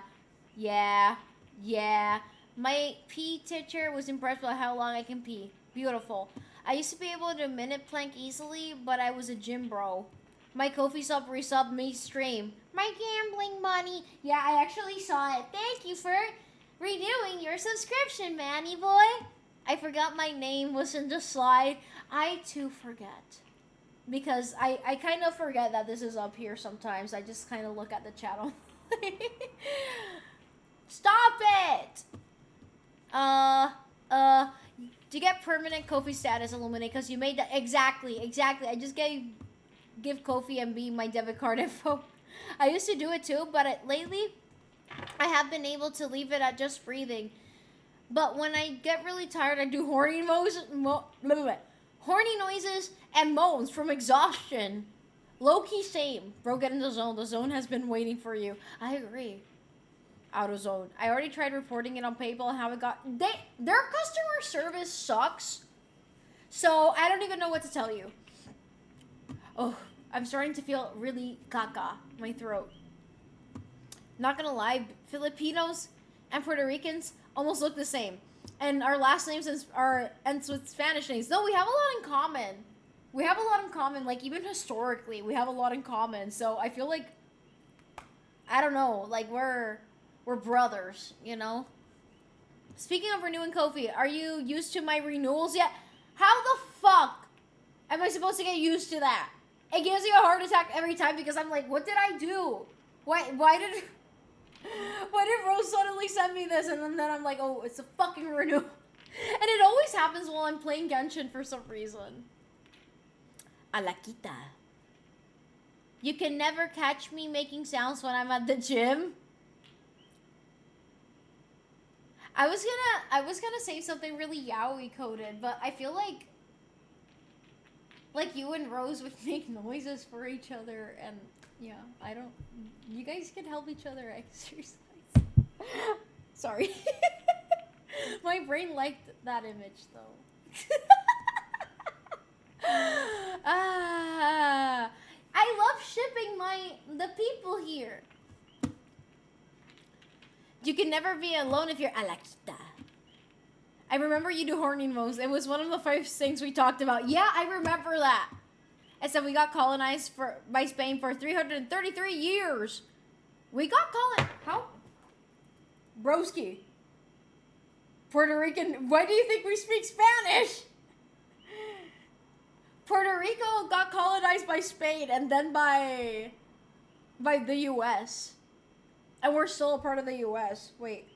[SPEAKER 2] My pee teacher was impressed by how long I can pee. Beautiful. I used to be able to minute plank easily, but I was a gym bro. My Ko-fi sub resub me stream. My gambling money. Yeah, I actually saw it. Thank you for renewing your subscription, Manny boy. I forgot my name was in the slide. I too forget. Because I kind of forget that this is up here sometimes. I just kind of look at the channel. Stop it! Do you get permanent Ko-fi status, Illuminate? Because you made that. Exactly. I just give Ko-fi MB my debit card info. I used to do it too, but lately, I have been able to leave it at just breathing. But when I get really tired, I do horny noises and moans from exhaustion. Low-key same. Bro, get in the zone. The zone has been waiting for you. I agree. Out of zone. I already tried reporting it on PayPal and how it got... Their customer service sucks. So, I don't even know what to tell you. Oh, I'm starting to feel really caca. My throat. Not gonna lie, Filipinos and Puerto Ricans almost look the same. And our last names ends with Spanish names. No, we have a lot in common. Like, even historically, we have a lot in common. So, I feel like... I don't know. Like, we're brothers, you know? Speaking of renewing Ko-fi, are you used to my renewals yet? How the fuck am I supposed to get used to that? It gives me a heart attack every time because I'm like, what did I do? Why did Rose suddenly send me this? And then I'm like, oh, it's a fucking renewal. And it always happens while I'm playing Genshin for some reason. Alaquita. You can never catch me making sounds when I'm at the gym. I was gonna say something really yaoi coded, but I feel like you and Rose would make noises for each other, and yeah, I don't. You guys can help each other exercise. Sorry, my brain liked that image though. I love shipping the people here. You can never be alone if you're Alexa. I remember you do horny moves. It was one of the first things we talked about. Yeah, I remember that. I said we got colonized by Spain for 333 years. We got how? Broski. Puerto Rican. Why do you think we speak Spanish? Puerto Rico got colonized by Spain and then by the U.S. And we're still a part of the U.S. Wait.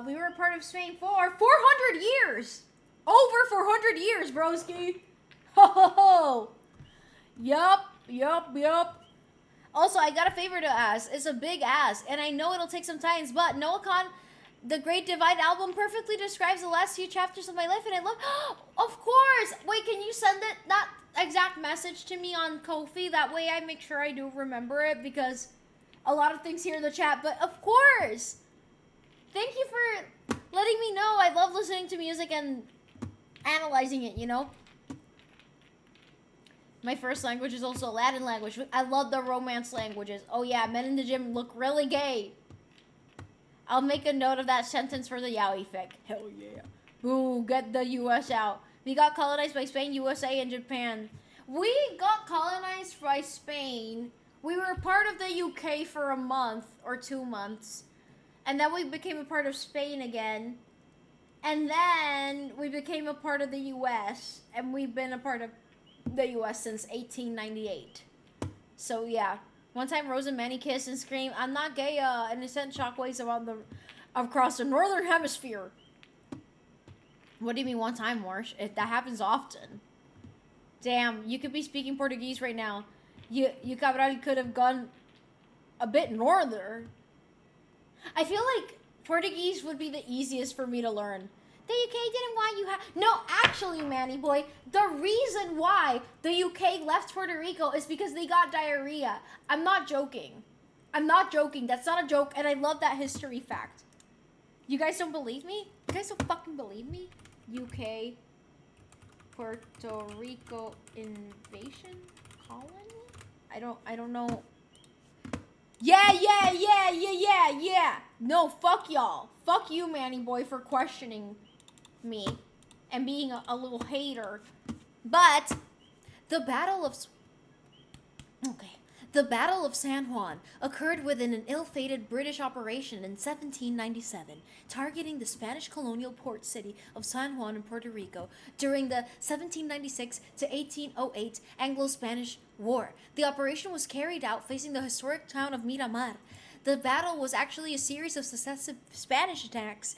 [SPEAKER 2] We were a part of Spain for 400 years! Over 400 years, broski! Ho ho ho! Yup. Also, I got a favor to ask. It's a big ask, and I know it'll take some time, but Noah, the Great Divide album perfectly describes the last few chapters of my life, and I love... Of course! Wait, can you send that exact message to me on Ko-fi? That way I make sure I do remember it, because a lot of things here in the chat, but of course! Thank you for letting me know. I love listening to music and analyzing it, you know? My first language is also Latin language. I love the romance languages. Oh yeah, men in the gym look really gay. I'll make a note of that sentence for the yaoi fic. Hell yeah. Ooh, get the US out. We got colonized by Spain, USA, and Japan. We got colonized by Spain. We were part of the UK for a month or 2 months. And then we became a part of Spain again. And then we became a part of the US. And we've been a part of the US since 1898. So yeah. One time Rose and Manny kissed and screamed, "I'm not gay," and it sent shockwaves across the northern hemisphere. What do you mean one time, Marsh? That happens often. Damn, you could be speaking Portuguese right now. You cabral could have gone a bit northern. I feel like Portuguese would be the easiest for me to learn. The UK didn't want you No, actually, Manny boy, the reason why the UK left Puerto Rico is because they got diarrhea. I'm not joking. That's not a joke, and I love that history fact. You guys don't believe me? You guys don't fucking believe me? UK, Puerto Rico invasion colony? I don't know. Yeah. No, fuck y'all. Fuck you, Manny boy, for questioning me and being a little hater. But the Battle of San Juan occurred within an ill-fated British operation in 1797, targeting the Spanish colonial port city of San Juan in Puerto Rico during the 1796 to 1808 Anglo-Spanish War. The operation was carried out facing the historic town of Miramar. The battle was actually a series of successive Spanish attacks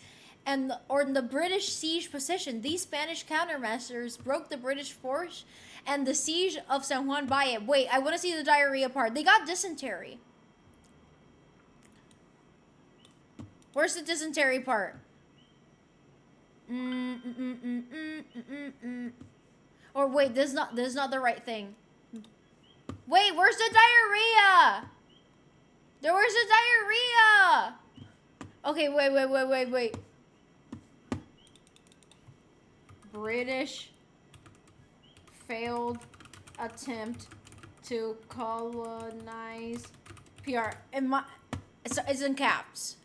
[SPEAKER 2] and the British siege position. These Spanish countermeasures broke the British force and the siege of San Juan by it. Wait, I want to see the diarrhea part. They got dysentery. Where's the dysentery part? Or wait, this is not the right thing. Wait, where's the diarrhea? Where's the diarrhea? Okay, wait. British failed attempt to colonize PR. It's in caps.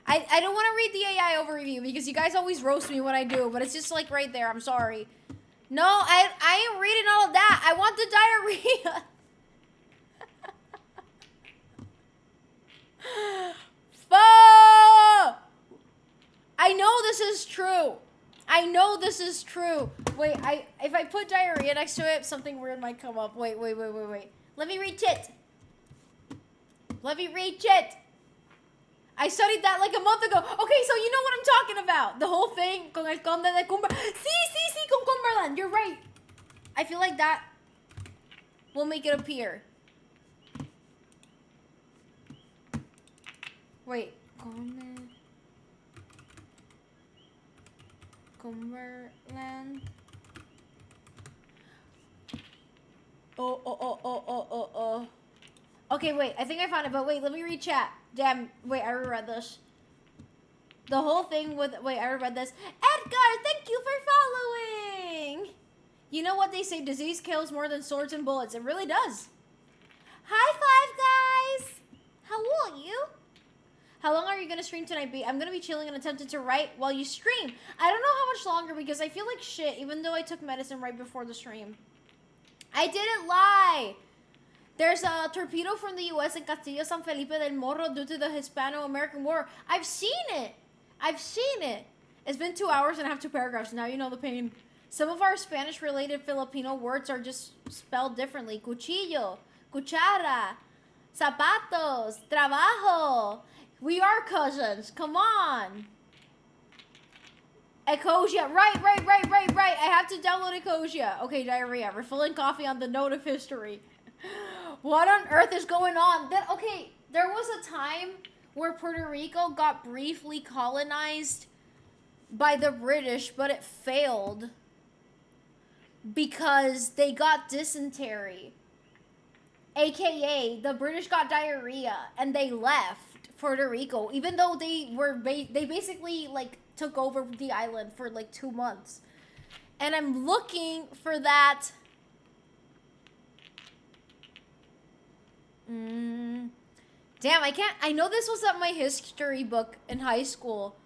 [SPEAKER 2] I don't want to read the AI overview because you guys always roast me when I do, but it's just like right there. I'm sorry. No, I ain't reading all of that. I want the diarrhea. Fuck! I know this is true. Wait, if I put diarrhea next to it, something weird might come up. Wait. Let me read it. I studied that like a month ago. Okay, so you know what I'm talking about. The whole thing con el conde de Cumberland. Sí, con Cumberland. You're right. I feel like that We'll make it appear. Wait. Cumberland. Oh. Okay, wait. I think I found it, but wait, let me read chat. Damn. Wait, I reread this. The whole thing with... Wait, I reread this. Edgar, thank you for following! You know what they say, disease kills more than swords and bullets. It really does. High five, guys! How are you? How long are you going to stream tonight, B? I'm going to be chilling and attempting to write while you stream. I don't know how much longer because I feel like shit, even though I took medicine right before the stream. I didn't lie! There's a torpedo from the U.S. in Castillo San Felipe del Morro due to the Hispano-American War. I've seen it! I've seen it! It's been 2 hours and I have 2 paragraphs. Now you know the pain. Some of our Spanish-related Filipino words are just spelled differently. Cuchillo, cuchara, zapatos, trabajo. We are cousins. Come on. Ecosia. Right. I have to download Ecosia. Okay, diarrhea. Refilling coffee on the note of history. What on earth is going on? Okay, there was a time where Puerto Rico got briefly colonized by the British, but it failed because they got dysentery. AKA, the British got diarrhea and they left Puerto Rico, even though they basically like took over the island for like 2 months. And I'm looking for that. Damn, I know this was at my history book in high school.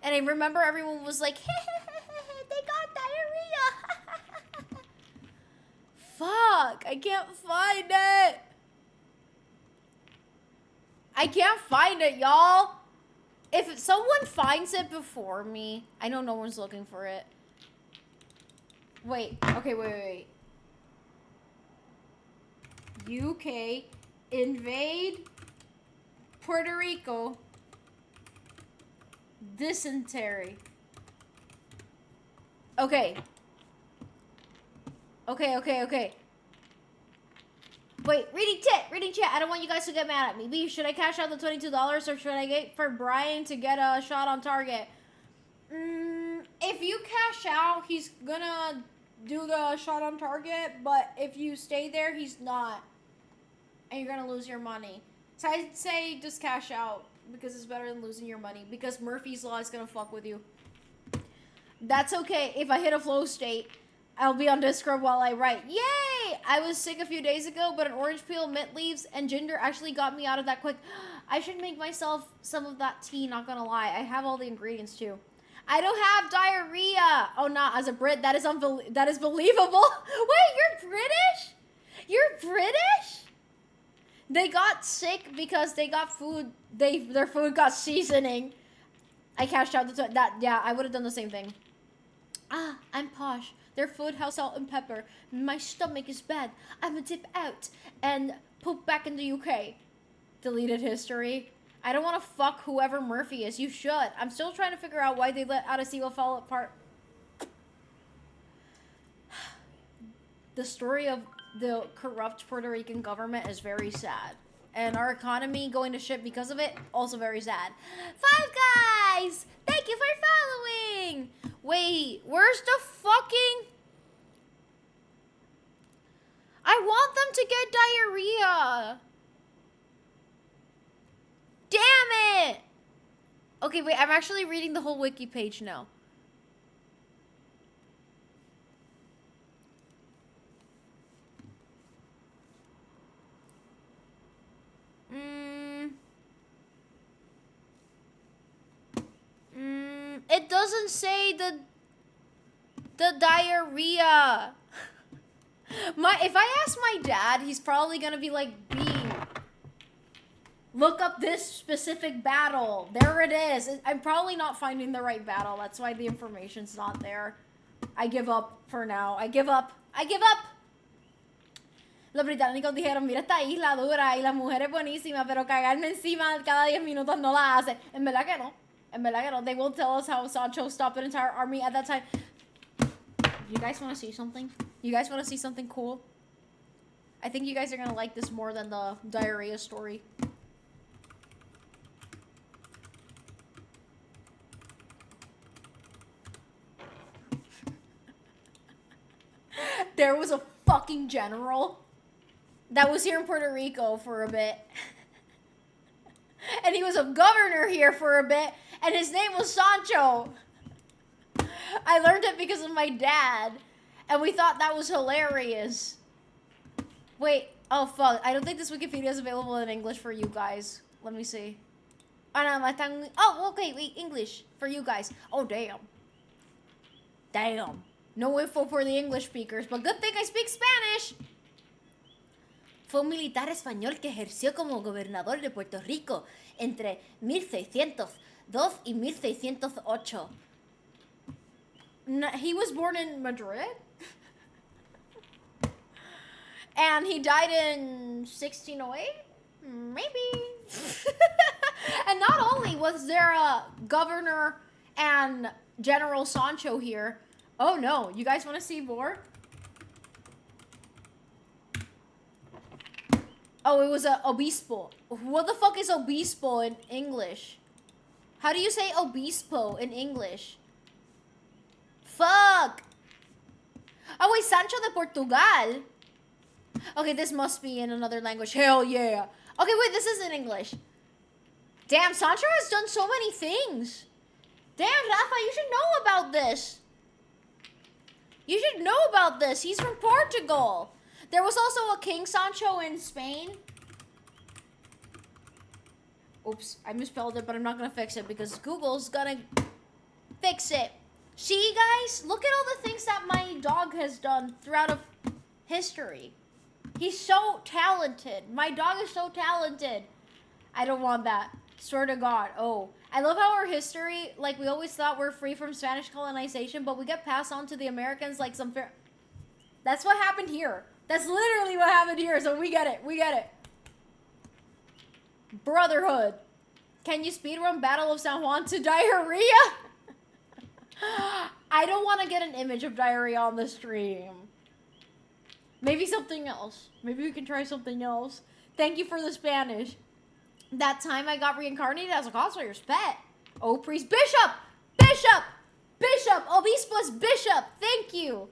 [SPEAKER 2] And I remember everyone was like, they got diarrhea. Fuck, I can't find it. I can't find it, y'all. If someone finds it before me, I know no one's looking for it. Wait, okay, wait. UK invade Puerto Rico. Dysentery. Okay. Wait, reading chat. I don't want you guys to get mad at me. B, should I cash out the $22 or should I get for Brian to get a shot on target? If you cash out, he's gonna do the shot on target, but if you stay there, he's not. And you're gonna lose your money. So I'd say just cash out because it's better than losing your money because Murphy's Law is gonna fuck with you. That's okay. If I hit a flow state, I'll be on Discord while I write. Yay! I was sick a few days ago, but an orange peel, mint leaves, and ginger actually got me out of that quick. I should make myself some of that tea, not gonna lie. I have all the ingredients too. I don't have diarrhea. Oh, not as a Brit. That is believable. Wait, you're British? You're British? They got sick because they got food. Their food got seasoning. I cashed out that. Yeah, I would have done the same thing. Ah, I'm posh. Their food has salt and pepper. My stomach is bad. I'm gonna dip out and poop back in the UK. Deleted history. I don't want to fuck whoever Murphy is. You should. I'm still trying to figure out why they let Arecibo fall apart. The story of the corrupt Puerto Rican government is very sad. And our economy going to shit because of it, also very sad. Five Guys! Thank you for following! Wait, where's the fucking... I want them to get diarrhea! Damn it! Okay, wait, I'm actually reading the whole wiki page now. It doesn't say the diarrhea. If I ask my dad, he's probably gonna be like, B, look up this specific battle. There it is. I'm probably not finding the right battle. That's why the information's not there. I give up for now. I give up. Los británicos dijeron, mira esta isla dura y la mujer es buenísima, pero cagarme encima cada 10 minutos no la hace. En verdad que no. They will tell us how Sancho stopped an entire army at that time. You guys want to see something? You guys want to see something cool? I think you guys are gonna like this more than the diarrhea story. There was a fucking general that was here in Puerto Rico for a bit. And he was a governor here for a bit, and his name was Sancho. I learned it because of my dad, and we thought that was hilarious. Wait, oh fuck, I don't think this Wikipedia is available in English for you guys. Let me see. Oh, okay, wait, English for you guys. Oh, damn. Damn. No info for the English speakers, but good thing I speak Spanish. Fue un militar español que ejerció como gobernador de Puerto Rico entre 1602 y 1608. He was born in Madrid? And he died in 1608? Maybe. And not only was there a governor and General Sancho here. Oh no, you guys want to see more? Oh, it was a obispo. What the fuck is obispo in English? How do you say obispo in English? Fuck! Oh wait, Sancho de Portugal. Okay, this must be in another language. Hell yeah. Okay, wait, this is in English. Damn, Sancho has done so many things. Damn, Rafa, you should know about this. You should know about this. He's from Portugal. There was also a King Sancho in Spain. Oops, I misspelled it, but I'm not gonna fix it because Google's gonna fix it. See, guys? Look at all the things that my dog has done throughout history. He's so talented. My dog is so talented. I don't want that. Swear to God. Oh, I love how our history, like, we always thought we're free from Spanish colonization, but we get passed on to the Americans like some fair... That's what happened here. That's literally what happened here, so we get it. We get it. Brotherhood. Can you speedrun Battle of San Juan to diarrhea? I don't want to get an image of diarrhea on the stream. Maybe something else. Maybe we can try something else. Thank you for the Spanish. That time I got reincarnated as a cosplayer's pet. Oh, priest. Bishop! Bishop! Bishop! Obispo is bishop. Thank you.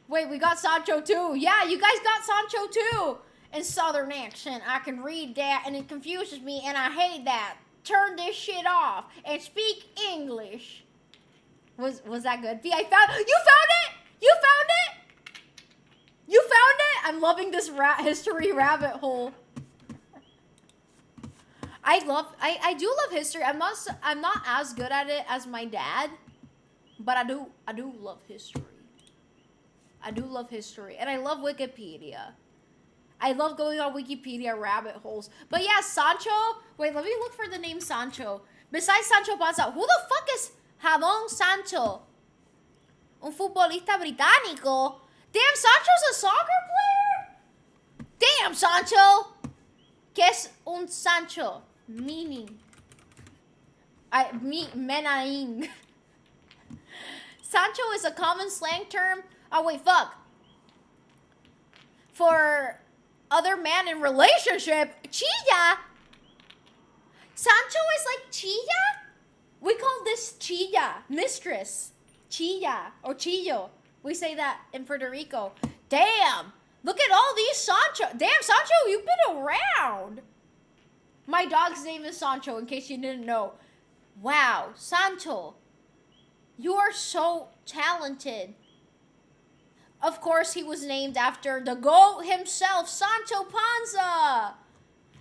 [SPEAKER 2] Wait, we got Sancho too. Yeah, you guys got Sancho too. In Southern accent, I can read that and it confuses me and I hate that. Turn this shit off and speak English. Was that good? I found... You found it! You found it! You found it? I'm loving this history rabbit hole. I do love history. I'm not as good at it as my dad, but I do love history. I do love history, and I love Wikipedia. I love going on Wikipedia rabbit holes. But yeah, Sancho. Wait, let me look for the name Sancho. Besides Sancho Panza, who the fuck is Jadon Sancho? Un futbolista británico. Damn, Sancho's a soccer player? Damn, Sancho. ¿Qué es un Sancho? Meaning. Menaing. Sancho is a common slang term. Oh, wait, fuck. For other man in relationship. Chilla. Sancho is like chilla? We call this chilla. Mistress. Chilla. Or chillo. We say that in Puerto Rico. Damn. Look at all these Sancho. Damn, Sancho, you've been around. My dog's name is Sancho, in case you didn't know. Wow, Sancho. You are so talented. Of course, he was named after the GOAT himself, Sancho Panza.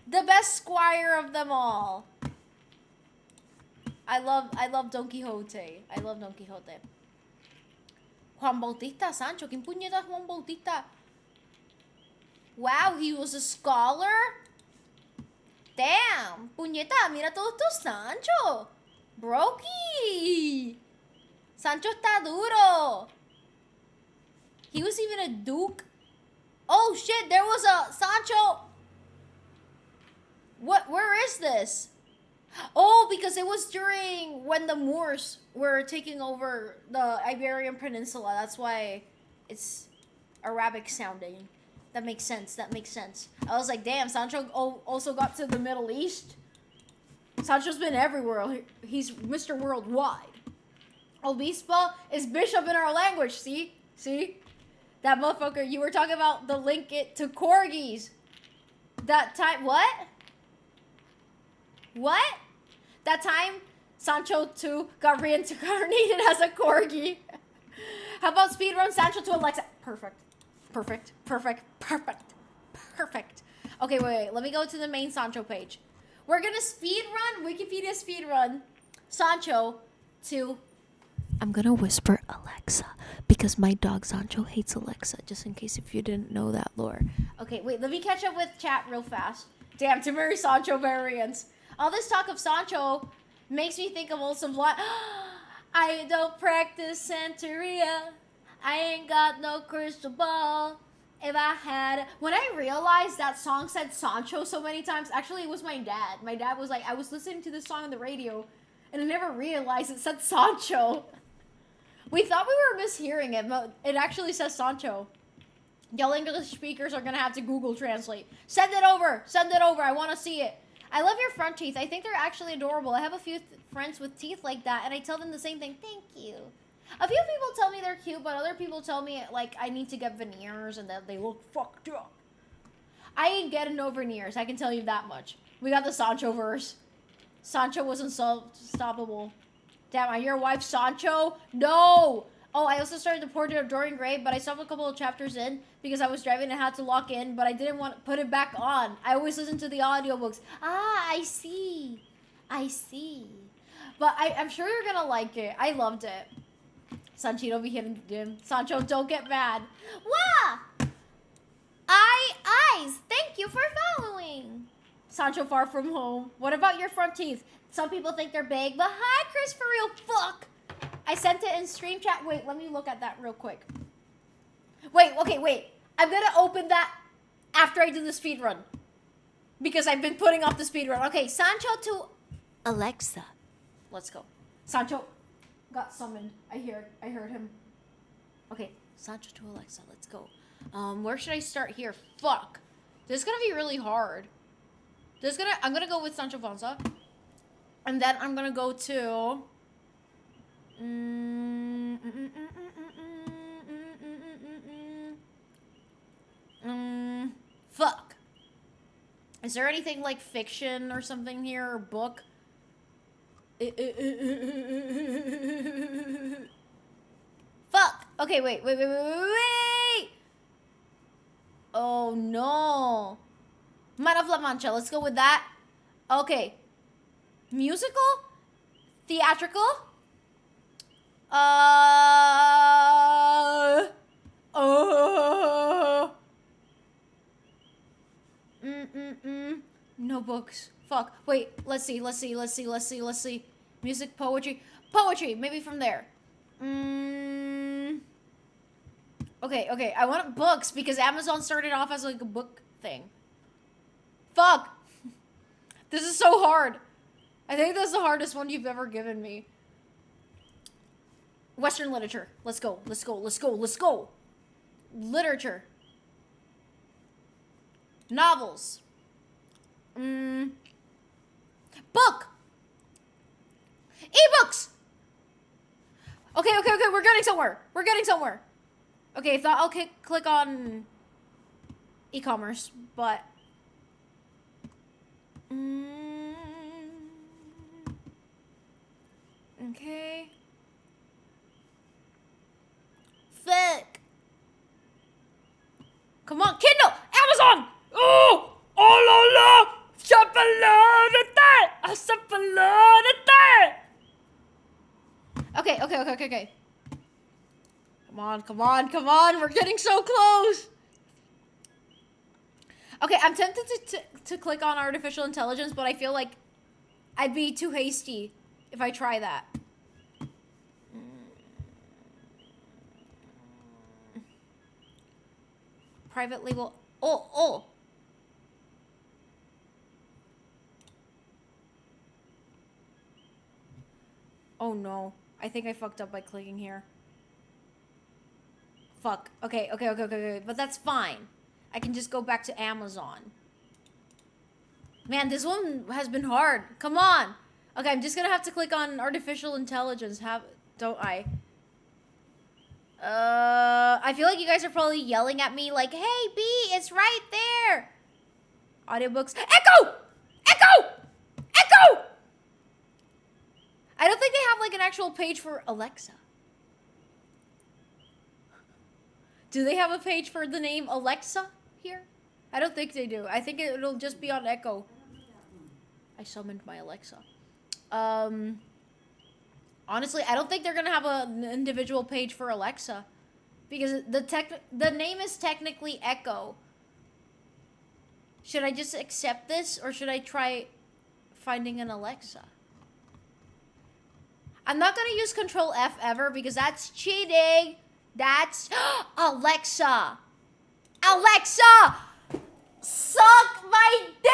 [SPEAKER 2] The best squire of them all. I love Don Quixote. I love Don Quixote. Juan Bautista Sancho. ¿Quién puñeta es Juan Bautista? Wow, he was a scholar? Damn. Puñeta, mira todo esto, Sancho. Brokey. Sancho está duro. He was even a duke. Oh shit, there was a Sancho. Where is this? Oh, because it was during when the Moors were taking over the Iberian Peninsula. That's why it's Arabic sounding. That makes sense. That makes sense. I was like, damn, Sancho also got to the Middle East. Sancho's been everywhere. He's Mr. Worldwide. Obispo is bishop in our language. See? See? That motherfucker, you were talking about the link it to corgis. That time, what? What? That time, Sancho 2 got reincarnated as a corgi. How about speedrun Sancho to Alexa? Perfect. Perfect. Perfect. Perfect. Perfect. Okay, wait. Let me go to the main Sancho page. We're gonna speedrun, Wikipedia speedrun, Sancho to... I'm gonna whisper Alexa, because my dog Sancho hates Alexa, just in case if you didn't know that lore. Okay, wait, let me catch up with chat real fast. Damn, too many Sancho variants. All this talk of Sancho makes me think of Olsen Blonde. I don't practice Santeria. I ain't got no crystal ball. If I had... When I realized that song said Sancho so many times, actually it was my dad. My dad was like, I was listening to this song on the radio, and I never realized it said Sancho. We thought we were mishearing it, but it actually says Sancho. Y'all English speakers are gonna have to Google Translate. Send it over! Send it over! I wanna see it. I love your front teeth. I think they're actually adorable. I have a few friends with teeth like that, and I tell them the same thing. Thank you. A few people tell me they're cute, but other people tell me, like, I need to get veneers and that they look fucked up. I ain't getting no veneers, I can tell you that much. We got the Sancho verse. Sancho was unstoppable. Damn, are your wife Sancho? No! Oh, I also started the portrait of Dorian Gray, but I stopped a couple of chapters in because I was driving and had to lock in, but I didn't want to put it back on. I always listen to the audiobooks. Ah, I see. I see. But I'm sure you're gonna like it. I loved it. Sanchito be hitting him. Sancho, don't get mad. Wah! Eyes, thank you for following. Sancho far from home. What about your front teeth? Some people think they're big, but hi, Chris, for real. Fuck. I sent it in stream chat. Wait, let me look at that real quick. Wait, okay, wait. I'm gonna open that after I do the speed run, because I've been putting off the speed run. Okay, Sancho to Alexa. Let's go. Sancho got summoned. I heard him. Okay, Sancho to Alexa. Let's go. Where should I start here? Fuck. This is gonna be really hard. I'm gonna go with Sancho Panza. And then I'm gonna go to... Fuck. Is there anything like fiction or something here, or book? Fuck. Okay, wait. Oh no. Man of La Mancha. Let's go with that. Okay. Musical? Theatrical? No books. Fuck. Wait, let's see. Music, poetry. Poetry, maybe from there. Okay. I want books because Amazon started off as like a book thing. Fuck. This is so hard. I think that's the hardest one you've ever given me. Western literature. Let's go. Literature. Novels. Book. Ebooks. Okay. We're getting somewhere. Okay, I thought I'll click on e-commerce, but... Okay. Fuck. Come on, Kindle! Amazon! Oh! Oh la la! Okay. Come on. We're getting so close. Okay, I'm tempted to click on artificial intelligence, but I feel like I'd be too hasty if I try that. Private label. Oh. Oh no. I think I fucked up by clicking here. Fuck. Okay. But that's fine. I can just go back to Amazon. Man, this one has been hard. Come on. Okay, I'm just gonna have to click on artificial intelligence. Don't I? I feel like you guys are probably yelling at me like, hey, B, it's right there. Audiobooks. Echo! Echo! Echo! I don't think they have like an actual page for Alexa. Do they have a page for the name Alexa here? I don't think they do. I think it'll just be on Echo. I summoned my Alexa. Honestly, I don't think they're gonna have an individual page for Alexa, because the name is technically Echo. Should I just accept this, or should I try finding an Alexa? I'm not gonna use Control F ever because that's cheating. That's Alexa. Alexa, suck my dick.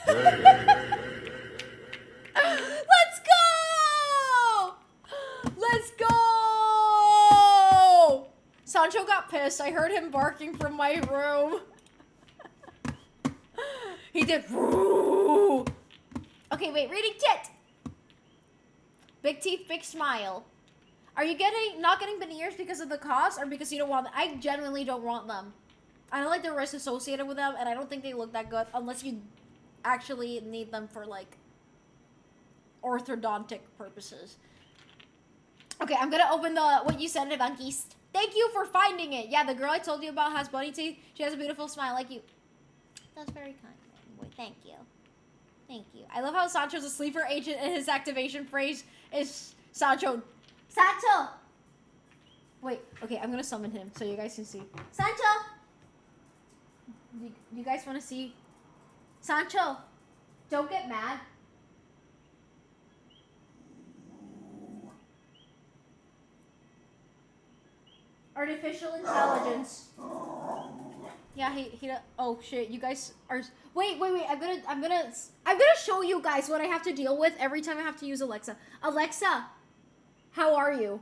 [SPEAKER 2] Let's go! Let's go! Sancho got pissed. I heard him barking from my room. He did. Okay, wait. Reading tit. Big teeth, big smile. Are you not getting veneers because of the cost, or because you don't want them? I genuinely don't want them. I don't like the risk associated with them, and I don't think they look that good unless you actually need them for like orthodontic purposes. Okay, I'm gonna open what you sent, Evanquist. Thank you for finding it. Yeah, the girl I told you about has bunny teeth. She has a beautiful smile like you. That's very kind. Boy, thank you. Thank you. I love how Sancho's a sleeper agent and his activation phrase is Sancho. Sancho! Wait, okay, I'm gonna summon him so you guys can see. Sancho! You guys wanna see? Sancho, don't get mad. Artificial intelligence. Yeah, he oh shit, you guys are wait, I'm gonna show you guys what I have to deal with every time I have to use Alexa. Alexa, how are you?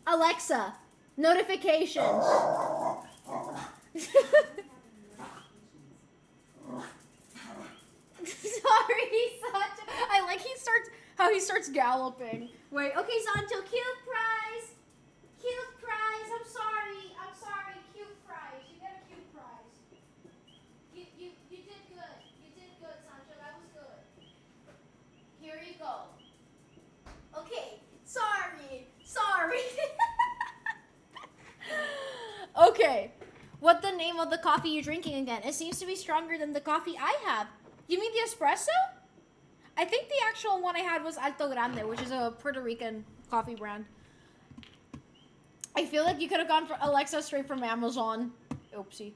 [SPEAKER 2] Alexa, notifications. Sorry, Sancho. I like how he starts galloping. Wait, okay, Sancho, cute prize. Cute prize. I'm sorry, cute prize. You got a cute prize. You did good. You did good, Sancho. That was good. Here you go. Okay, sorry. Okay. What the name of the coffee you're drinking again? It seems to be stronger than the coffee I have. You mean the espresso? I think the actual one I had was Alto Grande, which is a Puerto Rican coffee brand. I feel like you could have gone for Alexa straight from Amazon. Oopsie.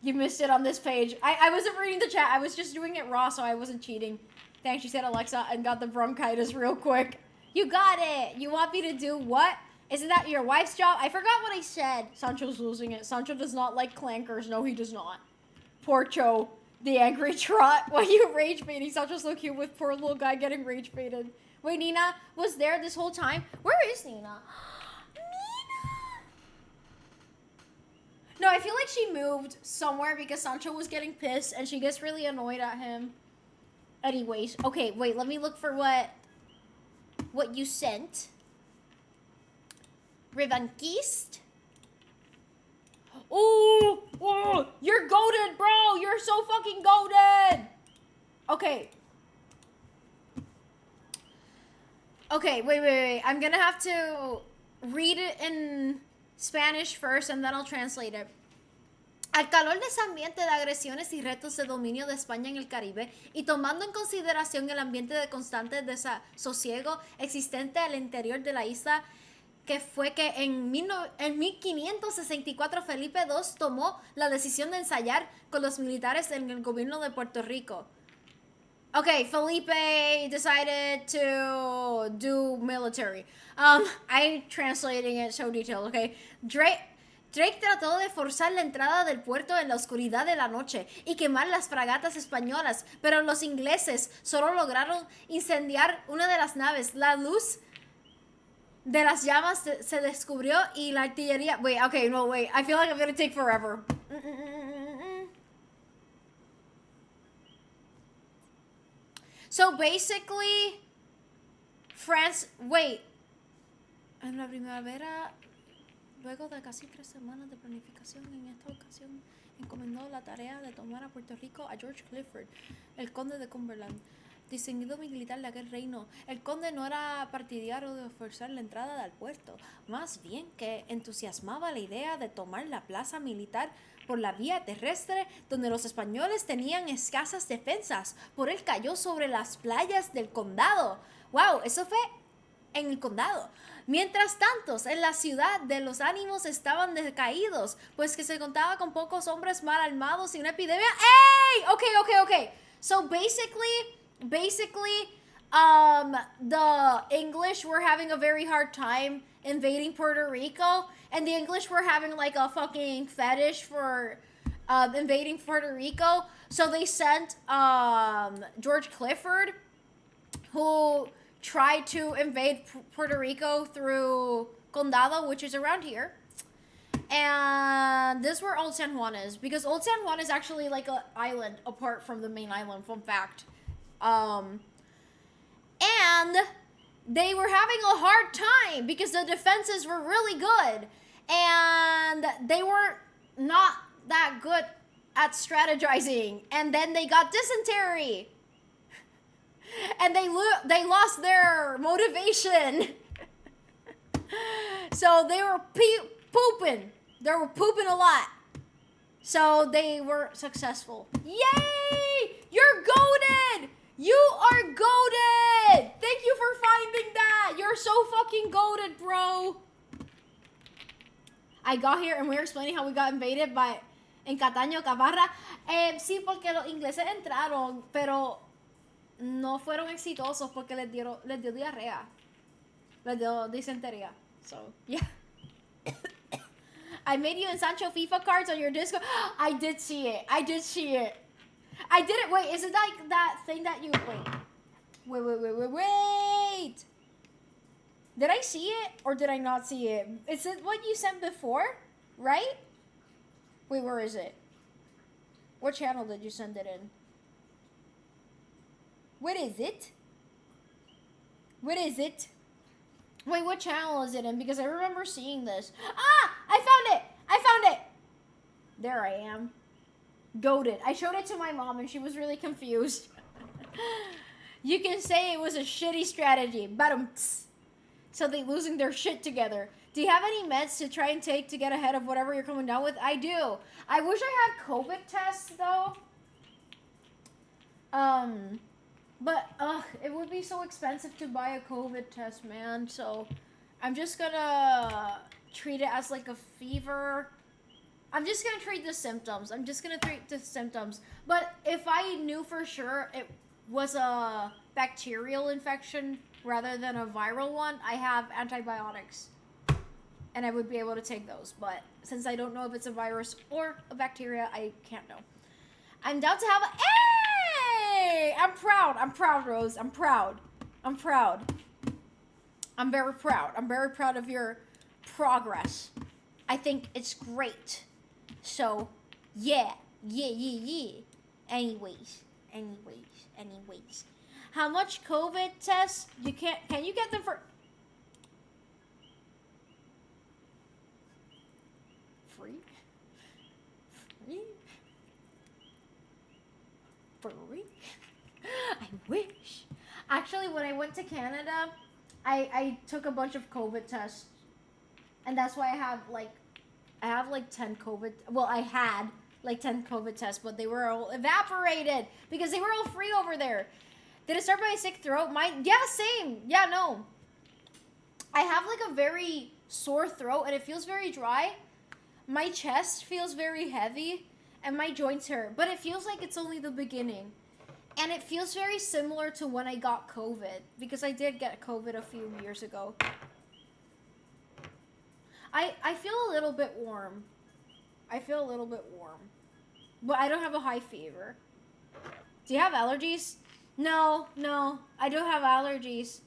[SPEAKER 2] You missed it on this page. I wasn't reading the chat. I was just doing it raw, so I wasn't cheating. Thanks, she said Alexa and got the bronchitis real quick. You got it. You want me to do what? Isn't that your wife's job? I forgot what I said. Sancho's losing it. Sancho does not like clankers. No, he does not. Poor Cho, the angry trot. Why you rage baiting? Sancho's so cute with poor little guy getting rage baited. Wait, Nina was there this whole time? Where is Nina? Nina! No, I feel like she moved somewhere because Sancho was getting pissed and she gets really annoyed at him. Anyways, okay, wait, let me look for what you sent. Revanquist? Oh, you're goated, bro. You're so fucking goated. Okay. Okay, wait. I'm gonna have to read it in Spanish first and then I'll translate it. Al calor de ese ambiente de agresiones y retos de dominio de España en el Caribe, y tomando en consideración el ambiente de constante desasosiego existente al interior de la isla, que fue que en 1564 Felipe II tomó la decisión de ensayar con los militares en el gobierno de Puerto Rico. Okay, Felipe decided to do military. I'm translating it so detailed, okay? Drake trató de forzar la entrada del puerto en la oscuridad de la noche y quemar las fragatas españolas, pero los ingleses solo lograron incendiar una de las naves. La luz de las llamas se descubrió y la artillería... Wait, okay, no, wait. I feel like I'm gonna take forever. So basically, France... Wait. En la primavera... Luego de casi 3 semanas de planificación, en esta ocasión encomendó la tarea de tomar a Puerto Rico a George Clifford, el conde de Cumberland, distinguido militar de aquel reino. El conde no era partidario de forzar la entrada al puerto, más bien que entusiasmaba la idea de tomar la plaza militar por la vía terrestre, donde los españoles tenían escasas defensas. Por él cayó sobre las playas del condado. ¡Wow! Eso fue en el condado. Mientras tanto, en la ciudad de los ánimos estaban decaídos, pues que se contaba con pocos hombres mal armados y una epidemia. ¡Ey! Okay. So basically, the English were having a very hard time invading Puerto Rico, and the English were having like a fucking fetish for invading Puerto Rico. So they sent George Clifford, who tried to invade Puerto Rico through Condado, which is around here. And this is where Old San Juan is, because Old San Juan is actually like an island apart from the main island, fun fact. And they were having a hard time because the defenses were really good. And they were not that good at strategizing. And then they got dysentery. And they lost their motivation. So they were pooping. They were pooping a lot. So they were successful. Yay! You're goated! You are goated! Thank you for finding that. You're so fucking goated, bro. I got here and we were explaining how we got invaded by en Cataño, Cabarra. Sí, porque los ingleses entraron, pero no fueron exitosos porque les dio diarrea. Les dio disentería. So, yeah. I made you and Sancho FIFA cards on your Discord. I did see it. I did it. Wait, is it like that thing that you... Wait. Did I see it or did I not see it? Is it what you sent before? Right? Wait, where is it? What channel did you send it in? What is it? Wait, what channel is it in? Because I remember seeing this. Ah! I found it! There I am. Goated. I showed it to my mom and she was really confused. You can say it was a shitty strategy. Badum-ts. So they losing their shit together. Do you have any meds to try and take to get ahead of whatever you're coming down with? I do. I wish I had COVID tests though. But, it would be so expensive to buy a COVID test, man. So, I'm just gonna treat it as like a fever. I'm just gonna treat the symptoms. But if I knew for sure it was a bacterial infection rather than a viral one, I have antibiotics. And I would be able to take those. But since I don't know if it's a virus or a bacteria, I can't know. I'm down to have a... Hey! I'm proud, Rose. I'm proud. I'm very proud of your progress. I think it's great. So, yeah. Anyways. How much COVID tests can you get them for free? I wish. Actually, when I went to Canada, I took a bunch of COVID tests. And that's why I have like 10 COVID. Well, I had like 10 COVID tests, but they were all evaporated because they were all free over there. Did it start by a sick throat? Yeah, same. Yeah, no. I have like a very sore throat and it feels very dry. My chest feels very heavy and my joints hurt, but it feels like it's only the beginning. And it feels very similar to when I got COVID, because I did get COVID a few years ago. I feel a little bit warm. I feel a little bit warm. But I don't have a high fever. Do you have allergies? No, I don't have allergies.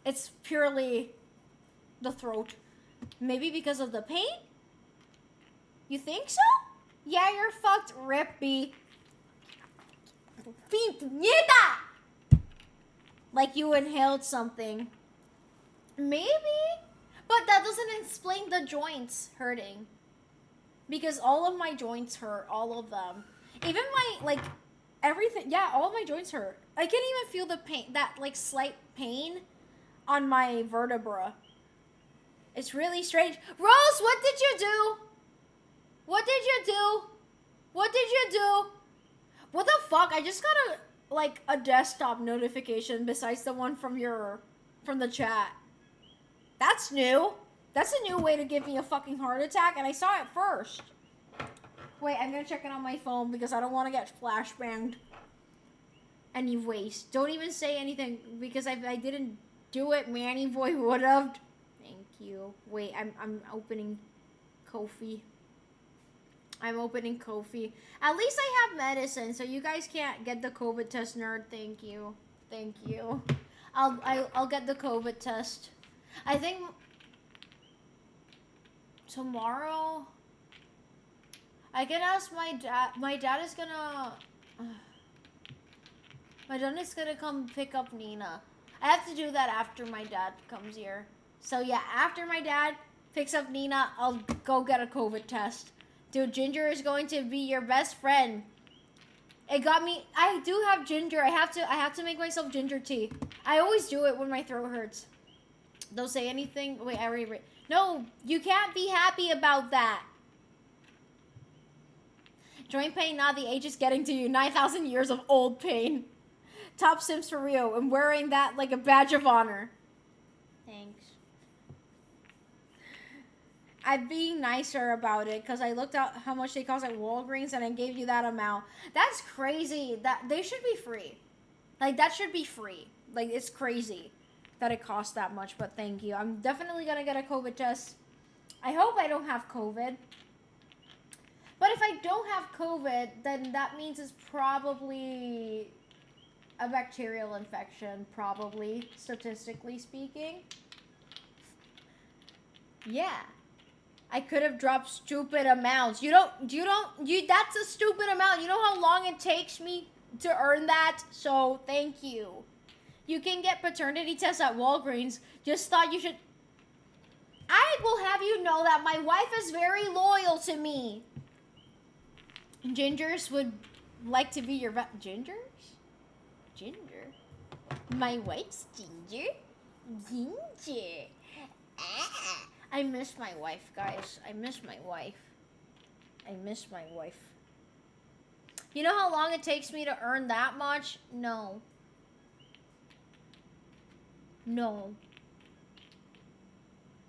[SPEAKER 2] It's purely the throat. Maybe because of the pain? You think so? Yeah, you're fucked, Rippy. Like you inhaled something. Maybe? But that doesn't explain the joints hurting. Because all of my joints hurt, all of them. Even my, like, everything, yeah, all of my joints hurt. I can't even feel the pain, that, like, slight pain on my vertebra. It's really strange. Rose, what did you do? What did you do? What did you do? What the fuck? I just got a desktop notification besides the one from the chat. That's new. That's a new way to give me a fucking heart attack, and I saw it first. Wait, I'm gonna check it on my phone because I don't want to get flashbanged. Anyways, don't even say anything because I didn't do it. Manny boy would have. Thank you. Wait, I'm opening Kofi. I'm opening Kofi. At least I have medicine, so you guys can't get the COVID test, nerd. Thank you. Thank you. I'll get the COVID test. I think tomorrow I can ask my dad. My dad is gonna come pick up Nina. I have to do that after my dad comes here. So yeah, after my dad picks up Nina, I'll go get a COVID test. Dude, ginger is going to be your best friend. It got me. I do have ginger. I have to make myself ginger tea. I always do it when my throat hurts. Don't say anything. Wait, I already read. No, you can't be happy about that. Joint pain, not the age is getting to you. 9,000 years of old pain. Top Sims for Rio. I'm wearing that like a badge of honor. Thanks. I'm being nicer about it because I looked out how much they cost at Walgreens and I gave you that amount. That's crazy. That they should be free. Like that should be free. Like it's crazy that it costs that much, but thank you. I'm definitely gonna get a COVID test. I hope I don't have COVID. But if I don't have COVID, then that means it's probably a bacterial infection, probably, statistically speaking. Yeah. I could have dropped stupid amounts. That's a stupid amount. You know how long it takes me to earn that? So, thank you. You can get paternity tests at Walgreens. Just thought you should. I will have you know that my wife is very loyal to me. Gingers would like to be your Gingers? Ginger? My wife's Ginger? Ginger. Ah. I miss my wife, guys. I miss my wife. I miss my wife. You know how long it takes me to earn that much? No. No.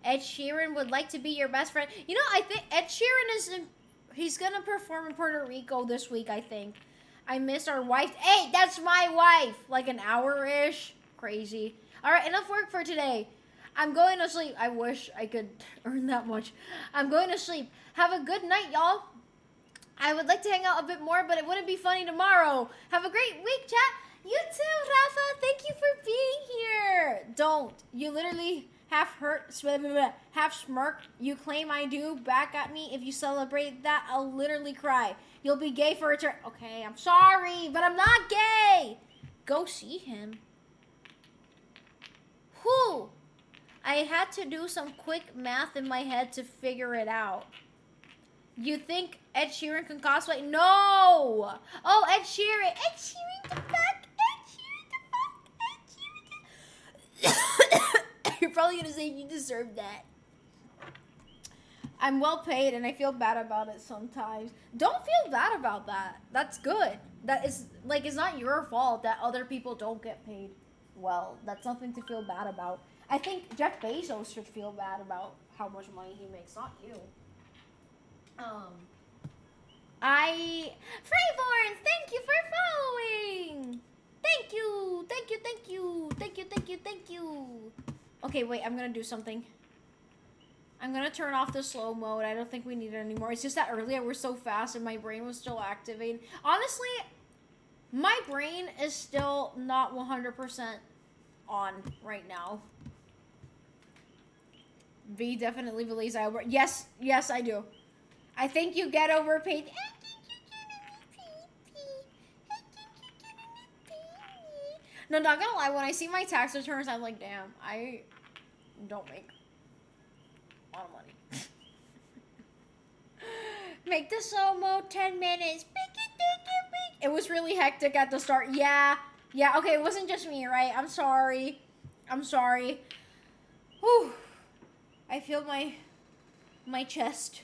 [SPEAKER 2] Ed Sheeran would like to be your best friend. You know, I think Ed Sheeran he's gonna perform in Puerto Rico this week, I think. I miss our wife. Hey, that's my wife. Like an hour-ish. Crazy. All right, enough work for today. I'm going to sleep. I wish I could earn that much. I'm going to sleep. Have a good night, y'all. I would like to hang out a bit more, but it wouldn't be funny tomorrow. Have a great week, chat. You too, Rafa. Thank you for being here. Don't. You literally half smirk. You claim I do. Back at me. If you celebrate that, I'll literally cry. You'll be gay for eternity. Okay, I'm sorry, but I'm not gay. Go see him. Who? I had to do some quick math in my head to figure it out. You think Ed Sheeran can cosplay? No! Oh, Ed Sheeran. Ed Sheeran the fuck? Ed Sheeran the fuck? You're probably gonna say you deserve that. I'm well paid and I feel bad about it sometimes. Don't feel bad about that. That's good. That is, like, it's not your fault that other people don't get paid well. That's something to feel bad about. I think Jeff Bezos should feel bad about how much money he makes, not you. Freeborn, thank you for following. Thank you, thank you, thank you, thank you, thank you, thank you. Okay, wait, I'm gonna do something. I'm gonna turn off the slow mode. I don't think we need it anymore. It's just that earlier we're so fast and my brain was still activating. Honestly, my brain is still not 100% on right now. V definitely believes I over. Yes, I do. I think you get overpaid. No, not gonna lie. When I see my tax returns, I'm like, damn, I don't make a lot of money. Make the slow mode 10 minutes. It was really hectic at the start. Yeah. Okay, it wasn't just me, right? I'm sorry. Whew. I feel my chest.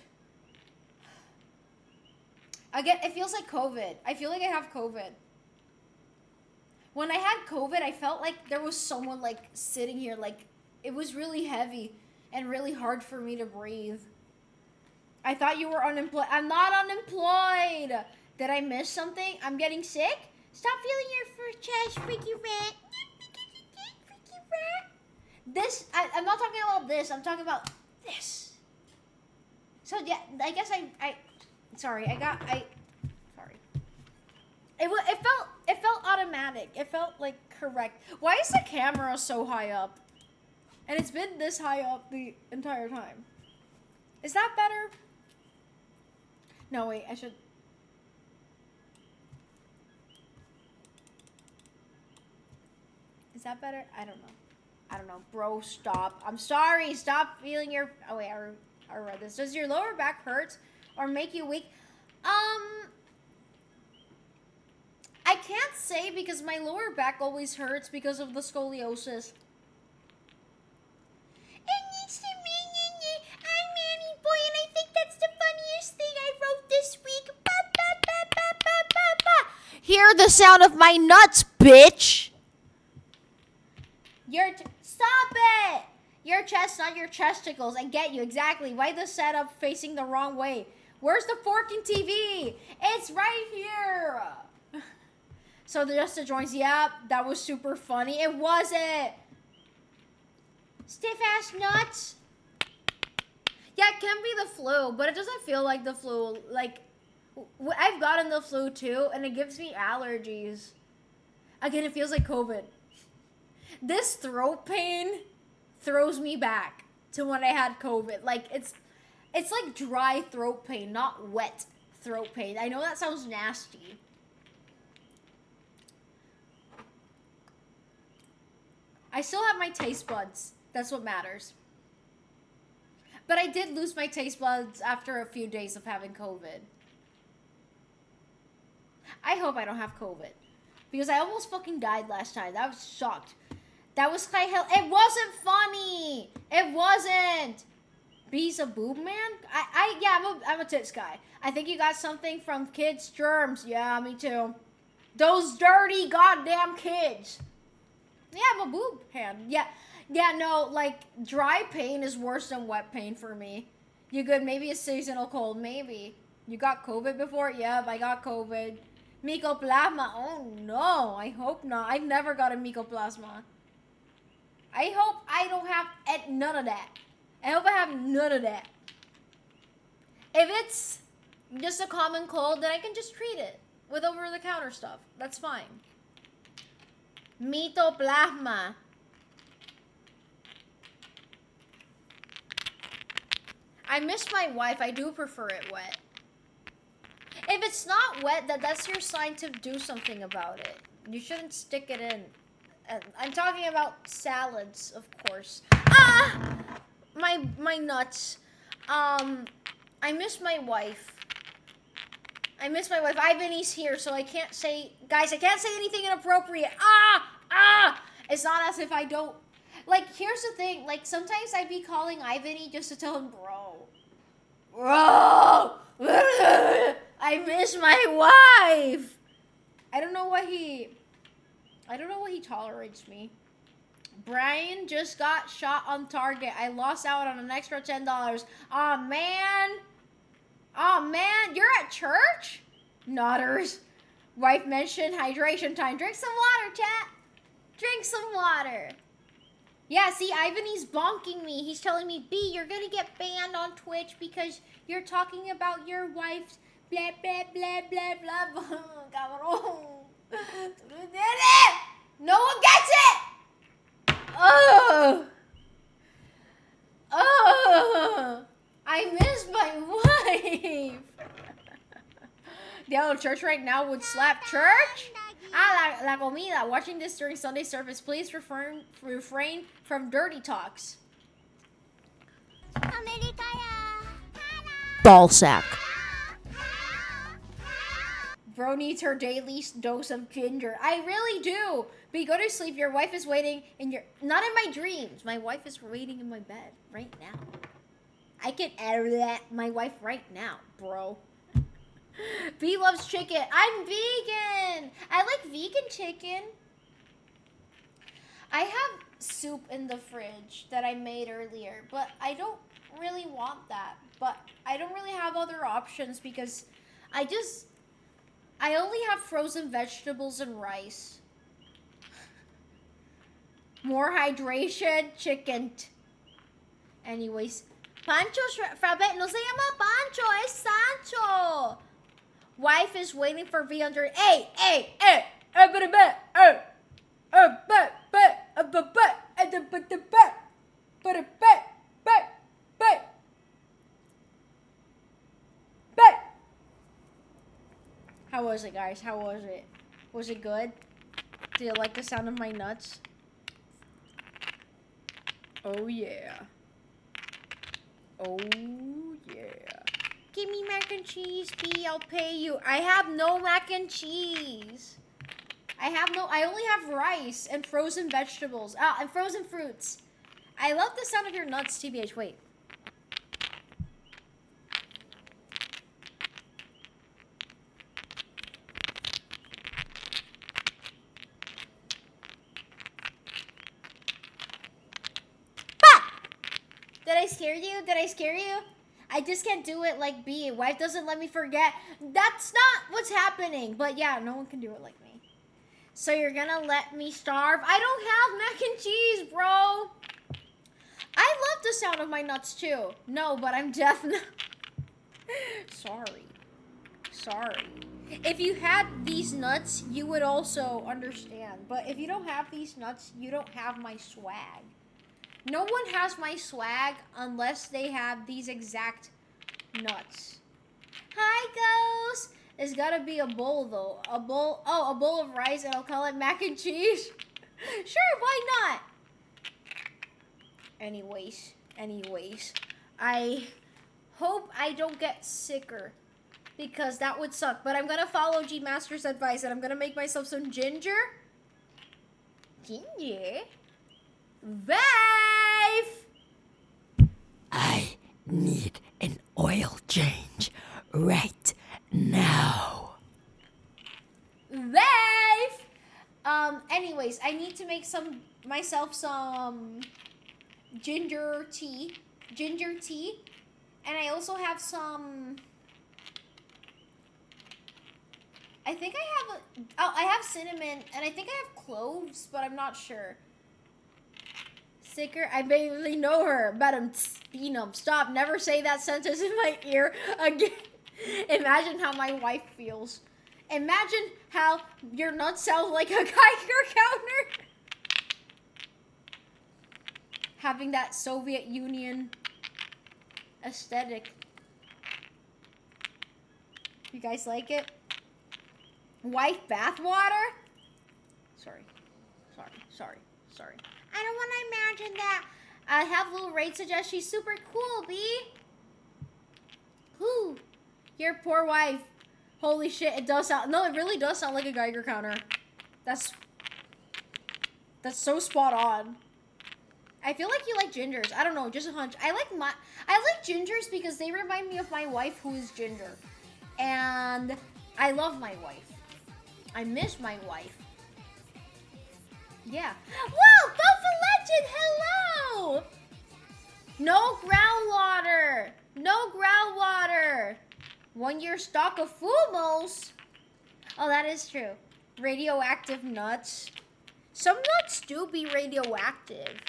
[SPEAKER 2] It feels like COVID. I feel like I have COVID. When I had COVID, I felt like there was someone like sitting here, like it was really heavy and really hard for me to breathe. I thought you were unemployed. I'm not unemployed. Did I miss something? I'm getting sick? Stop feeling your chest, freaky rat. Freaky rat. This, I'm not talking about this. I'm talking about this. So yeah, I guess sorry. It felt automatic. It felt like correct. Why is the camera so high up? And it's been this high up the entire time. Is that better? No, wait, I should. Is that better? I don't know. Bro, stop. I'm sorry. Stop feeling your. Oh, wait, I read this. Does your lower back hurt or make you weak? I can't say because my lower back always hurts because of the scoliosis. I'm Manny Boy, and I think that's the funniest thing I wrote this week. Hear the sound of my nuts, bitch. Stop it. Your chest, not your chesticles. I get you exactly. Why the setup facing the wrong way? Where's the fork in TV? It's right here. So just the joints, yeah, that was super funny. It wasn't. Stiff ass nuts. Yeah, it can be the flu, but it doesn't feel like the flu. Like, I've gotten the flu too, and it gives me allergies. Again, it feels like COVID. This throat pain throws me back to when I had COVID. Like, it's like dry throat pain, not wet throat pain. I know that sounds nasty. I still have my taste buds. That's what matters. But I did lose my taste buds after a few days of having COVID. I hope I don't have COVID. Because I almost fucking died last time. That was shocked. That was high hell. It wasn't funny. It wasn't. B's a boob man? I'm a tits guy. I think you got something from kids' germs. Yeah, me too. Those dirty goddamn kids. Yeah, I'm a boob hand. Yeah, no, like, dry pain is worse than wet pain for me. You good? Maybe a seasonal cold, maybe. You got COVID before? Yep, I got COVID. Mycoplasma? Oh, no, I hope not. I've never got a mycoplasma. I hope I don't have none of that. I hope I have none of that. If it's just a common cold, then I can just treat it with over-the-counter stuff. That's fine. Mycoplasma. I miss my wife. I do prefer it wet. If it's not wet, that's your sign to do something about it. You shouldn't stick it in. I'm talking about salads, of course. My nuts. I miss my wife. Ivany's here, so I can't say, guys, I can't say anything inappropriate. It's not as if I don't, like, here's the thing, like, sometimes I'd be calling Ivany just to tell him, bro, I miss my wife. I don't know what he tolerates me. Brian just got shot on target. I lost out on an extra $10. Aw, man. You're at church? Nodders. Wife mentioned hydration time. Drink some water, chat. Drink some water. Yeah, see, Ivan, bonking me. He's telling me, B, you're gonna get banned on Twitch because you're talking about your wife's blah, blah, blah, blah, blah, blah. Cabrón. Tú did it! No one gets it! Oh! Oh! I miss my wife! The church right now would slap church? La comida. Watching this during Sunday service, please refrain from dirty talks. Ballsack. Bro needs her daily dose of ginger. I really do. But you go to sleep, your wife is waiting in your... Not in my dreams. My wife is waiting in my bed right now. I can edit my wife right now, bro. B loves chicken. I'm vegan. I like vegan chicken. I have soup in the fridge that I made earlier, but I don't really want that. But I don't really have other options because I only have frozen vegetables and rice. More hydration, chicken. Anyways, Pancho Frappet, no se llama Pancho, es Sancho. Wife is waiting for V100. Hey, how was it, guys? How was it? Was it good? Did you like the sound of my nuts? Oh, yeah. Oh, yeah. Give me mac and cheese, B. I'll pay you. I have no mac and cheese. I only have rice and frozen vegetables. And frozen fruits. I love the sound of your nuts, TBH. Wait. Did I scare you? Did I scare you? I just can't do it like B. Wife doesn't let me forget. That's not what's happening. But yeah, no one can do it like me. So you're gonna let me starve? I don't have mac and cheese, bro. I love the sound of my nuts too. No, but I'm definitely... Sorry. If you had these nuts, you would also understand. But if you don't have these nuts, you don't have my swag. No one has my swag unless they have these exact nuts. Hi, Ghost. There's gotta be a bowl, though. A bowl of rice, and I'll call it mac and cheese. Sure, why not? Anyways. I hope I don't get sicker, because that would suck. But I'm gonna follow G Master's advice, and I'm gonna make myself some ginger. Ginger? Wife!
[SPEAKER 4] I need an oil change right now.
[SPEAKER 2] Wife! Anyways, I need to make myself some ginger tea. And I also have some... I think I have cinnamon, and I think I have cloves, but I'm not sure. Sicker, I barely know her. Madam Phenom, stop. Never say that sentence in my ear again. Imagine how my wife feels. Imagine how your nuts sound like a Geiger counter. Having that Soviet Union aesthetic. You guys like it? Wife bathwater? Sorry. I don't want to imagine that. I have little Raid suggest she's super cool, B. Who? Your poor wife. Holy shit, it does sound... No, it really does sound like a Geiger counter. That's so spot on. I feel like you like gingers. I don't know, just a hunch. I like gingers because they remind me of my wife, who is ginger. And I love my wife. I miss my wife. Yeah. Whoa, Buffalo Legend, hello! No groundwater. 1 year stock of Fumos. Oh, that is true. Radioactive nuts. Some nuts do be radioactive.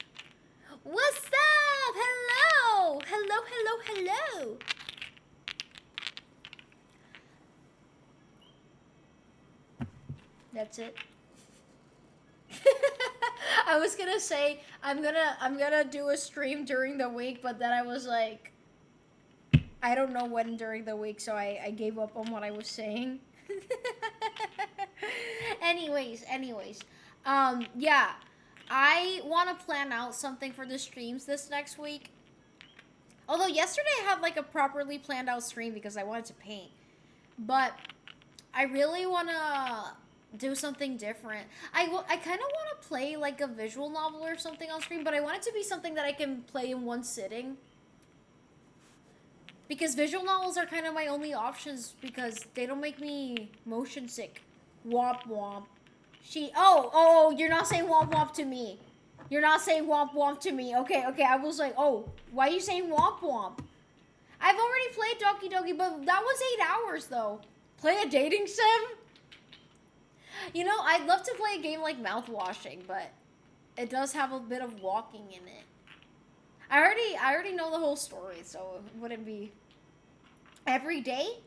[SPEAKER 2] What's up? Hello! Hello, hello, hello! That's it. I was gonna say I'm gonna do a stream during the week, but then I was like, I don't know when during the week, so I gave up on what I was saying. anyways, yeah, I want to plan out something for the streams this next week. Although yesterday I had like a properly planned out stream because I wanted to paint, but I really want to do something different. I kind of want to play like a visual novel or something on stream, but I want it to be something that I can play in one sitting. Because visual novels are kind of my only options because they don't make me motion sick. Womp womp. Oh, you're not saying womp womp to me. You're not saying womp womp to me. Okay, I was like, oh, why are you saying womp womp? I've already played Doki Doki, but that was 8 hours though. Play a dating sim? You know, I'd love to play a game like mouthwashing, but it does have a bit of walking in it. I already know the whole story, so it wouldn't be every day.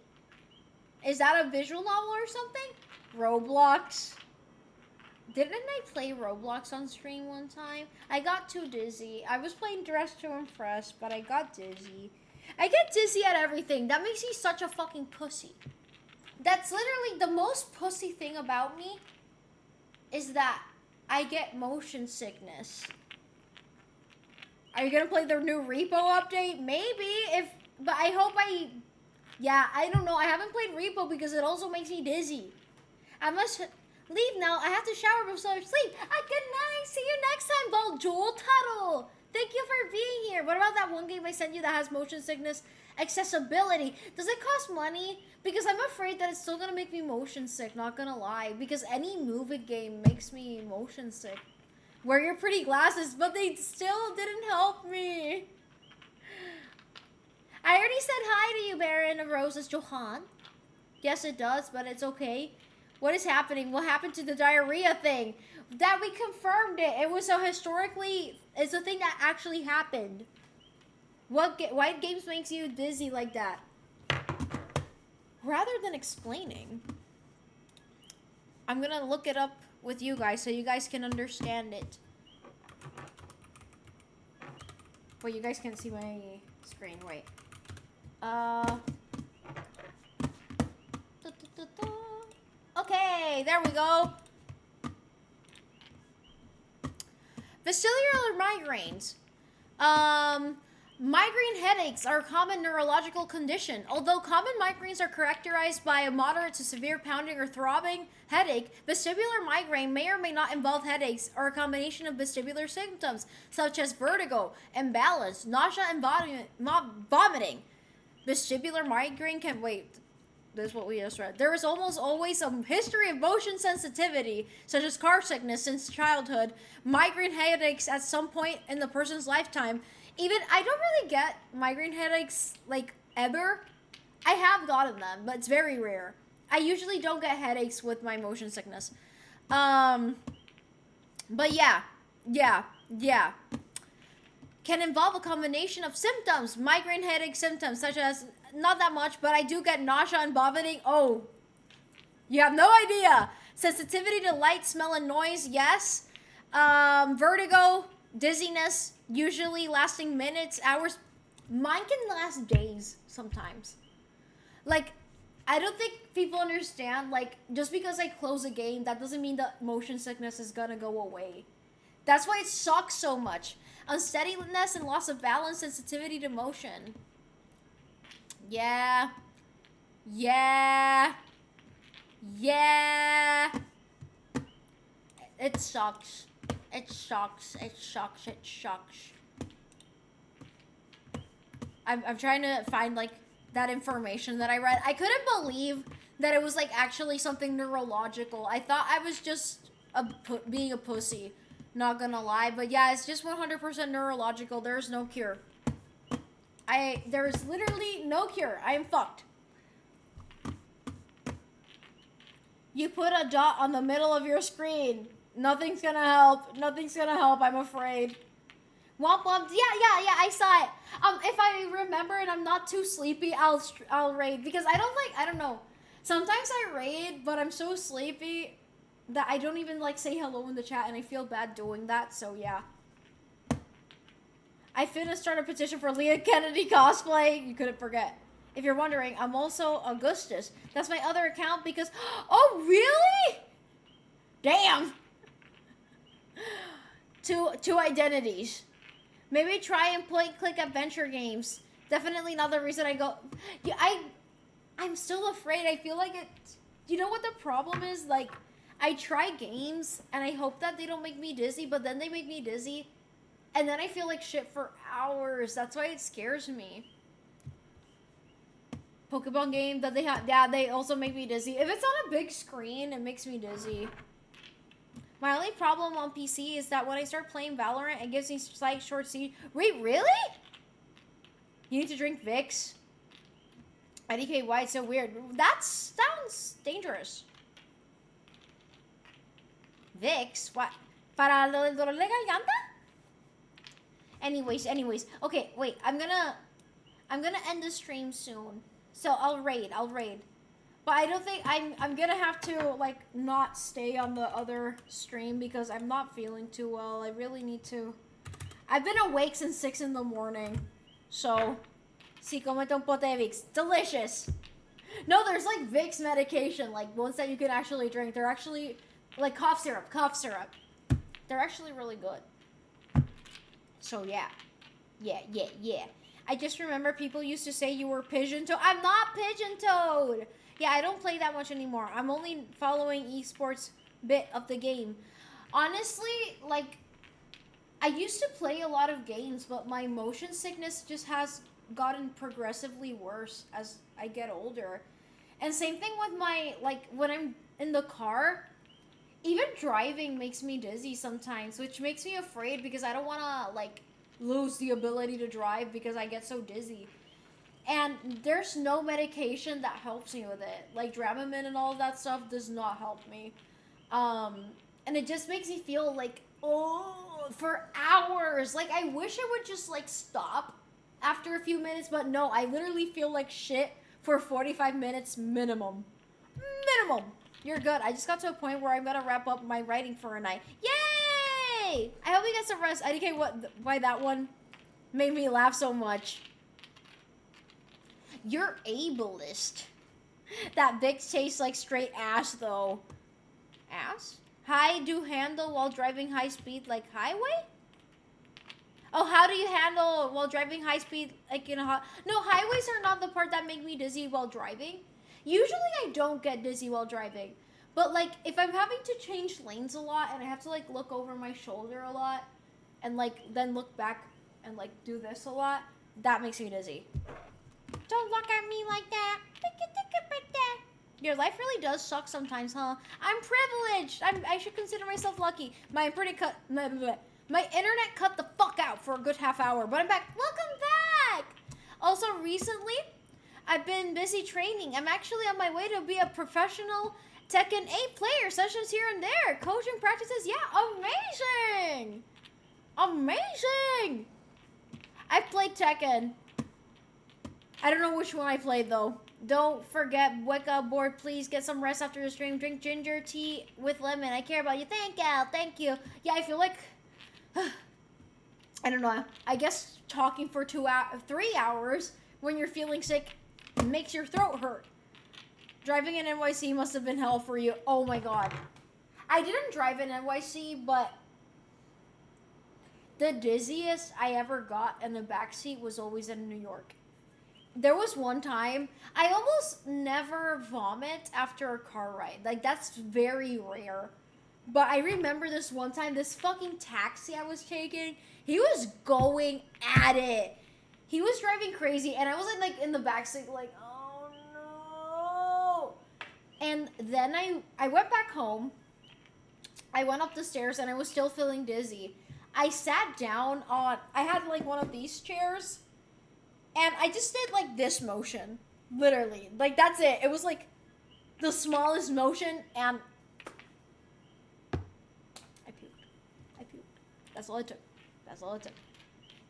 [SPEAKER 2] Is that a visual novel or something? Roblox. Didn't I play Roblox on stream one time? I got too dizzy. I was playing Dress to Impress, but I got dizzy. I get dizzy at everything. That makes me such a fucking pussy. That's literally the most pussy thing about me is that I get motion sickness. Are you gonna play the new Repo update? Maybe, but I hope yeah, I don't know. I haven't played Repo because it also makes me dizzy. I must leave now. I have to shower before I sleep. Good night. See you next time, Bonjour Tuttle. Thank you for being here. What about that one game I sent you that has motion sickness accessibility? Does it cost money? Because I'm afraid that it's still gonna make me motion sick, not gonna lie. Because any Move It game makes me motion sick. Wear your pretty glasses, but they still didn't help me. I already said hi to you, Baron of Roses, Johan. Yes, it does, but it's okay. What is happening? What happened to the diarrhea thing? That we confirmed it. It was it's a thing that actually happened. Why games makes you dizzy like that? Rather than explaining, I'm gonna look it up with you guys so you guys can understand it. Wait, you guys can't see my screen. Wait. Okay, there we go. Vestibular migraines. Migraine headaches are a common neurological condition. Although common migraines are characterized by a moderate to severe pounding or throbbing headache, vestibular migraine may or may not involve headaches or a combination of vestibular symptoms such as vertigo, imbalance, nausea, and vomiting. Vestibular migraine can this is what we just read. There is almost always a history of motion sensitivity, such as car sickness since childhood, migraine headaches at some point in the person's lifetime. Even, I don't really get migraine headaches, like, ever. I have gotten them, but it's very rare. I usually don't get headaches with my motion sickness. But yeah. Can involve a combination of symptoms, migraine headache symptoms, such as, not that much, but I do get nausea and vomiting. Oh, you have no idea. Sensitivity to light, smell, and noise, yes. Vertigo, dizziness, usually lasting minutes, hours. Mine can last days sometimes. Like, I don't think people understand, like, just because I close a game, that doesn't mean that motion sickness is gonna go away. That's why it sucks so much. Unsteadiness and loss of balance, sensitivity to motion. Yeah. It sucks. I'm trying to find, like, that information that I read. I couldn't believe that it was, like, actually something neurological. I thought I was just being a pussy. Not gonna lie. But yeah, it's just 100% neurological. There's no cure. There's literally no cure. I am fucked. You put a dot on the middle of your screen. Nothing's gonna help. I'm afraid. Womp womp. Yeah, I saw it. If I remember and I'm not too sleepy, I'll raid because I don't know. Sometimes I raid, but I'm so sleepy that I don't even like say hello in the chat, and I feel bad doing that. So yeah. I finna start a petition for Leah Kennedy cosplay. You couldn't forget. If you're wondering, I'm also Augustus. That's my other account because. Oh really? Damn. Two identities. Maybe try and click adventure games. Definitely not the reason I go. Yeah, I'm still afraid. I feel like it. You know what the problem is? Like, I try games and I hope that they don't make me dizzy, but then they make me dizzy, and then I feel like shit for hours. That's why it scares me. Pokemon game that they have, yeah, they also make me dizzy. If it's on a big screen, it makes me dizzy. My only problem on PC is that when I start playing Valorant, it gives me slight short siege. Wait, really? You need to drink Vicks? IDK, why it's so weird? That sounds dangerous. Vicks? What? Para lo del dolor de garganta? Anyways. Okay, wait. I'm gonna end the stream soon. So I'll raid. But I don't think I'm gonna have to like not stay on the other stream because I'm not feeling too well. I really need to. I've been awake since 6 in the morning. So, si comete un pote de Vicks. Delicious. No, there's like Vicks medication, like ones that you can actually drink. They're actually like cough syrup. They're actually really good. So yeah. I just remember people used to say you were pigeon-toed. I'm not pigeon-toed. Yeah, I don't play that much anymore. I'm only following esports bit of the game. Honestly, like, I used to play a lot of games, but my motion sickness just has gotten progressively worse as I get older. And same thing with my, like, when I'm in the car, even driving makes me dizzy sometimes, which makes me afraid because I don't want to, like, lose the ability to drive because I get so dizzy. And there's no medication that helps me with it. Like Dramamine and all of that stuff does not help me. And it just makes me feel like, oh, for hours. Like, I wish it would just, like, stop after a few minutes. But no, I literally feel like shit for 45 minutes minimum. You're good. I just got to a point where I'm going to wrap up my writing for a night. Yay! I hope you get some rest. IDK, why that one made me laugh so much. You're ableist. That Vicks tastes like straight ass, though. Ass? High do handle while driving high speed like highway? Oh, how do you handle while driving high speed like in a hot... No, highways are not the part that make me dizzy while driving. Usually I don't get dizzy while driving. But, like, if I'm having to change lanes a lot and I have to, like, look over my shoulder a lot and, like, then look back and, like, do this a lot, that makes me dizzy. Don't look at me like that. Your life really does suck sometimes, huh? I'm privileged. I should consider myself lucky. My internet cut the fuck out for a good half hour, but I'm back. Welcome back. Also, recently, I've been busy training. I'm actually on my way to be a professional Tekken 8 player. Sessions here and there. Coaching practices. Yeah, amazing. I've played Tekken. I don't know which one I played, though. Don't forget, wake up, board, please. Get some rest after the stream. Drink ginger tea with lemon. I care about you. Thank you. Yeah, I feel like... I don't know. I guess talking for 3 hours when you're feeling sick makes your throat hurt. Driving in NYC must have been hell for you. Oh, my God. I didn't drive in NYC, but... the dizziest I ever got in the backseat was always in New York. There was one time, I almost never vomit after a car ride. Like, that's very rare. But I remember this one time, this fucking taxi I was taking, he was going at it. He was driving crazy, and I was like in the backseat, like, oh no. And then I went back home. I went up the stairs, and I was still feeling dizzy. I sat down on, I had like one of these chairs. And I just did, like, this motion. Literally. Like, that's it. It was, like, the smallest motion, and... I puked. That's all it took.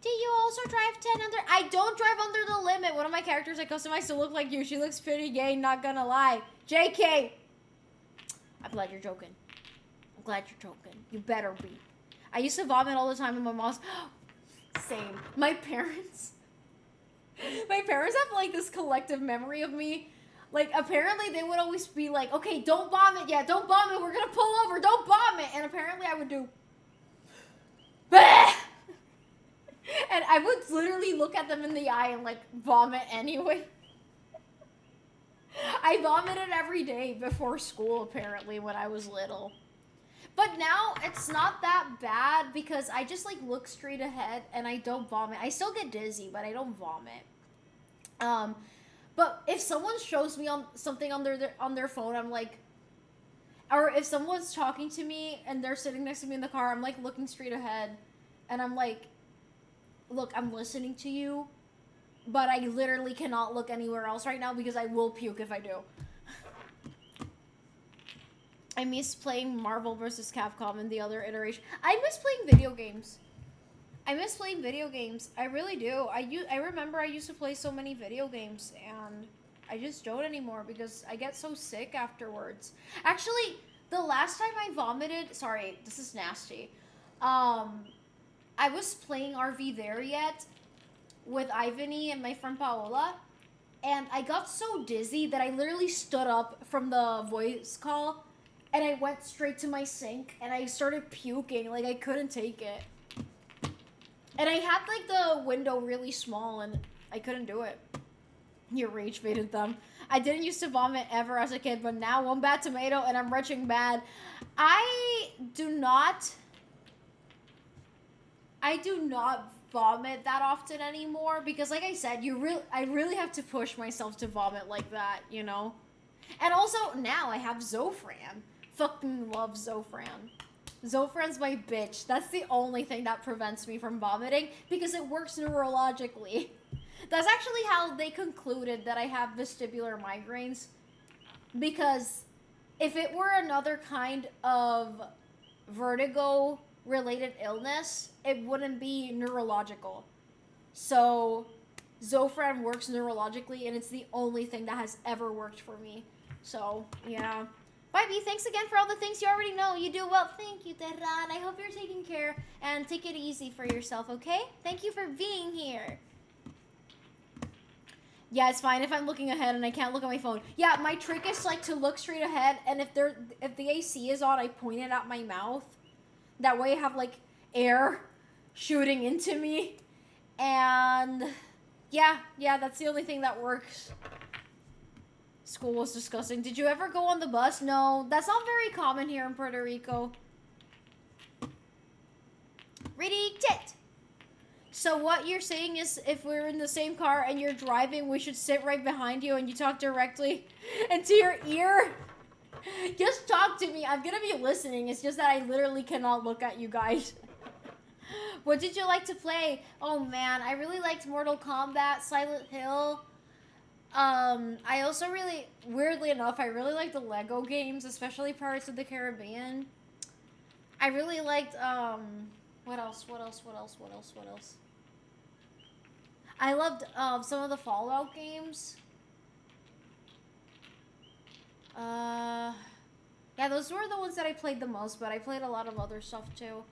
[SPEAKER 2] Do you also drive 10 under? I don't drive under the limit. One of my characters I customized to look like you. She looks pretty gay, not gonna lie. JK. I'm glad you're joking. I'm glad you're joking. You better be. I used to vomit all the time in my mom's. Same. My parents have like this collective memory of me. Like, apparently they would always be like, okay, don't vomit yet. Don't vomit. We're gonna pull over. Don't vomit. And apparently I would do. Bah! And I would literally look at them in the eye and like vomit anyway. I vomited every day before school apparently when I was little. But now it's not that bad because I just like look straight ahead and I don't vomit. I still get dizzy, but I don't vomit. But if someone shows me on something on their phone, I'm like, or if someone's talking to me and they're sitting next to me in the car, I'm like looking straight ahead and I'm like, look, I'm listening to you, but I literally cannot look anywhere else right now because I will puke if I do. I miss playing Marvel vs. Capcom and the other iteration. I miss playing video games. I really do. I remember I used to play so many video games and I just don't anymore because I get so sick afterwards. Actually, the last time I vomited, sorry, this is nasty. I was playing RV There Yet with Ivany and my friend Paola, and I got so dizzy that I literally stood up from the voice call, and I went straight to my sink, and I started puking, like I couldn't take it. And I had like the window really small, and I couldn't do it. You rage baited them. I didn't used to vomit ever as a kid, but now one bad tomato, and I'm retching bad. I do not vomit that often anymore because, like I said, I really have to push myself to vomit like that, you know? And also, now I have Zofran. Fucking love Zofran. Zofran's my bitch. That's the only thing that prevents me from vomiting because it works neurologically. That's actually how they concluded that I have vestibular migraines, because if it were another kind of vertigo related illness, it wouldn't be neurological. So Zofran works neurologically, and it's the only thing that has ever worked for me. So yeah. Bye B, thanks again for all the things you already know. You do well. Thank you, Terran. I hope you're taking care and take it easy for yourself, okay? Thank you for being here. Yeah, it's fine if I'm looking ahead and I can't look at my phone. Yeah, my trick is like to look straight ahead, and if the AC is on, I point it at my mouth. That way I have like air shooting into me. And yeah, that's the only thing that works. School was disgusting. Did you ever go on the bus? No, that's not very common here in Puerto Rico. Ready, tit. So what you're saying is if we're in the same car and you're driving, we should sit right behind you and you talk directly into your ear? Just talk to me. I'm gonna be listening. It's just that I literally cannot look at you guys. What did you like to play? Oh man, I really liked Mortal Kombat, Silent Hill. I also really, weirdly enough, I really liked the Lego games, especially Pirates of the Caribbean. I really liked, what else? I loved, some of the Fallout games. Yeah, those were the ones that I played the most, but I played a lot of other stuff too.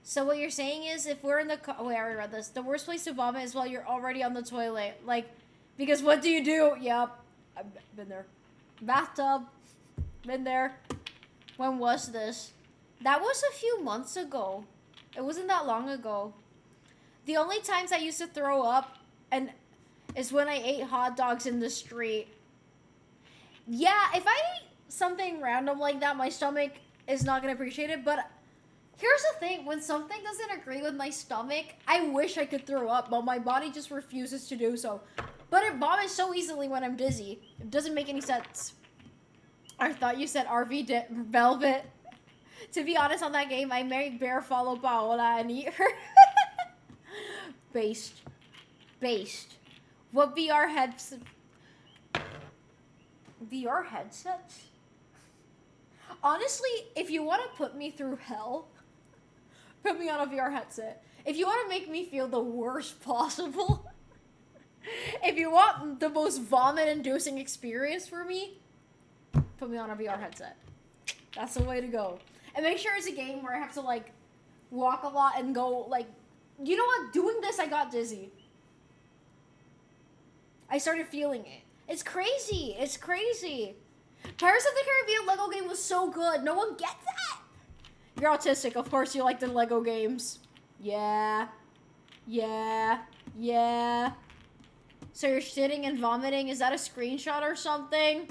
[SPEAKER 2] So what you're saying is if we're in the car, wait, I already read this. The worst place to vomit is while you're already on the toilet. Like, because what do? Yep, I've been there. Bathtub, been there. When was this? That was a few months ago. It wasn't that long ago. The only times I used to throw up is when I ate hot dogs in the street. Yeah, if I eat something random like that, my stomach is not going to appreciate it. But here's the thing. When something doesn't agree with my stomach, I wish I could throw up, but my body just refuses to do so. But it vomits so easily when I'm dizzy. It doesn't make any sense. I thought you said RV Velvet. To be honest, on that game, I married Bear, follow Paola, and eat her. Based. What VR headsets? VR headsets? Honestly, if you want to put me through hell, put me on a VR headset. If you want to make me feel the worst possible, if you want the most vomit-inducing experience for me, put me on a VR headset. That's the way to go. And make sure it's a game where I have to, like, walk a lot and go, like... You know what? Doing this, I got dizzy. I started feeling it. It's crazy. It's crazy. Pirates of the Caribbean Lego game was so good. No one gets that. You're autistic. Of course you like the Lego games. Yeah. Yeah. Yeah. So you're shitting and vomiting. Is that a screenshot or something?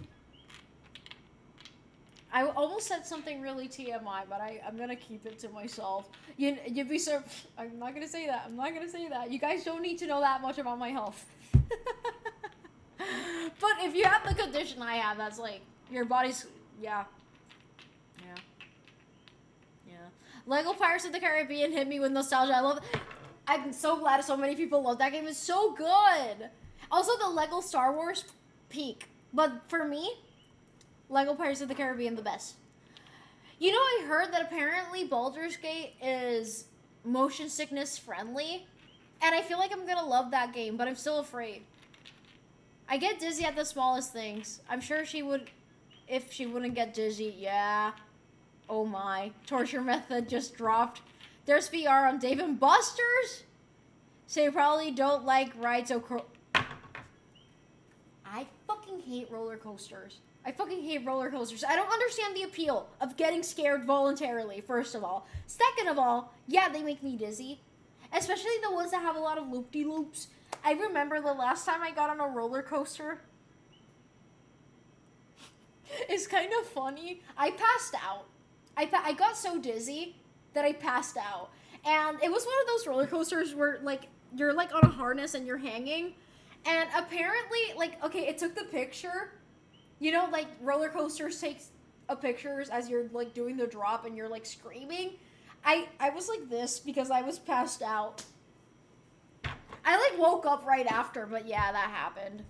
[SPEAKER 2] I almost said something really TMI, but I'm gonna keep it to myself. You'd be so... I'm not gonna say that. I'm not gonna say that. You guys don't need to know that much about my health. But if you have the condition I have, that's like... Your body's... Yeah. Yeah. Yeah. Lego Pirates of the Caribbean hit me with nostalgia. I love it. I'm so glad so many people love that game. It's so good. Also, the Lego Star Wars peak. But for me... Lego Pirates of the Caribbean, the best. You know, I heard that apparently Baldur's Gate is motion sickness friendly. And I feel like I'm gonna love that game, but I'm still afraid. I get dizzy at the smallest things. I'm sure she would, if she wouldn't get dizzy. Yeah. Oh my. Torture method just dropped. There's VR on Dave & Buster's. So you probably don't like rides. I fucking hate roller coasters. I fucking hate roller coasters. I don't understand the appeal of getting scared voluntarily, first of all. Second of all, yeah, they make me dizzy. Especially the ones that have a lot of loop-de-loops. I remember the last time I got on a roller coaster. It's kind of funny. I passed out. I got so dizzy that I passed out. And it was one of those roller coasters where, like, you're, like, on a harness and you're hanging. And apparently, like, okay, it took the picture... You know, like, roller coasters takes a pictures as you're, like, doing the drop and you're, like, screaming. I was like this because I was passed out. I, like, woke up right after, but yeah, that happened.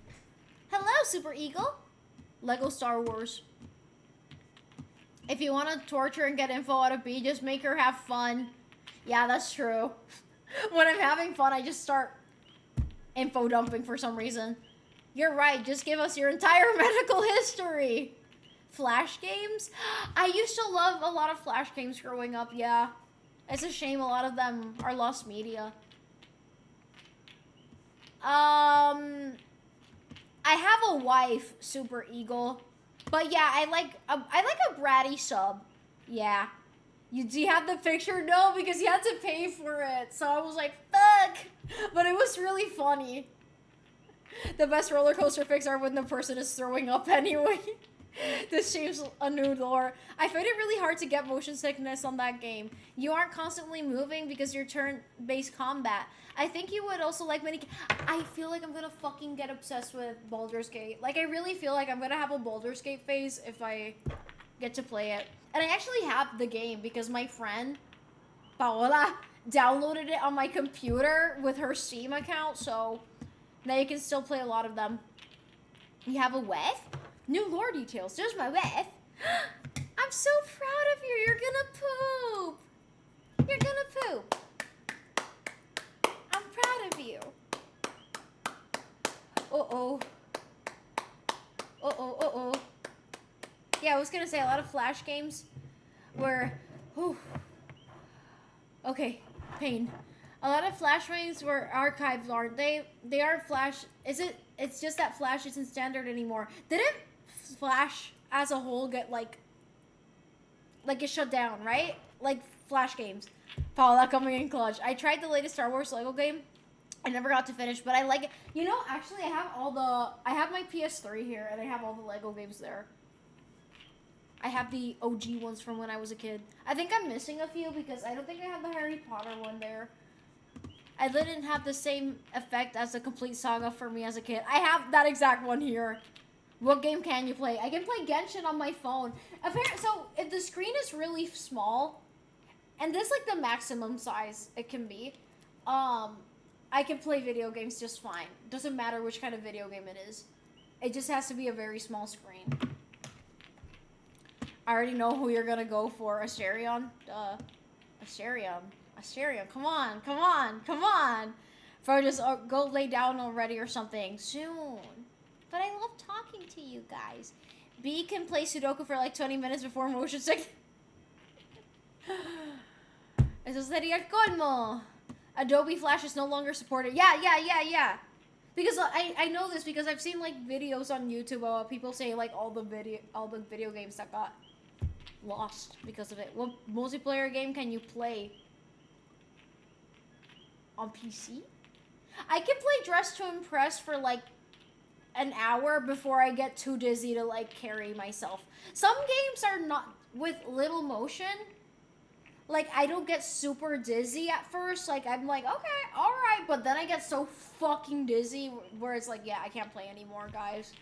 [SPEAKER 2] Hello, Super Eagle. Lego Star Wars. If you want to torture and get info out of B, just make her have fun. Yeah, that's true. When I'm having fun, I just start info dumping for some reason. You're right, just give us your entire medical history. Flash games? I used to love a lot of Flash games growing up, yeah. It's a shame a lot of them are lost media. I have a wife, Super Eagle. But yeah, I like a bratty sub. Yeah. Do you have the picture? No, because you had to pay for it. So I was like, fuck. But it was really funny. The best roller coaster pics are when the person is throwing up anyway. This seems a new lore. I find it really hard to get motion sickness on that game. You aren't constantly moving because you're turn-based combat. I think you would also like many... I feel like I'm gonna fucking get obsessed with Baldur's Gate. Like, I really feel like I'm gonna have a Baldur's Gate phase if I get to play it. And I actually have the game because my friend, Paola, downloaded it on my computer with her Steam account, so... Now you can still play a lot of them. You have a wife? New lore details. There's my wife. I'm so proud of you. You're gonna poop. You're gonna poop. I'm proud of you. Uh-oh. Uh-oh, uh-oh. Yeah, I was gonna say a lot of Flash games where... Whew. Okay, pain. A lot of Flash games were archived, aren't they? They aren't Flash. It's just that Flash isn't standard anymore. Didn't Flash as a whole get like get shut down, right? Like Flash games. Paula coming in clutch. I tried the latest Star Wars Lego game. I never got to finish, but I like it. You know, actually I have my PS3 here and I have all the Lego games there. I have the OG ones from when I was a kid. I think I'm missing a few because I don't think I have the Harry Potter one there. I didn't have the same effect as a complete saga for me as a kid. I have that exact one here. What game can you play? I can play Genshin on my phone. So if the screen is really small, and this is like the maximum size it can be, I can play video games just fine. Doesn't matter which kind of video game it is. It just has to be a very small screen. I already know who you're gonna go for. Asterion? Asterion. Asterion, come on, come on, come on. Bro, just go lay down already or something. Soon. But I love talking to you guys. B can play Sudoku for like 20 minutes before motion sickness. Eso sería el colmo. Adobe Flash is no longer supported. Yeah. Because I know this because I've seen like videos on YouTube about people saying like all the video games that got lost because of it. What multiplayer game can you play on PC? I can play Dress to Impress for like an hour before I get too dizzy to like carry myself. Some games are not with little motion. Like, I don't get super dizzy at first. Like, I'm like, okay, alright. But then I get so fucking dizzy where it's like, yeah, I can't play anymore, guys.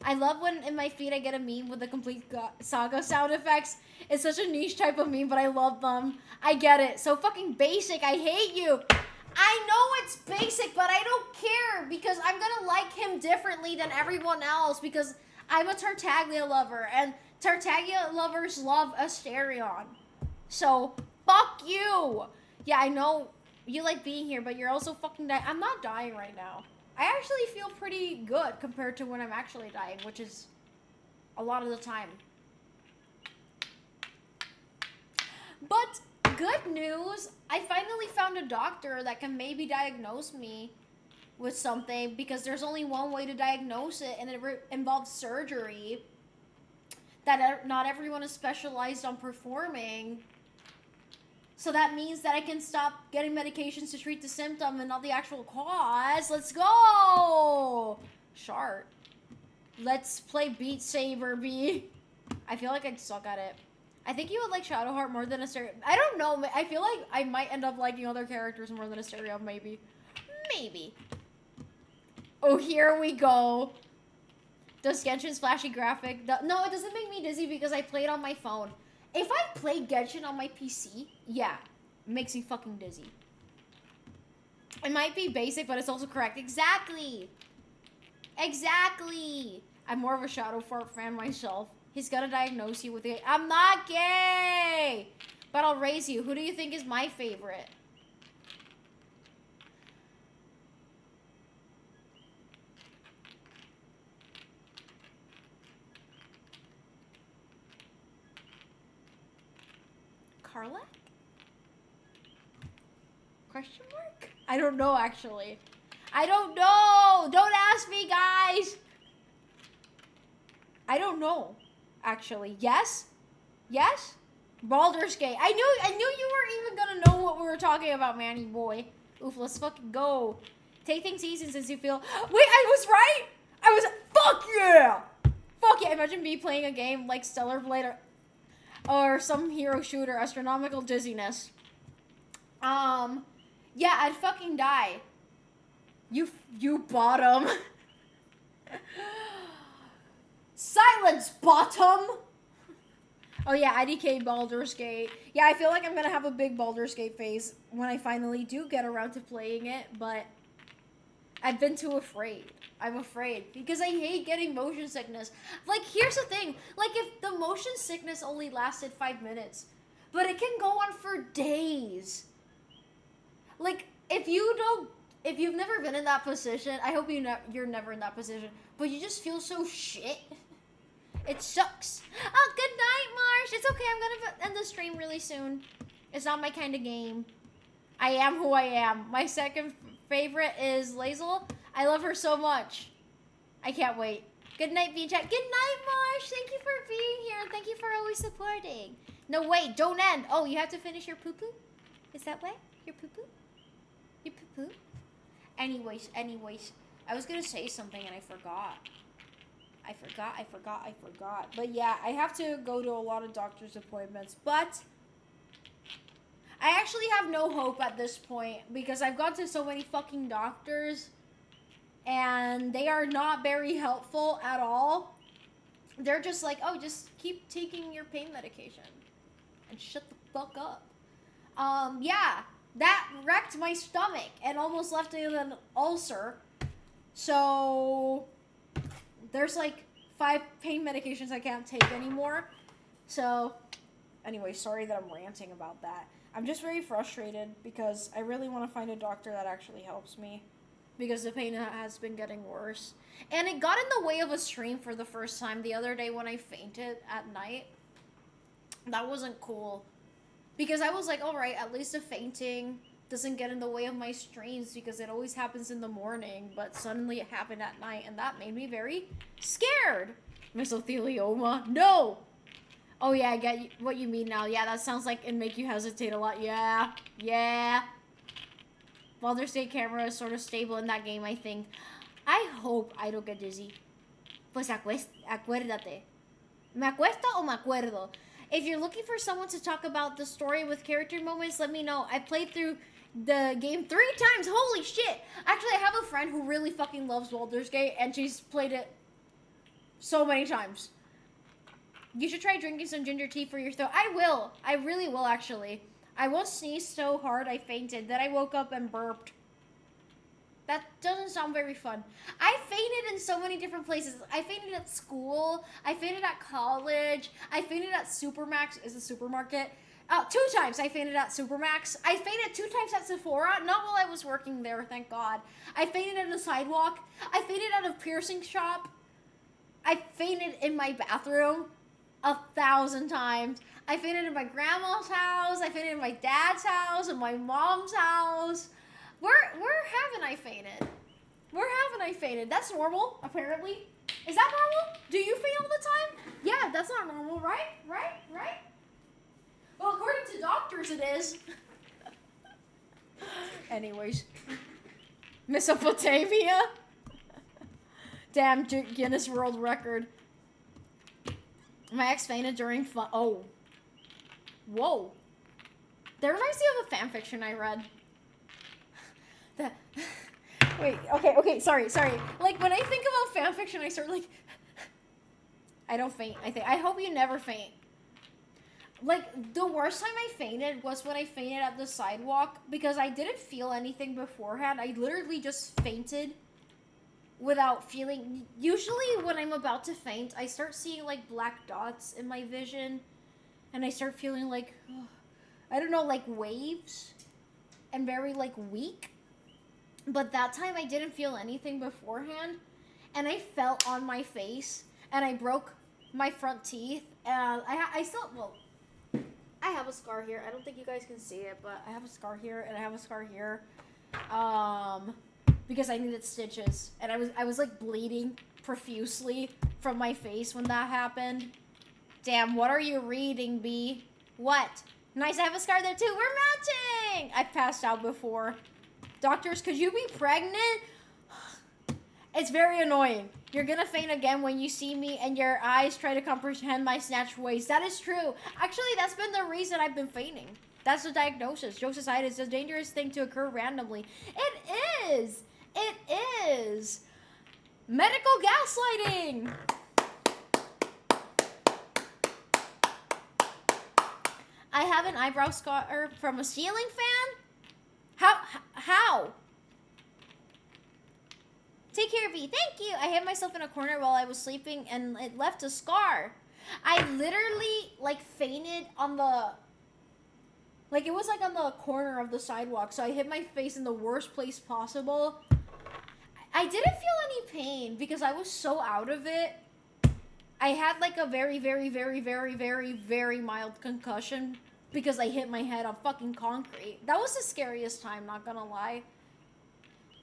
[SPEAKER 2] I love when in my feed I get a meme with the complete saga sound effects. It's such a niche type of meme, but I love them. I get it. So fucking basic. I hate you. I know it's basic, but I don't care because I'm gonna like him differently than everyone else because I'm a Tartaglia lover and Tartaglia lovers love Asterion. So, fuck you! Yeah, I know you like being here, but you're also fucking dying. I'm not dying right now. I actually feel pretty good compared to when I'm actually dying, which is a lot of the time. But, good news, I finally found a doctor that can maybe diagnose me with something because there's only one way to diagnose it, and it involves surgery that not everyone is specialized on performing. So that means that I can stop getting medications to treat the symptom and not the actual cause. Let's go! Shart. Let's play Beat Saber, B. I feel like I'd suck at it. I think you would like Shadowheart more than Asterion. I don't know. I feel like I might end up liking other characters more than Asterion, maybe. Maybe. Oh, here we go. Does Genshin's flashy graphic... No, it doesn't make me dizzy because I play it on my phone. If I play Genshin on my PC, yeah, it makes me fucking dizzy. It might be basic, but it's also correct. Exactly. Exactly. I'm more of a Shadowheart fan myself. He's gonna diagnose you with it. I'm not gay! But I'll raise you. Who do you think is my favorite? Karlach? Question mark? I don't know, actually. I don't know! Don't ask me, guys! I don't know, actually. Yes? Yes? Baldur's Gate. I knew you weren't even gonna know what we were talking about, Manny boy. Oof, let's fucking go. Take things easy since you feel... Wait, I was right! I was... Fuck yeah! Fuck yeah! Imagine me playing a game like Stellar Blade or some hero shooter, astronomical dizziness. Yeah, I'd fucking die. You bottom. Silence, bottom! Oh yeah, IDK Baldur's Gate. Yeah, I feel like I'm gonna have a big Baldur's Gate phase when I finally do get around to playing it, but I've been too afraid. I'm afraid because I hate getting motion sickness. Like, here's the thing. Like, if the motion sickness only lasted 5 minutes, but it can go on for days. Like, if you've never been in that position, I hope you're never in that position, but you just feel so shit. It sucks. Oh, good night, Marsh. It's okay. I'm gonna end the stream really soon. It's not my kind of game. I am who I am. My second favorite is Lae'zel. I love her so much. I can't wait. Good night, B-Chat. Good night, Marsh. Thank you for being here. And thank you for always supporting. No, wait. Don't end. Oh, you have to finish your poo-poo? Is that way? Your poo-poo? Your poo-poo? Anyways. I was going to say something and I forgot. I forgot. But yeah, I have to go to a lot of doctor's appointments. But I actually have no hope at this point because I've gone to so many fucking doctors and they are not very helpful at all. They're just like, oh, just keep taking your pain medication and shut the fuck up. Yeah, that wrecked my stomach and almost left me with an ulcer. So there's like 5 pain medications I can't take anymore. So anyway, sorry that I'm ranting about that. I'm just very frustrated because I really want to find a doctor that actually helps me. Because the pain has been getting worse. And it got in the way of a stream for the first time the other day when I fainted at night. That wasn't cool. Because I was like, alright, at least the fainting doesn't get in the way of my streams because it always happens in the morning. But suddenly it happened at night and that made me very scared. Mesothelioma. No! Oh yeah, I get what you mean now. Yeah, that sounds like it make you hesitate a lot. Yeah. Yeah. Baldur's Gate camera is sort of stable in that game, I think. I hope I don't get dizzy. Pues acuérdate. ¿Me acuesto o me acuerdo? If you're looking for someone to talk about the story with character moments, let me know. I played through the game 3 times. Holy shit. Actually, I have a friend who really fucking loves Baldur's Gate, and she's played it so many times. You should try drinking some ginger tea for your throat. I will. I really will, actually. I once sneezed so hard I fainted. Then I woke up and burped. That doesn't sound very fun. I fainted in so many different places. I fainted at school. I fainted at college. I fainted at Supermax. Is a supermarket? 2 times I fainted at Supermax. I fainted 2 times at Sephora. Not while I was working there, thank God. I fainted on the sidewalk. I fainted at a piercing shop. I fainted in my bathroom 1,000 times. I fainted in my grandma's house. I fainted in my dad's house and my mom's house. Where haven't I fainted? Where haven't I fainted? That's normal, apparently. Is that normal? Do you faint all the time? Yeah, that's not normal, right? Right? Well, according to doctors, it is. Anyways. Mesopotamia? Damn, Guinness World Record. My ex fainted during fun. Oh. Whoa. That reminds me of a fanfiction I read. Wait, okay, sorry. Like, when I think about fanfiction, I start like... I don't faint, I think. I hope you never faint. Like, the worst time I fainted was when I fainted at the sidewalk because I didn't feel anything beforehand. I literally just fainted without feeling. Usually when I'm about to faint, I start seeing like black dots in my vision and I start feeling like, I don't know, like waves and very like weak. But that time I didn't feel anything beforehand and I fell on my face and I broke my front teeth and I still, well, I have a scar here. I don't think you guys can see it, but I have a scar here and I have a scar here. Because I needed stitches and I was like bleeding profusely from my face when that happened. Damn, what are you reading, B? What? Nice, I have a scar there too. We're matching! I've passed out before. Doctors, could you be pregnant? It's very annoying. You're gonna faint again when you see me and your eyes try to comprehend my snatched waist. That is true. Actually, that's been the reason I've been fainting. That's the diagnosis. Josephitis is a dangerous thing to occur randomly. It is. It is. Medical gaslighting. I have an eyebrow scar from a ceiling fan? How? Take care, V. Thank you. I hit myself in a corner while I was sleeping and it left a scar. I literally like fainted on the, like it was like on the corner of the sidewalk. So I hit my face in the worst place possible. I didn't feel any pain because I was so out of it. I had like a very, very, very, very, very, very mild concussion because I hit my head on fucking concrete. That was the scariest time, not gonna lie.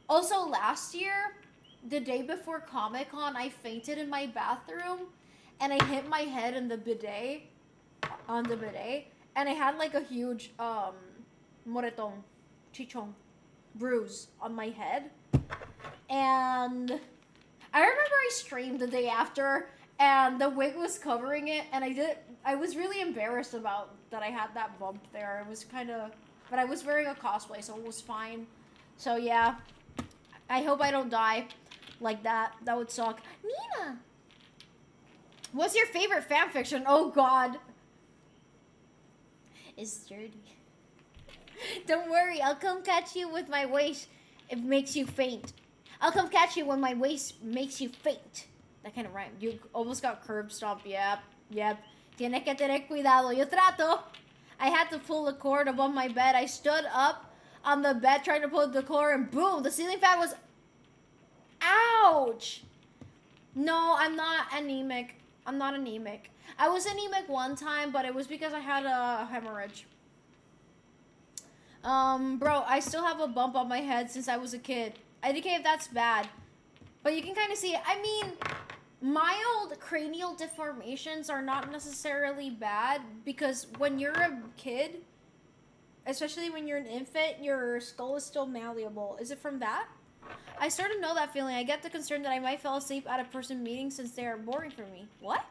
[SPEAKER 2] Also, last year, the day before Comic-Con, I fainted in my bathroom and I hit my head in the bidet, on the bidet, and I had like a huge, moretón, chichón, bruise on my head. And I remember I streamed the day after and the wig was covering it and I was really embarrassed about that I had that bump there. It was kind of, but I was wearing a cosplay, so it was fine. So yeah, I hope I don't die like that. That would suck. Nina, what's your favorite fanfiction? Oh God. It's sturdy. Don't worry, I'll come catch you with my waist. It makes you faint. I'll come catch you when my waist makes you faint. That kind of rhyme. You almost got curb stomped. Yep. Tienes que tener cuidado. Yo trato. I had to pull the cord above my bed. I stood up on the bed trying to pull the cord, and boom, the ceiling fan was... Ouch! No, I'm not anemic. I'm not anemic. I was anemic one time, but it was because I had a hemorrhage. Bro, I still have a bump on my head since I was a kid. I think if that's bad. But you can kind of see it. I mean, mild cranial deformations are not necessarily bad because when you're a kid, especially when you're an infant, your skull is still malleable. Is it from that? I sort of know that feeling. I get the concern that I might fall asleep at a person meeting since they are boring for me. What?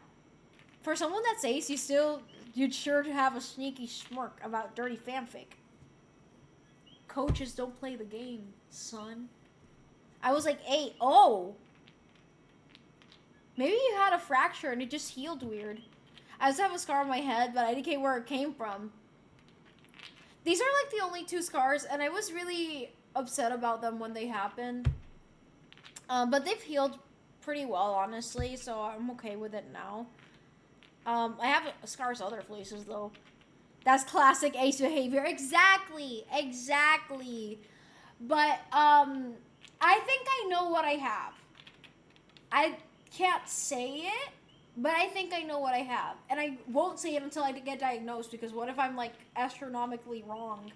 [SPEAKER 2] For someone that's ace, you'd sure to have a sneaky smirk about dirty fanfic. Coaches don't play the game, son. I was like 8. Oh! Maybe you had a fracture and it just healed weird. I just have a scar on my head, but I didn't care where it came from. These are like the only 2 scars, and I was really upset about them when they happened. But they've healed pretty well, honestly, so I'm okay with it now. I have scars other places, though. That's classic ace behavior. Exactly. But, I think I know what I have. I can't say it, but I think I know what I have. And I won't say it until I get diagnosed, because what if I'm, like, astronomically wrong?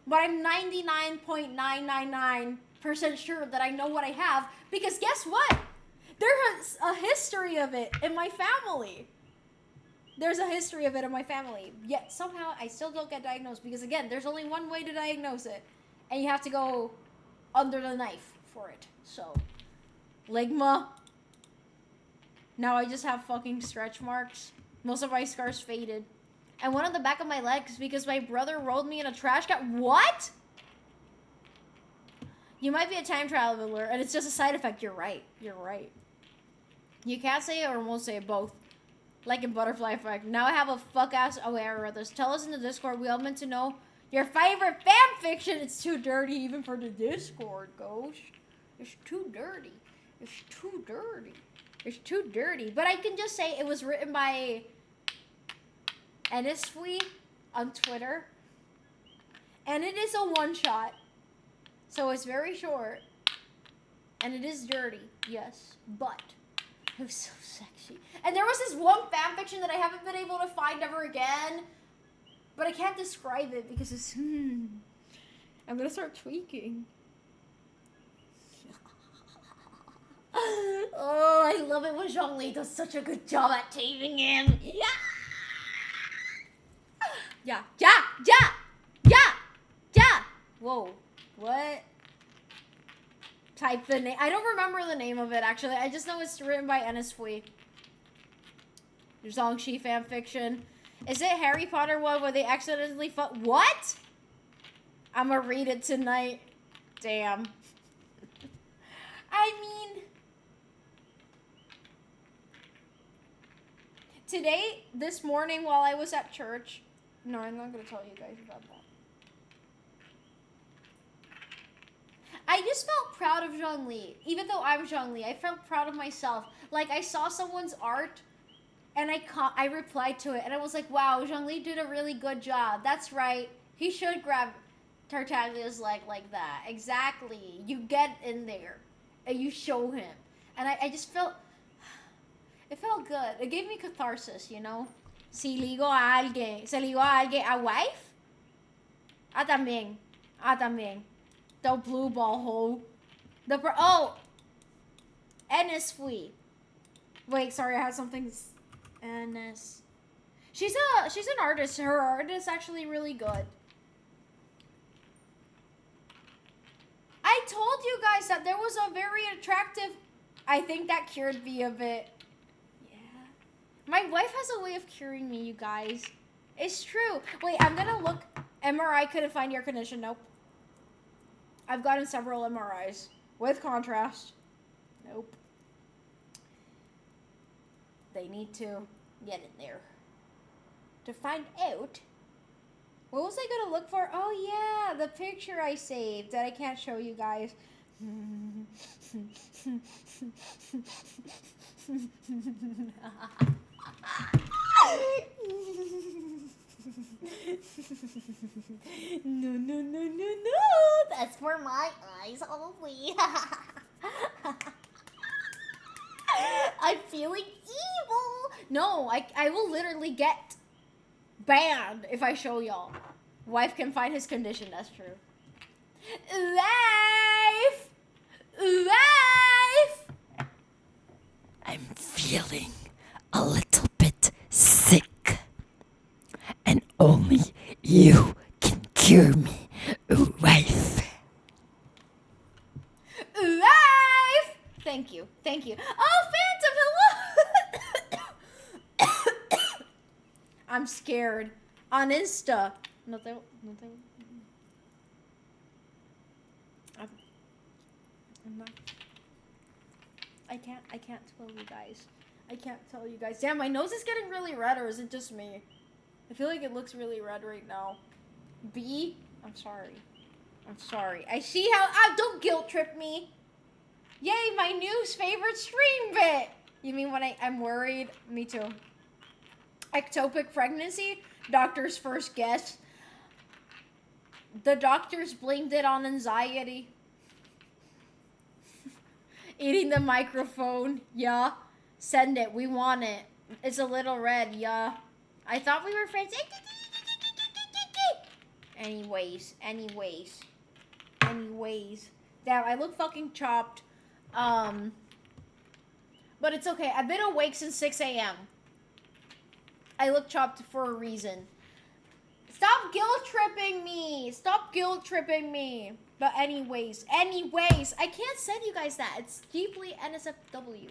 [SPEAKER 2] But I'm 99.999% sure that I know what I have, because guess what? There's a history of it in my family. There's a history of it in my family. Yet somehow I still don't get diagnosed, because again, there's only one way to diagnose it, and you have to go under the knife for it. So, ligma. Now I just have fucking stretch marks. Most of my scars faded. And one on the back of my legs because my brother rolled me in a trash can. What? You might be a time traveler, and it's just a side effect. You're right. You can't say it or won't say it, both. Like in Butterfly Effect. Now I have a fuck-ass... Oh, wait, I read this. Tell us in the Discord. We all meant to know your favorite fan fiction. It's too dirty even for the Discord, Ghost. It's too dirty. But I can just say it was written by Enisfui on Twitter. And it is a one-shot. So it's very short. And it is dirty, yes. But it was so sexy. And there was this one fanfiction that I haven't been able to find ever again. But I can't describe it because it's... I'm gonna start tweaking. Oh, I love it when Zhongli does such a good job at taming him. Yeah. Whoa. What? Type the name. I don't remember the name of it, actually. I just know it's written by Enisfui. Zhongxi fanfiction. Is it Harry Potter one where they accidentally What? I'm gonna read it tonight. Damn. I mean... Today, this morning while I was at church... No, I'm not gonna tell you guys about that. I just felt proud of Zhongli. Even though I'm Zhongli, I felt proud of myself. Like, I saw someone's art, and I replied to it, and I was like, wow, Zhongli did a really good job. That's right. He should grab Tartaglia's leg like that. Exactly. You get in there, and you show him. And I just felt... It felt good. It gave me catharsis, you know? Si ligo a alguien. Se ligó a alguien. A wife? También. The blue ball hole. Enisfui. Wait, sorry, I had something. Enis. She's an artist. Her art is actually really good. I told you guys that there was a very attractive... I think that cured me a bit. Yeah. My wife has a way of curing me, you guys. It's true. Wait, I'm gonna look. MRI couldn't find air condition. Nope. I've gotten several MRIs with contrast. Nope. They need to get in there to find out. What was I gonna look for? Oh yeah, the picture I saved that I can't show you guys. No, no, no, no, no. That's for my eyes only. I'm feeling evil. No, I will literally get banned if I show y'all. Wife can find his condition. That's true. Life! Life!
[SPEAKER 4] I'm feeling a little bit sick. And only you can cure me, wife.
[SPEAKER 2] Life! Thank you. Thank you. Oh, Phantom, hello! I'm scared. On Insta. Nothing. I'm not. I can't tell you guys. I can't tell you guys. Damn, my nose is getting really red, or is it just me? I feel like it looks really red right now. B? I'm sorry. I'm sorry. I see how... don't guilt trip me. Yay, my new favorite stream bit. You mean when I'm worried? Me too. Ectopic pregnancy? Doctor's first guess. The doctors blamed it on anxiety. Eating the microphone. Yeah. Send it. We want it. It's a little red. Yeah. I thought we were friends. Anyways. Damn, I look fucking chopped. But it's okay. I've been awake since 6 a.m. I look chopped for a reason. Stop guilt tripping me. But anyways, I can't send you guys that. It's deeply NSFW.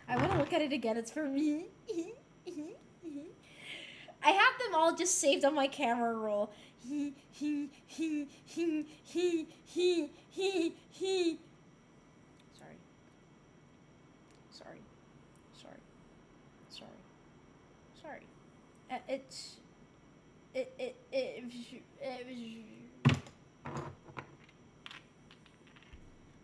[SPEAKER 2] I want to look at it again. It's for me. I have them all just saved on my camera roll. Sorry.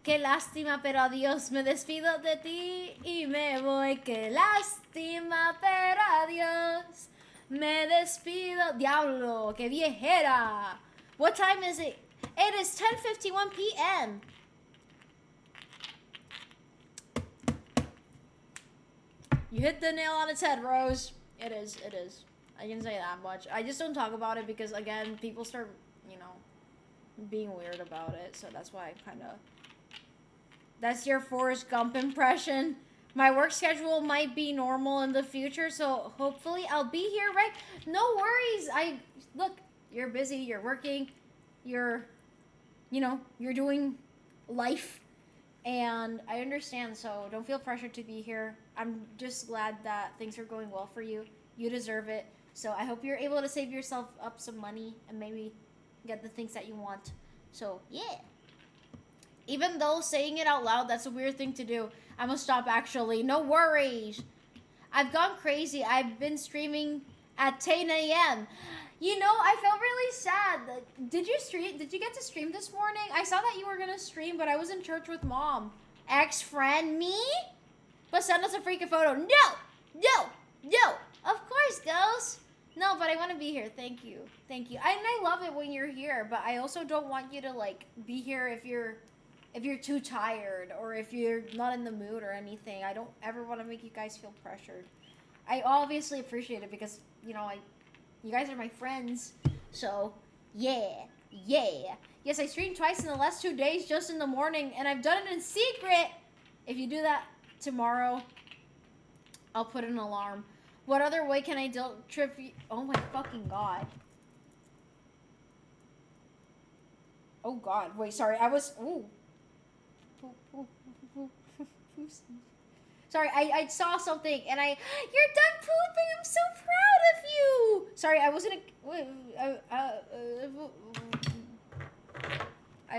[SPEAKER 2] Qué lástima, pero adiós, me despido de ti y me voy. Qué lástima, pero adiós, me despido. Diablo, qué viejera. What time is it? It is 10:51 p.m. You hit the nail on its head, Rose. It is. I can say that much. I just don't talk about it because, again, people start, being weird about it. So that's why I kind of... That's your Forrest Gump impression. My work schedule might be normal in the future, so hopefully I'll be here, right? No worries. Look, you're busy, you're working, you're doing life, and I understand, so don't feel pressured to be here. I'm just glad that things are going well for you. You deserve it. So I hope you're able to save yourself up some money and maybe get the things that you want. So, yeah. Even though saying it out loud, that's a weird thing to do. I'm gonna stop actually. No worries. I've gone crazy. I've been streaming at 10 a.m. I felt really sad. Did you stream? Did you get to stream this morning? I saw that you were gonna stream, but I was in church with Mom. Ex-friend, me? But send us a freaking photo. No! Of course, Ghost. No, but I want to be here. Thank you. And I love it when you're here, but I also don't want you to, be here if you're too tired or if you're not in the mood or anything. I don't ever want to make you guys feel pressured. I obviously appreciate it because, you guys are my friends. So, yeah. Yes, I streamed twice in the last 2 days just in the morning, and I've done it in secret. If you do that tomorrow, I'll put an alarm. What other way can I trip you? Oh my fucking god. Oh god. Wait, sorry. I was... Ooh. Sorry, I saw something and you're done pooping. I'm so proud of you. Sorry, I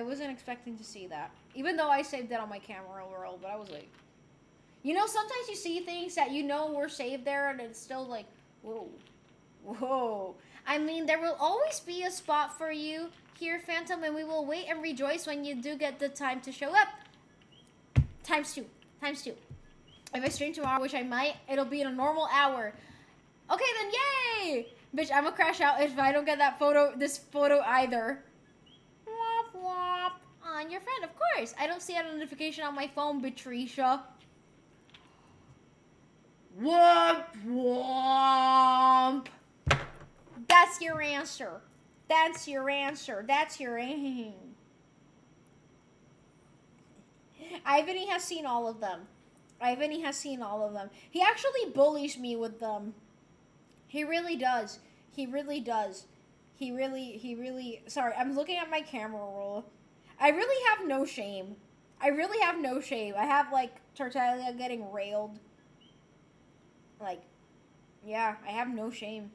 [SPEAKER 2] wasn't expecting to see that. Even though I saved it on my camera roll, but I was like, sometimes you see things that were saved there and it's still like, whoa. I mean, there will always be a spot for you here, Phantom, and we will wait and rejoice when you do get the time to show up. Times two. If I stream tomorrow, which I might, it'll be in a normal hour. Okay, then yay! Bitch, I'm gonna crash out if I don't get that photo, this photo either. Womp womp. On your friend, of course. I don't see a notification on my phone, Beatricia. Womp womp. That's your answer. That's your answer. That's your aim. Ivany has seen all of them. Ivany has seen all of them. He actually bullies me with them. He really does. He really does. He really, sorry, I'm looking at my camera roll. I really have no shame. I really have no shame. I have, like, Tartaglia getting railed. Like, yeah, I have no shame.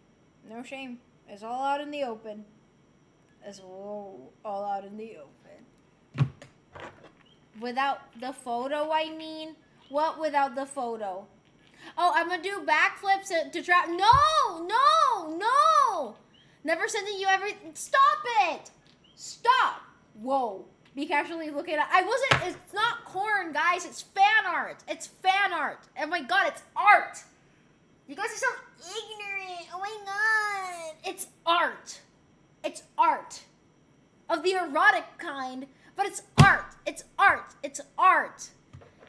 [SPEAKER 2] No shame. It's all out in the open. It's all out in the open. Without the photo, I mean? What without the photo? Oh, I'm gonna do backflips to trap. No, no, no! Never sending you everything. Stop it! Stop! Whoa. Be casually looking at. I wasn't. It's not corn, guys. It's fan art. It's fan art. Oh my god, it's art. You guys are so ignorant. Oh my god. It's art. It's art. Of the erotic kind. But it's art. It's art. It's art.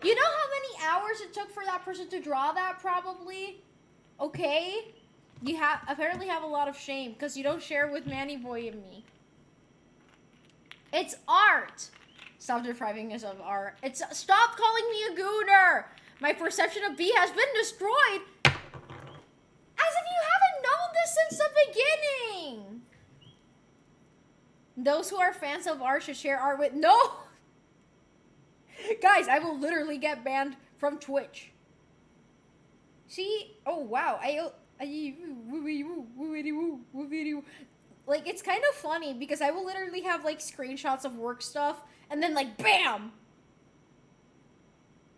[SPEAKER 2] You know how many hours it took for that person to draw that, probably? Okay? You apparently have a lot of shame because you don't share with Manny Boy and me. It's art. Stop depriving us of art. Stop calling me a gooner. My perception of B has been destroyed. As if you haven't known this since the beginning. Those who are fans of art should share art with... No! Guys, I will literally get banned from Twitch. See? Oh, wow. Like, it's kind of funny because I will literally have, like, screenshots of work stuff and then, like, BAM!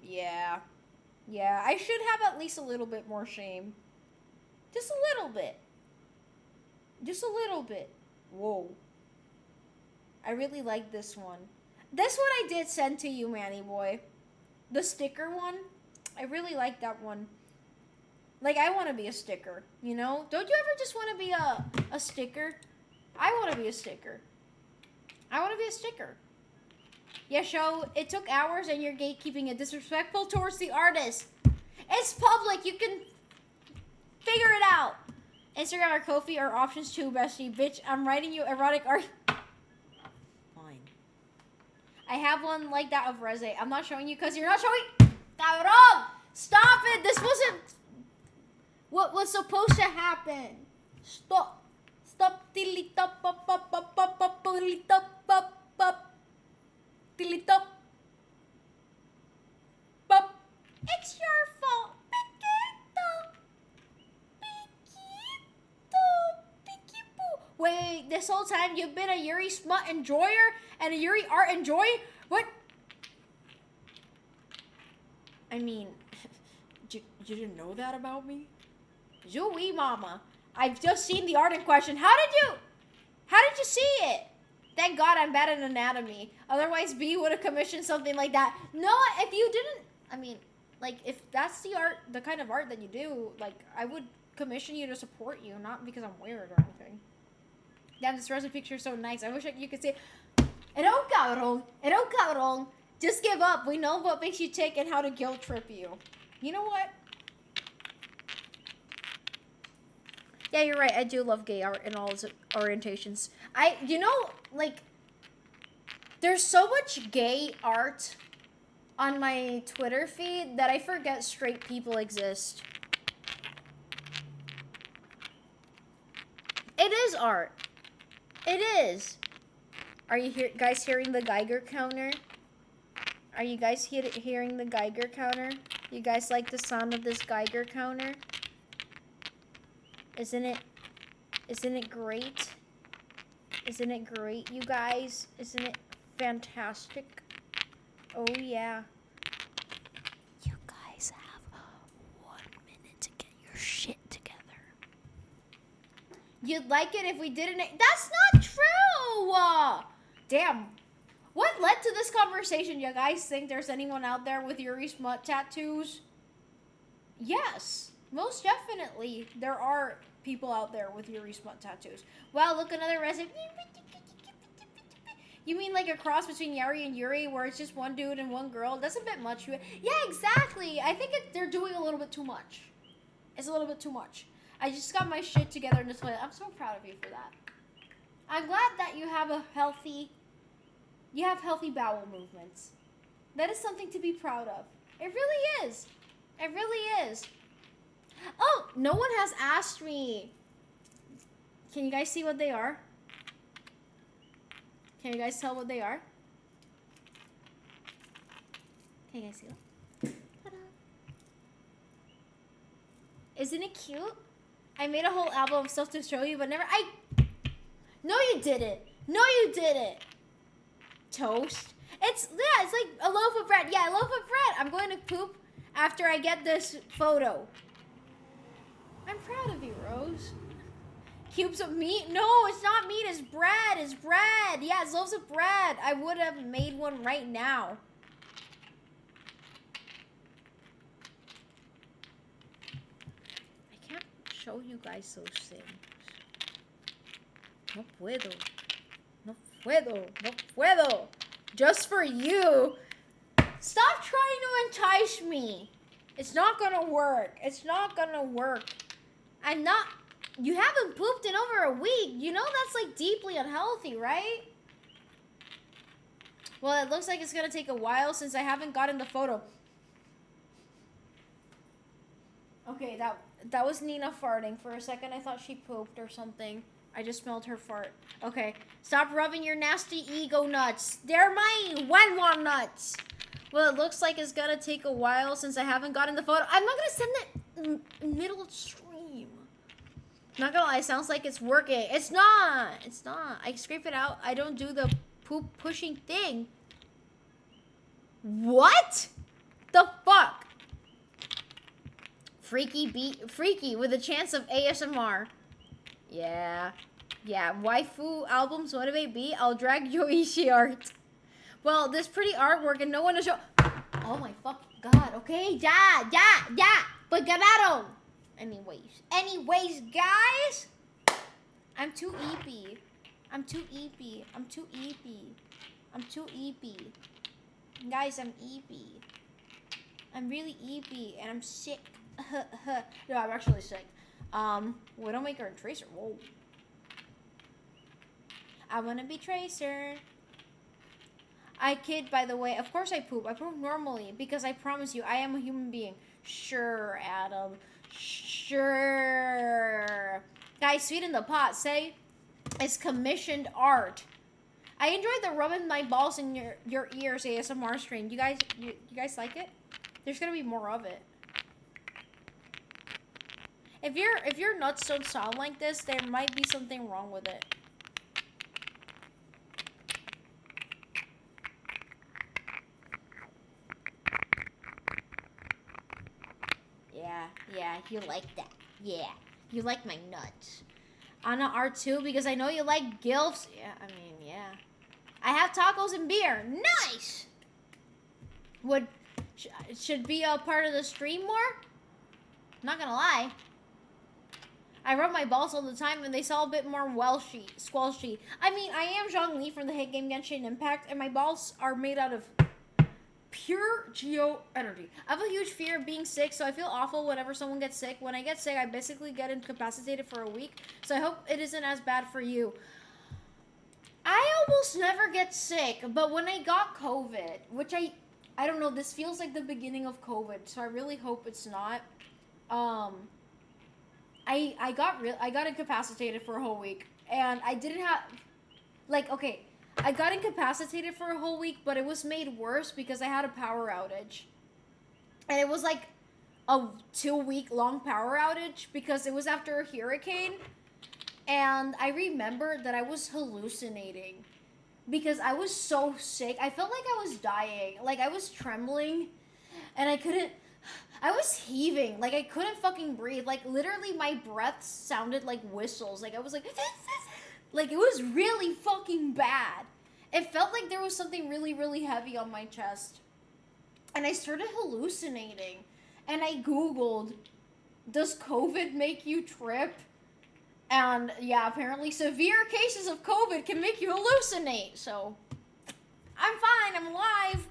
[SPEAKER 2] Yeah. Yeah, I should have at least a little bit more shame. Just a little bit. Just a little bit. Whoa. I really like this one. This one I did send to you, Manny Boy. The sticker one. I really like that one. Like, I want to be a sticker, you know? Don't you ever just want to be a sticker? I want to be a sticker. I want to be a sticker. Yeah, show, it took hours and you're gatekeeping it. Disrespectful towards the artist. It's public. You can figure it out. Instagram or Ko-fi are options too, bestie. Bitch, I'm writing you erotic art. Fine. I have one like that of Reze. I'm not showing you because you're not showing. Cabrón! Stop it! This wasn't what was supposed to happen. Stop. Stop. Tilly-top, pop, pop, pop, pop, pop, tilly-top, pop, pop. Tilly-top. Pop. It's your fault. Wait, this whole time you've been a Yuri smut enjoyer and a Yuri art enjoyer? What? I mean, you didn't know that about me? Yui mama. I've just seen the art in question. How did you see it? Thank God I'm bad at anatomy. Otherwise, B would have commissioned something like that. No, if you didn't, I mean, like, if that's the art, the kind of art that you do, like, I would commission you to support you, not because I'm weird or anything. Damn, this Reza picture is so nice. I wish you could say, Erón cabrón. Just give up. We know what makes you tick and how to guilt trip you. You know what? Yeah, you're right. I do love gay art in all its orientations. You know, like, there's so much gay art on my Twitter feed that I forget straight people exist. It is art. It is. Are you guys hearing the Geiger counter? Are you guys hearing the Geiger counter? You guys like the sound of this Geiger counter? Isn't it great? Isn't it great, you guys? Isn't it fantastic? Oh yeah.
[SPEAKER 4] You guys have 1 minute to get your shit together.
[SPEAKER 2] You'd like it if we didn't. That's not true! Damn. What led to this conversation? You guys think there's anyone out there with Yuri smut tattoos? Yes. Most definitely, there are people out there with Yuri smut tattoos. Wow, look, another resin. You mean like a cross between Yari and Yuri where it's just one dude and one girl? That's a bit much. Yeah, exactly. I think they're doing a little bit too much. It's a little bit too much. I just got my shit together in the toilet. I'm so proud of you for that. I'm glad that you have healthy bowel movements. That is something to be proud of. It really is. It really is. Oh, no one has asked me. Can you guys see what they are? Can you guys tell what they are? Can you guys see them? Ta-da. Isn't it cute? I made a whole album of stuff to show you, but never. No, you didn't. No, you didn't. Toast. It's like a loaf of bread. Yeah, a loaf of bread. I'm going to poop after I get this photo. I'm proud of you, Rose. Cubes of meat? No, it's not meat. It's bread. It's bread. Yeah, it's loaves of bread. I would have made one right now. I can't show you guys those things. No puedo. No puedo. No puedo. Just for you. Stop trying to entice me. It's not gonna work. It's not gonna work. I'm not... You haven't pooped in over a week. You know that's like deeply unhealthy, right? Well, it looks like it's gonna take a while since I haven't gotten the photo. Okay, that was Nina farting. For a second, I thought she pooped or something. I just smelled her fart. Okay, stop rubbing your nasty ego nuts. They're mine. One nuts. Well, it looks like it's gonna take a while since I haven't gotten the photo. I'm not gonna send it middle of stream. Not gonna lie, it sounds like it's working. It's not. It's not. I scrape it out. I don't do the poop pushing thing. What? The fuck? Freaky with a chance of ASMR. Yeah. Yeah. Waifu albums motivate B. I'll drag Yoichi art. Well, this pretty artwork and no one to show. Oh my fucking god. Okay. Yeah. But ganado. Anyways, guys, I'm too eepy. Guys, I'm eepy. I'm really eepy, and I'm sick. No, I'm actually sick. Widowmaker and Tracer. Whoa. I wanna be Tracer. I kid, by the way. Of course I poop. I poop normally because I promise you, I am a human being. Sure, Adam. Sure. Guys, Sweet in the Pot say it's commissioned art. I enjoyed the rubbing my balls in your ears ASMR stream. You guys like it? There's gonna be more of it. If your nuts don't sound like this, there might be something wrong with it. Yeah, you like that. Yeah, you like my nuts. Anna R2 because I know you like gilfs. Yeah, I mean, yeah. I have tacos and beer. Nice. Should be a part of the stream more. Not gonna lie. I rub my balls all the time and they sell a bit more squelchy. I mean, I am Zhongli from the hit game Genshin Impact and my balls are made out of pure geo energy. I have a huge fear of being sick, so I feel awful whenever someone gets sick. When I get sick, I basically get incapacitated for a week. So I hope it isn't as bad for you. I almost never get sick, but when I got COVID, which I don't know, this feels like the beginning of COVID, so I really hope it's not. I got incapacitated for a whole week, and I didn't have, like, okay, I got incapacitated for a whole week, but it was made worse because I had a power outage. And it was like a 2-week long power outage because it was after a hurricane. And I remember that I was hallucinating because I was so sick. I felt like I was dying. Like I was trembling and I was heaving. Like I couldn't fucking breathe. Like literally my breath sounded like whistles. Like I was like... Like, it was really fucking bad. It felt like there was something really, really heavy on my chest. And I started hallucinating. And I Googled, does COVID make you trip? And yeah, apparently severe cases of COVID can make you hallucinate. So I'm fine. I'm alive.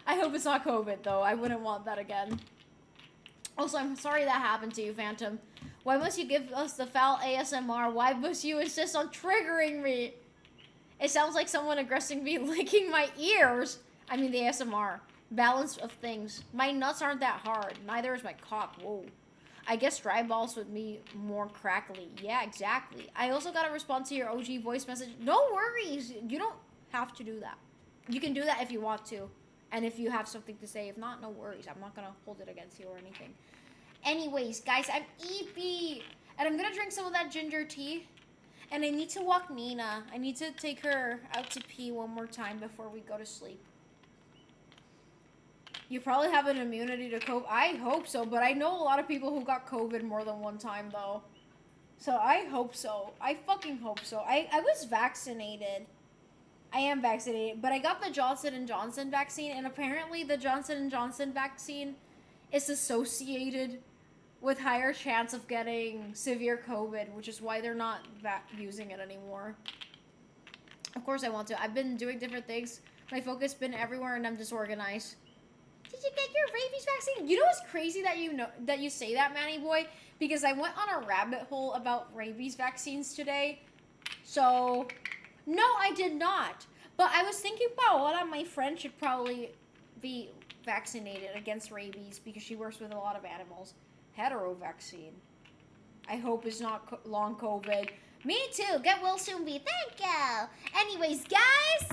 [SPEAKER 2] I hope it's not COVID though. I wouldn't want that again. Also, I'm sorry that happened to you, Phantom. Why must you give us the foul ASMR? Why must you insist on triggering me? It sounds like someone aggressively licking my ears. I mean the ASMR. Balance of things. My nuts aren't that hard. Neither is my cock. Whoa. I guess dry balls would be more crackly. Yeah, exactly. I also got to respond to your OG voice message. No worries. You don't have to do that. You can do that if you want to. And if you have something to say. If not, no worries. I'm not going to hold it against you or anything. Anyways, guys, I'm EP. And I'm going to drink some of that ginger tea. And I need to walk Nina. I need to take her out to pee one more time before we go to sleep. You probably have an immunity to COVID. I hope so, but I know a lot of people who got COVID more than one time, though. So I hope so. I fucking hope so. I was vaccinated. I am vaccinated, but I got the Johnson & Johnson vaccine, and apparently the Johnson & Johnson vaccine is associated with higher chance of getting severe COVID, which is why they're not using it anymore. Of course I want to. I've been doing different things. My focus been everywhere, and I'm disorganized. Did you get your rabies vaccine? You know what's crazy that you say that, Manny Boy? Because I went on a rabbit hole about rabies vaccines today. So, no, I did not. But I was thinking about one of my friends should probably be vaccinated against rabies because she works with a lot of animals. Hetero vaccine. I hope it's not long COVID. Me too. Get well soon, B. Thank you. Anyways, guys,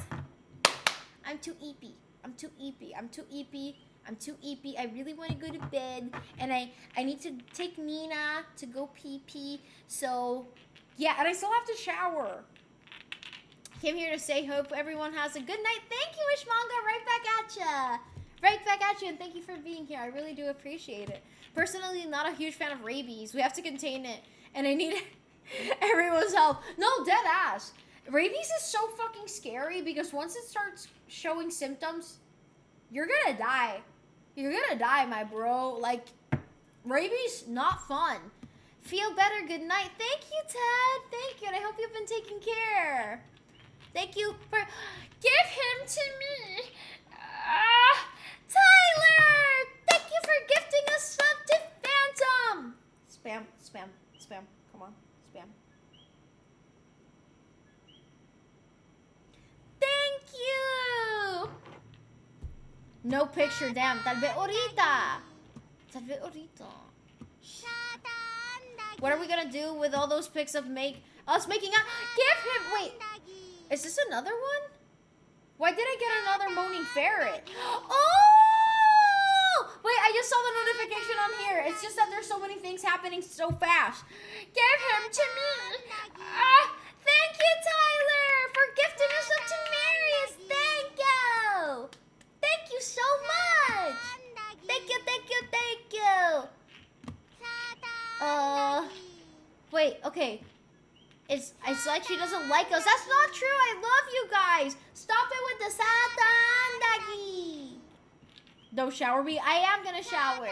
[SPEAKER 2] I'm too eepy. I'm too eepy. I'm too eepy. I'm too eepy. I really want to go to bed. And I need to take Nina to go pee-pee. So, yeah. And I still have to shower. Came here to say hope everyone has a good night. Thank you, Ishmanga. Right back at ya. Right back at you. And thank you for being here. I really do appreciate it. Personally, not a huge fan of rabies. We have to contain it. And I need everyone's help. No, dead ass. Rabies is so fucking scary because once it starts showing symptoms, you're gonna die. You're gonna die, my bro. Like, rabies, not fun. Feel better, good night. Thank you, Ted. Thank you, and I hope you've been taking care. Thank you for... Give him to me. Tyler! Thank you for gifting us sub to Phantom. Spam, spam, spam. Come on, spam. Thank you! No picture, damn. Tal vez ahorita. Tal vez ahorita. What are we gonna do with all those pics of us making out? Give him, wait. Is this another one? Why did I get another moaning ferret? Oh! Wait, I just saw the notification on here. It's just that there's so many things happening so fast. Give him to me. Thank you, Tyler, for gifting us up to Marius. Thank you. Thank you so much. Thank you, thank you, thank you. Wait, okay. It's like she doesn't like us. That's not true. I love you guys. Stop it with the Satan Dagi. Don't shower me. I am gonna shower.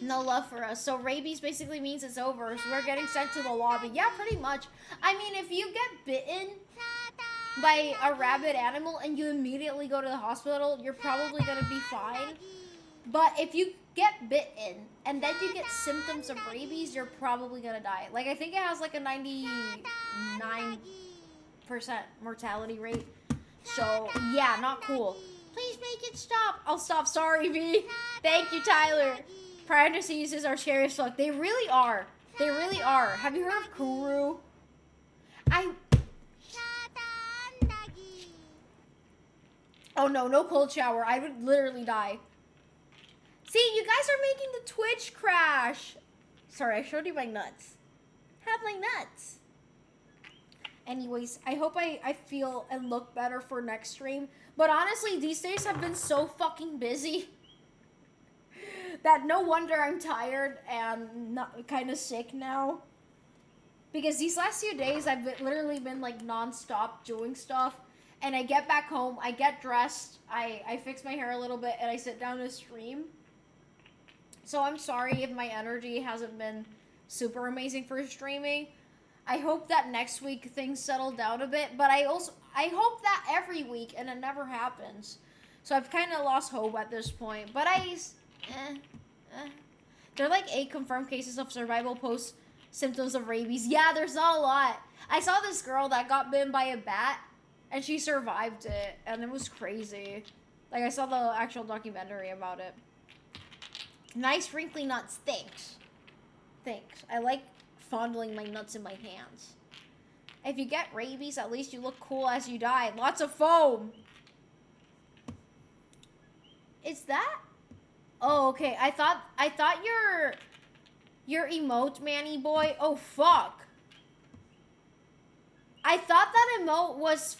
[SPEAKER 2] No love for us. So rabies basically means it's over. So we're getting sent to the lobby. Yeah, pretty much. I mean, if you get bitten by a rabid animal and you immediately go to the hospital, you're probably gonna be fine. But if you get bitten and then you get symptoms of rabies, you're probably gonna die. Like, I think it has like a 99% mortality rate. So, yeah, not cool. Please make it stop. I'll stop. Sorry, V. Thank you, Tyler. Prior diseases are scary as fuck. They really are. They really are. Have you heard of Kuru? Oh, no cold shower. I would literally die. See, you guys are making the Twitch crash. Sorry, I showed you my nuts. Have my nuts. Anyways, I hope I feel and look better for next stream. But honestly, these days have been so fucking busy that no wonder I'm tired and kind of sick now. Because these last few days, I've literally been like non-stop doing stuff. And I get back home, I get dressed, I fix my hair a little bit, and I sit down to stream. So I'm sorry if my energy hasn't been super amazing for streaming. I hope that next week things settle down a bit, but I hope that every week, and it never happens. So I've kind of lost hope at this point. But there are like 8 confirmed cases of survival post symptoms of rabies. Yeah, there's not a lot. I saw this girl that got bitten by a bat, and she survived it, and it was crazy. Like, I saw the actual documentary about it. Nice wrinkly nuts. Thanks. Thanks. I like fondling my nuts in my hands. If you get rabies, at least you look cool as you die. Lots of foam. Is that? Oh, okay. I thought your emote, Manny boy. Oh, fuck. I thought that emote was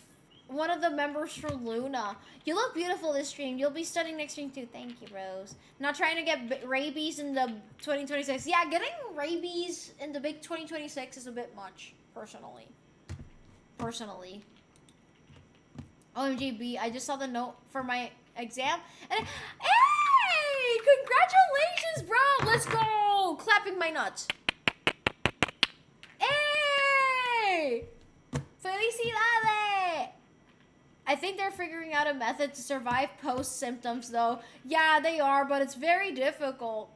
[SPEAKER 2] one of the members from Luna. You look beautiful this stream. You'll be studying next stream too. Thank you, Rose. Not trying to get rabies in the 2026. Yeah, getting rabies in the big 2026 is a bit much, personally. OMGB, I just saw the note for my exam. And hey! Congratulations, bro! Let's go! Clapping my nuts. Hey! Felicidades! I think they're figuring out a method to survive post-symptoms, though. Yeah, they are, but it's very difficult.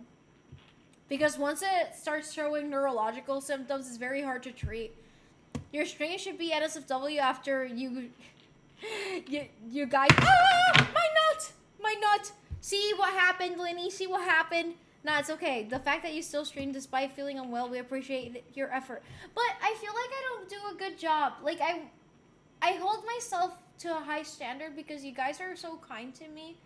[SPEAKER 2] Because once it starts showing neurological symptoms, it's very hard to treat. Your strain should be NSFW after you guys... Ah! My nut! My nut! See what happened, Linny? See what happened? Nah, it's okay. The fact that you still stream despite feeling unwell, we appreciate your effort. But I feel like I don't do a good job. Like, I hold myself to a high standard because you guys are so kind to me.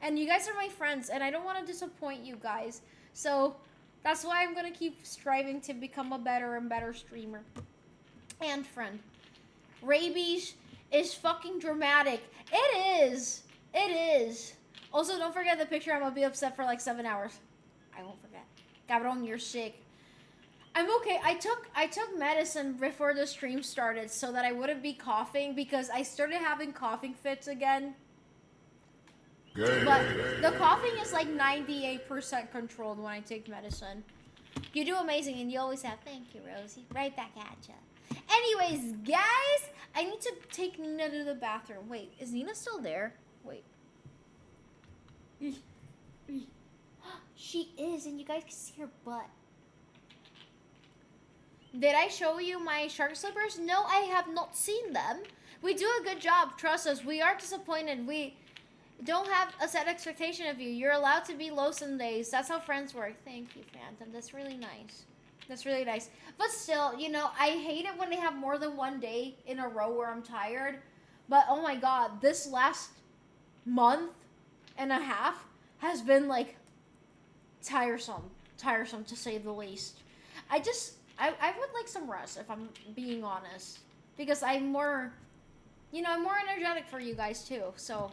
[SPEAKER 2] And you guys are my friends, and I don't want to disappoint you guys. So, that's why I'm going to keep striving to become a better and better streamer. And friend. Rabies is fucking dramatic. It is. It is. Also, don't forget the picture. I'm going to be upset for like 7 hours. I won't forget. Cabron, you're sick. I'm okay. I took medicine before the stream started so that I wouldn't be coughing because I started having coughing fits again. But the coughing is like 98% controlled when I take medicine. You do amazing and you always have. Thank you, Rosie. Right back at ya. Anyways, guys, I need to take Nina to the bathroom. Wait, is Nina still there? Wait. She is, and you guys can see her butt. Did I show you my shark slippers? No, I have not seen them. We do a good job. Trust us. We are disappointed. We don't have a set expectation of you. You're allowed to be low some days. That's how friends work. Thank you, Phantom. That's really nice. That's really nice. But still, you know, I hate it when they have more than one day in a row where I'm tired. But, oh my god, this last month and a half has been, like, tiresome to say the least. I would like some rest if I'm being honest, because I'm more energetic for you guys too. So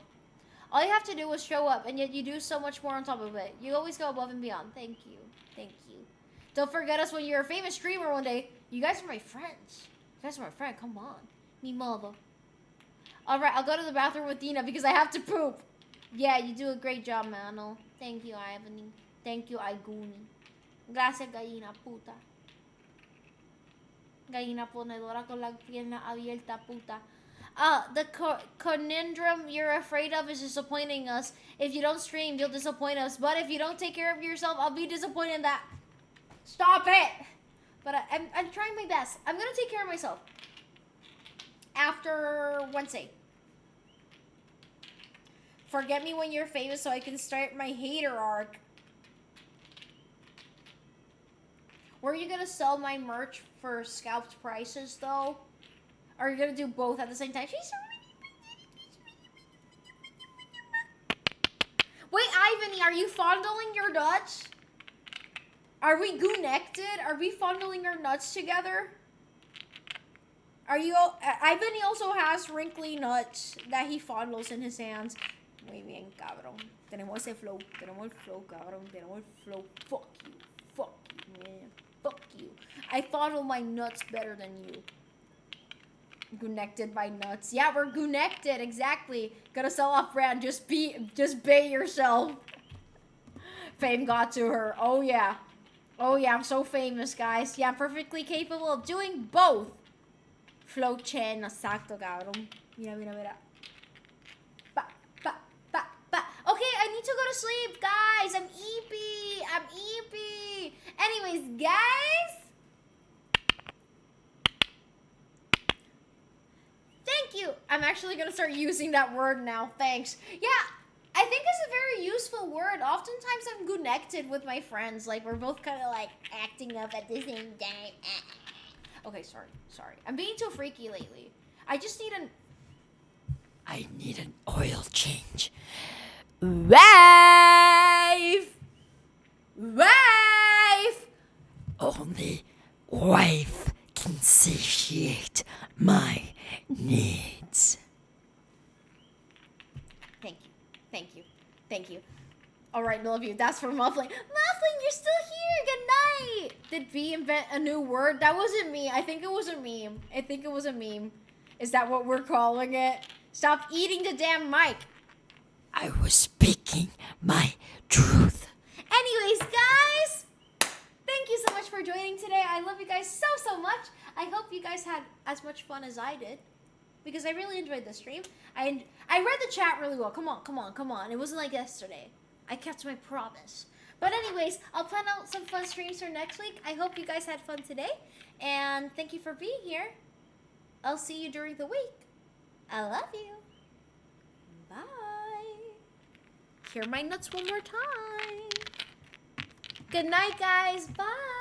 [SPEAKER 2] all you have to do is show up, and yet you do so much more on top of it. You always go above and beyond. Thank you. Don't forget us when you're a famous streamer one day. You guys are my friends. Come on, me mother. All right, I'll go to the bathroom with Dina because I have to poop. Yeah, you do a great job, Mano. Thank you, Ivan. Thank you, Aiguni. Gracias, gallina puta. Gallina ponedora con la pierna abierta, puta. The conundrum you're afraid of is disappointing us. If you don't stream, you'll disappoint us. But if you don't take care of yourself, I'll be disappointed in that. Stop it! But I'm trying my best. I'm gonna take care of myself. After Wednesday. Forget me when you're famous so I can start my hater arc. Were you gonna sell my merch for scalped prices though? Or are you gonna do both at the same time? Wait, Ivany, are you fondling your nuts? Are we connected? Are we fondling our nuts together? Are you? Ivany also has wrinkly nuts that he fondles in his hands. Muy bien, cabrón. Tenemos ese flow. Tenemos el flow, cabrón. Tenemos el flow. Fuck you. Fuck you, man. Fuck you. I fondle my nuts better than you. Connected by nuts. Yeah, we're connected. Exactly. Gotta sell off brand. Just bait yourself. Fame got to her. Oh yeah. Oh yeah, I'm so famous, guys. Yeah, I'm perfectly capable of doing both. Float chain, exacto, cabrón. Mira, mira, mira. Ba, ba, ba, ba. Okay, I need to go to sleep, guys. I'm eepy. I'm eepy. Anyways, guys. Thank you. I'm actually gonna start using that word now. Thanks. Yeah, I think it's a very useful word. Oftentimes I'm connected with my friends. Like, we're both kind of like acting up at the same time. Okay, sorry. I'm being too freaky lately. I just need
[SPEAKER 4] I need an oil change.
[SPEAKER 2] wife! Wife!
[SPEAKER 4] Only wife can satiate my needs.
[SPEAKER 2] Thank you. Alright, love you. That's for Muffling. Muffling, you're still here. Good night. Did V invent a new word? That wasn't me. I think it was a meme. Is that what we're calling it? Stop eating the damn mic.
[SPEAKER 4] I was speaking my truth.
[SPEAKER 2] Anyways, guys, thank you so much for joining today. I love you guys so much. I hope you guys had as much fun as I did, because I really enjoyed the stream. I read the chat really well. Come on. It wasn't like yesterday. I kept my promise. But anyways, I'll plan out some fun streams for next week. I hope you guys had fun today, and thank you for being here. I'll see you during the week. I love you. Bye. Hear my nuts one more time. Good night, guys. Bye.